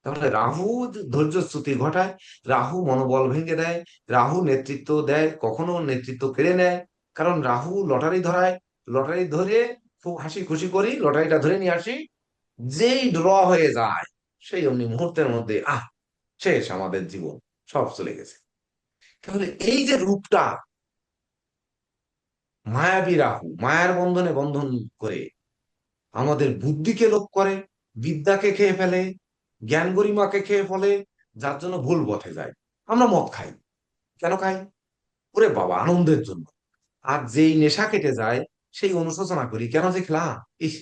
তাহলে রাহু ধৈর্যচ্যুতি ঘটায়, রাহু মনোবল ভেঙে দেয়, রাহু নেতৃত্ব দেয় কখনো নেতৃত্ব কেড়ে নেয়। কারণ রাহু লটারি ধরায়, লটারি ধরে খুব হাসি খুশি করি, লটারিটা ধরে নিয়ে আসি, যেই ড্র হয়ে যায় সেই অমনি মুহূর্তের মধ্যে শেষ আমাদের জীবন, সব চলে গেছে। তাহলে এই যে রূপটা মায়াবী রাহু মায়ার বন্ধনে বন্ধন করে আমাদের বুদ্ধিকে লোপ করে, বিদ্যাকে খেয়ে ফেলে, জ্ঞান গরিমাকে খেয়ে ফেলে, যার জন্য ভুল পথে যায়। আমরা মদ খাই, কেন খাই? ওরে বাবা, আনন্দের জন্য। আর যেই নেশা কেটে যায় সেই অনুশোচনা করি, কেন যে খেলাম, ইস,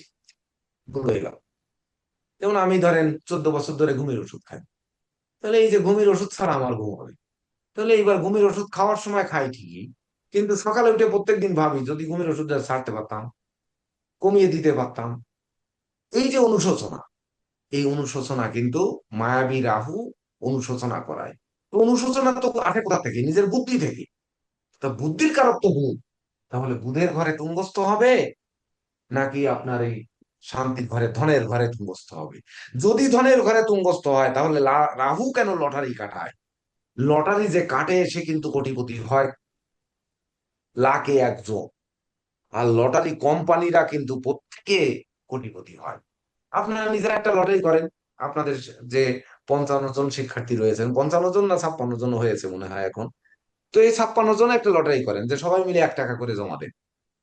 ভুল হয়ে গেল। যেমন আমি ধরেন 14 বছর ধরে ঘুমের ওষুধ খাই, তাহলে এই যে ঘুমের ওষুধ ছাড়া আমার ঘুম হবে, তাহলে এইবার ঘুমের ওষুধ খাওয়ার সময় খাই ঠিকই, কিন্তু সকালে উঠে প্রত্যেকদিন ভাবি যদি ঘুমের ওষুধটা ছাড়তে পারতাম, কমিয়ে দিতে পারতাম। এই যে অনুশোচনা, এই অনুশোচনা কিন্তু মায়াবী রাহু অনুশোচনা করায়। তো অনুশোচনা তো আসে কোথা থেকে? নিজের বুদ্ধি থেকে। তা বুদ্ধির কারক তো বুধ। তাহলে বুধের ঘরে তুঙ্গস্থ হবে নাকি আপনার এই শান্তির ঘরে ধনের ঘরে তুঙ্গস্থ হবে? যদি ধনের ঘরে তুঙ্গস্থ হয় তাহলে রাহু কেন লটারি কাটায়? লটারি যে কাটে সে কিন্তু কোটিপতি হয় লাখে একজন, আর লটারি কোম্পানিরা কিন্তু প্রত্যেকে কোটিপতি হয়। আপনারা নিজেরা একটা লটারি করেন, আপনাদের যে 55 জন শিক্ষার্থী রয়েছেন, 55 জন না 56 জন হয়েছে মনে হয় এখন, তো এই 56 জন একটা লটারি করেন যে সবাই মিলে 1 টাকা করে জমা দেন।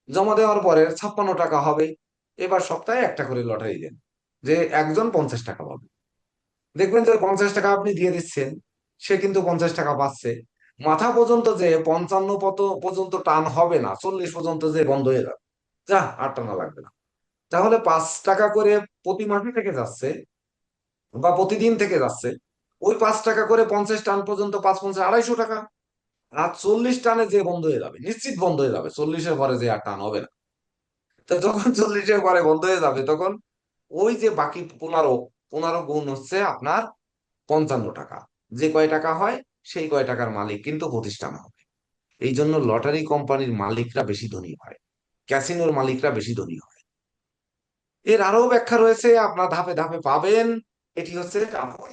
জমা দেওয়ার পরে 56 টাকা হবে, এবার সপ্তাহে একটা করে লটারি দেন, যে একজন 50 টাকা পাবে। দেখবেন যে 50 টাকা আপনি দিয়ে দিচ্ছেন, সে কিন্তু 50 টাকা পাচ্ছে। মাথা পর্যন্ত যে 55 পর্যন্ত টান হবে না, 40 পর্যন্ত যে বন্ধ হয়ে যাবে, যা আর টানা লাগবে না। তাহলে 5 টাকা করে প্রতি মাসে থেকে যাচ্ছে বা প্রতিদিন থেকে যাচ্ছে, ওই 5 টাকা করে 50 টান পর্যন্ত 5 × 5 = 250 টাকা। আর 40 টানে যে বন্ধ হয়ে যাবে, নিশ্চিত বন্ধ হয়ে যাবে, 40-এর পরে যে আর টান হবে না। তো যখন 40-এর পরে বন্ধ হয়ে যাবে তখন ওই যে বাকি 15 গুণ হচ্ছে আপনার 55 টাকা, যে কয় টাকা হয় সেই কয় টাকার মালিক কিন্তু প্রতিষ্ঠান হবে। এই জন্য লটারি কোম্পানির মালিকরা বেশি ধনী হয়, ক্যাসিনোর মালিকরা বেশি ধনী হয়। এর আরো ব্যাখ্যা রয়েছে, আপনার ধাপে ধাপে পাবেন। এটি হচ্ছে রাহুর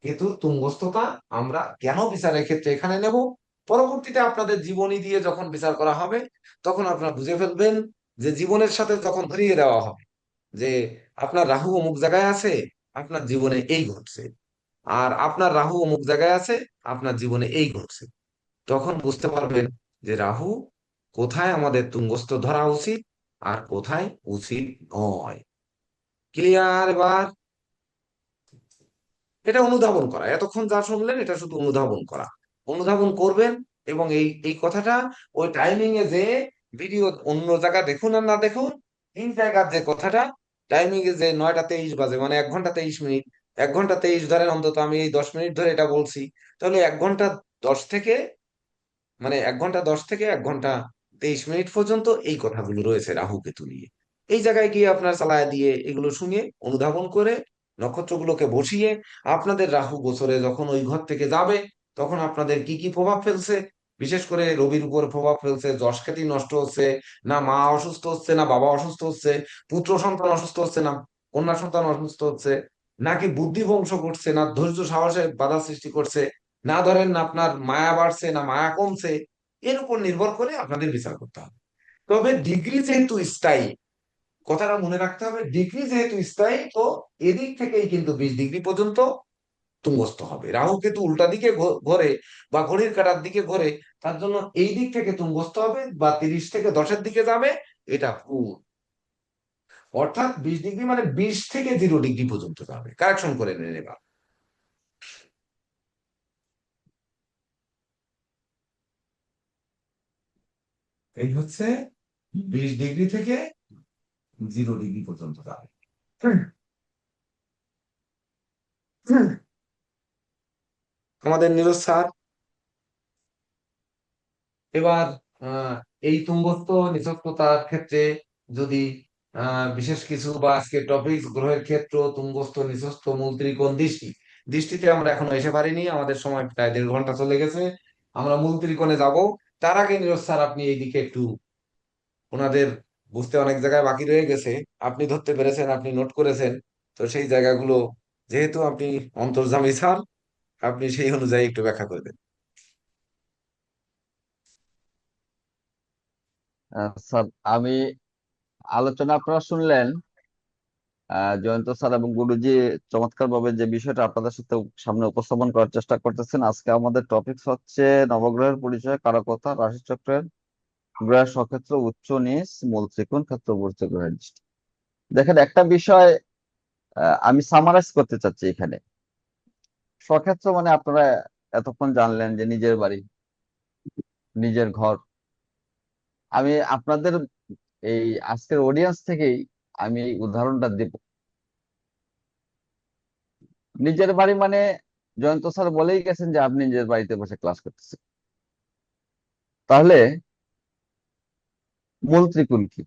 কেতুর তুঙ্গস্থতা। আমরা কেন বিচারের ক্ষেত্রে এখানে নেব, পরবর্তীতে আপনাদের জীবনী দিয়ে যখন বিচার করা হবে তখন আপনারা বুঝে ফেলবেন, যে জীবনের সাথে যখন ধরিয়ে দেওয়া হবে যে আপনার রাহু অমুক জায়গায় আছে, আপনার জীবনে এই ঘটছে, আর আপনার রাহু অমুক জায়গায় আছে, আপনার জীবনে এই ঘটছে। তখন বুঝতে পারবেন যে রাহু কোথায় আমাদের তুঙ্গস্থ ধরা উচিত আর কোথায় উচিত নয়। ক্লিয়ার এবার? এটা অনুধাবন করা, এতক্ষণ যা শুনলেন এটা শুধু অনুধাবন করা, অনুধাবন করবেন। এবং এই এই কথাটা ওই টাইমিং এ যে ভিডিও অন্য জায়গা দেখুন আর না দেখুন, এই জায়গার যে কথাটা টাইমিং এ যে 9টা 23 বাজে, মানে 1 ঘন্টা 23 মিনিট, 1 ঘন্টা 23 ধরেন, অন্তত আমি এই 10 মিনিট ধরে এটা বলছি, তাহলে 1 ঘন্টা 10 থেকে, মানে 1 ঘন্টা 10 থেকে 1 ঘন্টা 23 মিনিট পর্যন্ত এই কথাগুলো রয়েছে রাহু কেতু নিয়ে। এই জায়গায় গিয়ে আপনার চালায় দিয়ে এগুলো শুনে অনুধাবন করে নক্ষত্রগুলোকে বসিয়ে আপনাদের রাহু গোচরে যখন ওই ঘর থেকে যাবে, তখন আপনাদের কি কি প্রভাব ফেলছে, বিশেষ করে রবির উপর প্রভাব ফেলছে, যশ খ্যাতি নষ্ট হচ্ছে, না মা অসুস্থ হচ্ছে, না বাবা অসুস্থ হচ্ছে, পুত্র সন্তান অসুস্থ হচ্ছে, না কন্যা সন্তান অসুস্থ হচ্ছে, নাকি বুদ্ধি ধ্বংস করছে, না ধৈর্য সাহসে বাধা সৃষ্টি করছে, না ধরেন না আপনার মায়া বাড়ছে না মায়া কমছে, এর উপর নির্ভর করে আপনাদের বিচার করতে হবে। তবে ডিগ্রি যেহেতু স্থায়ী, কথাটা মনে রাখতে হবে, ডিগ্রি যেহেতু স্থায়ী, তো এদিক থেকেই কিন্তু 20 ডিগ্রি পর্যন্ত তুঙ্গস্থ হবে। রাহু কেতু উল্টা দিকে ঘোরে বা ঘড়ির কাঁটার দিকে ঘোরে, তার জন্য এই দিক থেকে তুঙ্গস্থ হবে বা 30 থেকে 10-এর দিকে যাবে, এটা ভুল। অর্থাৎ 20 ডিগ্রি মানে 20 থেকে 0 ডিগ্রি পর্যন্ত যাবে। কারেকশন করে নেন এবার। এই হচ্ছে 20 ডিগ্রি থেকে 0 ডিগ্রি পর্যন্ত যাবে। আমাদের নীরজ স্যার এবার এই তুঙ্গস্থ নিচস্থতার ক্ষেত্রে যদি বিশেষ কিছু বা আজকের টপিক গ্রহের ক্ষেত্র, তুঙ্গস্থ নিচস্থ মূল ত্রিকোণ দৃষ্টি, দৃষ্টিতে আমরা এখনো এসে পারিনি, আমাদের সময় প্রায় 1.5 ঘন্টা চলে গেছে। আমরা মূল ত্রিকোণে যাব। তার আগে নীরজ স্যার আপনি এইদিকে একটু, ওনাদের বুঝতে অনেক জায়গায় বাকি রয়ে গেছে, আপনি ধরতে পেরেছেন, আপনি নোট করেছেন, তো সেই জায়গাগুলো যেহেতু আপনি অন্তর্যামী স্যার, আপনি সেই অনুযায়ী একটু ব্যাখ্যা করে দেন। স্যার, আমি আলোচনা আপনারা শুনলেন। জয়ন্ত স্যার এবং গুরুজি চমৎকার ভাবে যে বিষয়টা আপনাদের সাথে সামনে উপস্থাপন করার চেষ্টা করতেছেন। আজকে আমাদের টপিক হচ্ছে নবগ্রহের পরিচয়, কারকতা, রাশিচক্রের গ্রহের স্বক্ষেত্র, উচ্চ নীচ, মূল ত্রিকোণ, ক্ষেত্রবর্তী গ্রহের দৃষ্টি। দেখেন, একটা বিষয় আমি সামারাইজ করতে চাচ্ছি এখানে। স্বক্ষেত্র মানে আপনারা এতক্ষণ জানলেন যে নিজের বাড়ি, নিজের ঘর। আমি আপনাদের এই আজকের অডিয়েন্স থেকেই আমি এই উদাহরণটা দেব। নিজের বাড়ি মানে জয়ন্ত স্যার বলেই গেছেন যে আপনি নিজের বাড়িতে বসে ক্লাস করতেছেন। তাহলে মূল ত্রিকোণ কি?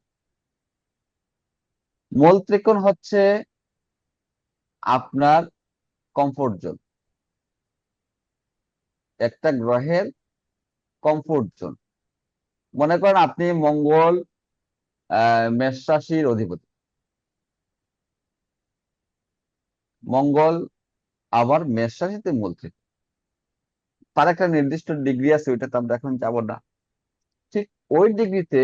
মূল ত্রিকোণ হচ্ছে আপনার কমফোর্ট জোন, একটা গ্রহের কমফোর্ট জোন। মনে করেন আপনি মঙ্গল মেষ রাশির অধিপতি, মঙ্গল আবার মেষ রাশিতে মূল ত্রিকোণ। তার একটা নির্দিষ্ট ডিগ্রি আছে, ওইটাতে আমরা এখন যাব না। ঠিক ওই ডিগ্রিতে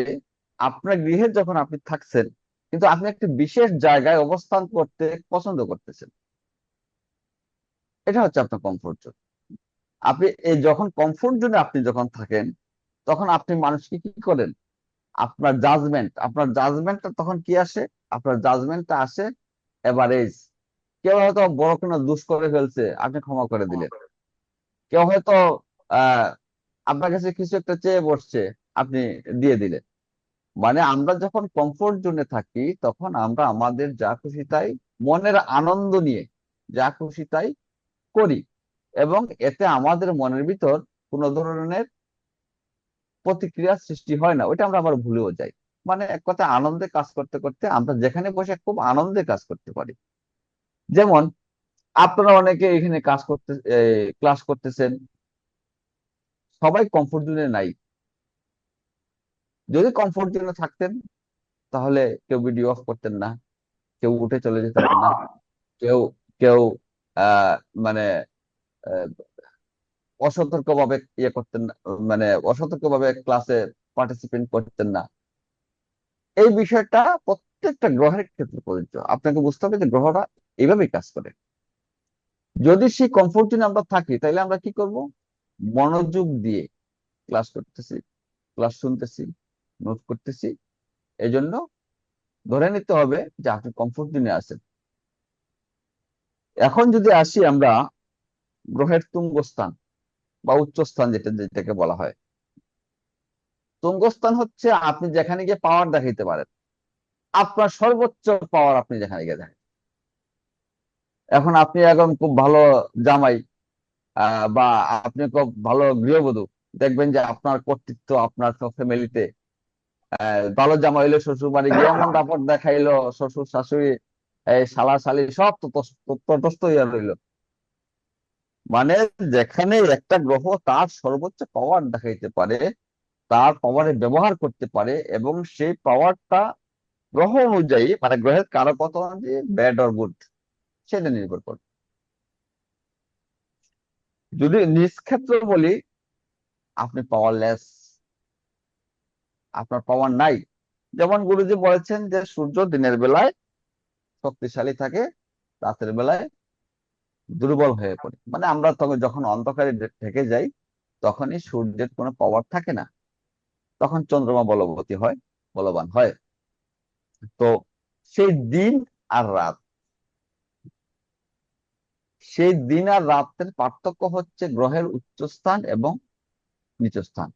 আপনার গৃহে যখন আপনি থাকছেন, কিন্তু আপনি একটা বিশেষ জায়গায় অবস্থান করতে পছন্দ করতেছেন, এটা হচ্ছে আপনার কমফোর্ট জোন। আপনি এই যখন কমফোর্ট জোনে আপনি যখন থাকেন, তখন আপনি মানুষকে কি করেন? আপনার জাজমেন্টটা তখন কি আসে? আপনার জাজমেন্টটা আসে এভারেজ। কেউ হয়তো বড় কোনো দোষ করে ফেলছে, আপনি ক্ষমা করে দিলেন। কেউ হয়তো আহ আপনার কাছে কিছু একটা চেয়ে বসছে, আপনি দিয়ে দিলেন। মানে আমরা যখন কমফোর্ট জোনে থাকি, তখন আমরা আমাদের যা খুশি তাই, মনের আনন্দ নিয়ে যা খুশি তাই করি, এবং এতে আমাদের মনের ভিতর কোনো ধরনের প্রতিক্রিয়া সৃষ্টি হয় না। ওইটা আমরা আবার ভুলেও যাই। মানে এক কথায় আনন্দে কাজ করতে করতে আমরা যেখানে বসে খুব আনন্দে কাজ করতে পারি। যেমন আপনারা অনেকে এখানে কাজ করতে ক্লাস করতেছেন, সবাই কমফোর্ট জোনে নাই। যদি কমফোর্ট জোনে থাকতেন, তাহলে কেউ ভিডিও অফ করতেন না, কেউ উঠে চলে যেতেন না, কেউ কেউ আহ মানে আহ, অসতর্কভাবে ইয়ে করতেন না, মানে অসতর্কভাবে ক্লাসে পার্টিসিপেট করতেন না। এই বিষয়টা প্রত্যেকটা গ্রহের ক্ষেত্রে প্রযোজ্য। আপনাকে বুঝতে হবে যে গ্রহরা এইভাবেই কাজ করে। যদি সেই কমফোর্ট জোনে আমরা থাকি, তাহলে আমরা কি করব? মনোযোগ দিয়ে ক্লাস করতেছি, ক্লাস শুনতেছি, নোট করতেছি, এই জন্য ধরে নিতে হবে যে আপনি কমফোর্ট জোনে আছেন। এখন যদি আসি আমরা গ্রহের তুঙ্গস্থান বা উচ্চস্থান যেটাকে বলা হয়। তুঙ্গস্থান হচ্ছে আপনি যেখানে গিয়ে পাওয়ার দেখাইতে পারেন, আপনার সর্বোচ্চ পাওয়ার আপনি যেখানে গিয়ে দেখেন। এখন আপনি এখন খুব ভালো জামাই বা আপনি খুব ভালো গৃহবধূ, দেখবেন যে আপনার কর্তৃত্ব আপনার ফ্যামিলিতে, ভালো জামাই হইলে শ্বশুর বাড়ি গিয়ে এমন দাপট দেখাইলো, শ্বশুর শাশুড়ি এই শালা শালি সব তটস্থ হইয়া রইলো। মানে যেখানে একটা গ্রহ তার সর্বোচ্চ পাওয়ার দেখাইতে পারে, তার পাওয়ারে ব্যবহার করতে পারে, এবং সেই পাওয়ারটা গ্রহ অনুযায়ী মানে গ্রহের কারকতা অনুযায়ী ব্যাড অর গুড সেটা নির্ভর করে। যদি নিজ ক্ষেত্র বলি, আপনি পাওয়ারলেস, আপনার পাওয়ার নাই। যেমন গুরুজি বলেছেন যে সূর্য দিনের বেলায় শক্তিশালী থাকে, রাতের বেলায় দুর্বল হয়ে পড়ে। মানে আমরা তখন যখন অন্ধকারে ঢেকে যাই, তখনই সূর্যের কোনো পাওয়ার থাকে না, তখন চন্দ্রমা বলবান হয়। তো সেই দিন আর রাত, সেই দিন আর রাতের পার্থক্য হচ্ছে গ্রহের উচ্চস্থান এবং নিচস্থান।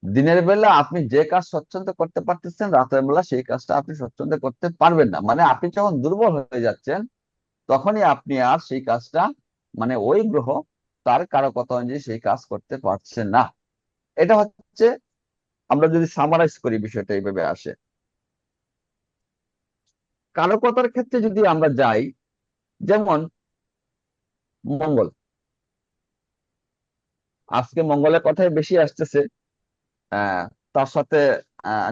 দিনের বেলা আপনি যে কাজ স্বচ্ছন্দে করতে পারতেছেন, রাতের বেলা সেই কাজটা আপনি স্বচ্ছন্দে করতে পারবেন না। মানে আপনি যখন দুর্বল হয়ে যাচ্ছেন, তখনই আপনি আর সেই কাজটা মানে ওই গ্রহ তার কারকতা অনুযায়ী সেই কাজ করতে পারছেন না। এটা হচ্ছে, আমরা যদি সামারাইজ করি বিষয়টা এইভাবে আসে। কারকতার ক্ষেত্রে যদি আমরা যাই, যেমন মঙ্গল, আজকে মঙ্গলের কথাই বেশি আসতেছে। তার সাথে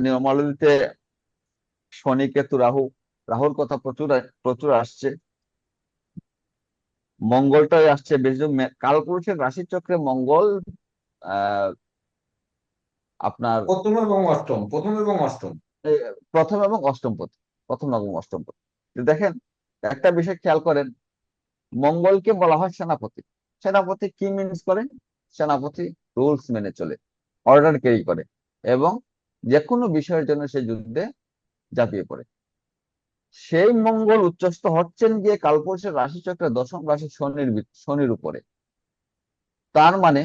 নিয়মাবলীতে শনি কেতু রাহু, রাহুর কথা প্রচুর প্রচুর আসছে, মঙ্গলটাই আসছে বেশি। কালপুরুষের রাশি চক্রে মঙ্গল আহ আপনার প্রথম এবং অষ্টম। এই প্রথম এবং অষ্টম পথ, প্রথম এবং অষ্টম পথ। দেখেন, একটা বিষয় খেয়াল করেন, মঙ্গলকে বলা হয় সেনাপতি। সেনাপতি কি মিনস করে? সেনাপতি রুলস মেনে চলে, অর্ডার ক্যারি করে, এবং যে কোনো বিষয়ের জন্য সে যুদ্ধে ঝাঁপিয়ে পড়ে। সেই মঙ্গল উচ্চস্থ হচ্ছেন গিয়ে কালপুরুষের রাশিচক্রের দশম রাশি শনির উপরে। তার মানে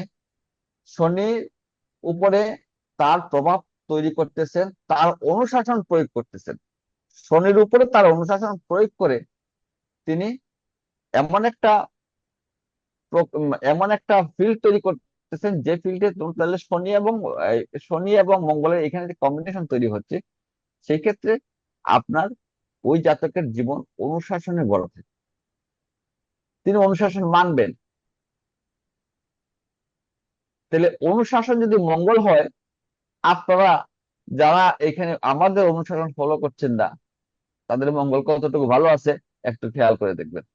শনির উপরে তার প্রভাব তৈরি করতেছেন, তার অনুশাসন প্রয়োগ করতেছেন। শনির উপরে তার অনুশাসন প্রয়োগ করে তিনি এমন একটা এমন একটা ফিল্ড তৈরি করতেছেন, যে ফিল্ডে তাহলে শনি এবং মঙ্গলের এখানে যে কম্বিনেশন তৈরি হচ্ছে, সেই ক্ষেত্রে আপনার ওই জাতকের জীবন অনুশাসনে গড়া থাকে, তিনি অনুশাসন মানবেন। তাহলে অনুশাসন যদি মঙ্গল হয়, আপনারা যারা এখানে আমাদের অনুশাসন ফলো করছেন না, তাদের মঙ্গল কতটুকু ভালো আছে একটু খেয়াল করে দেখবেন।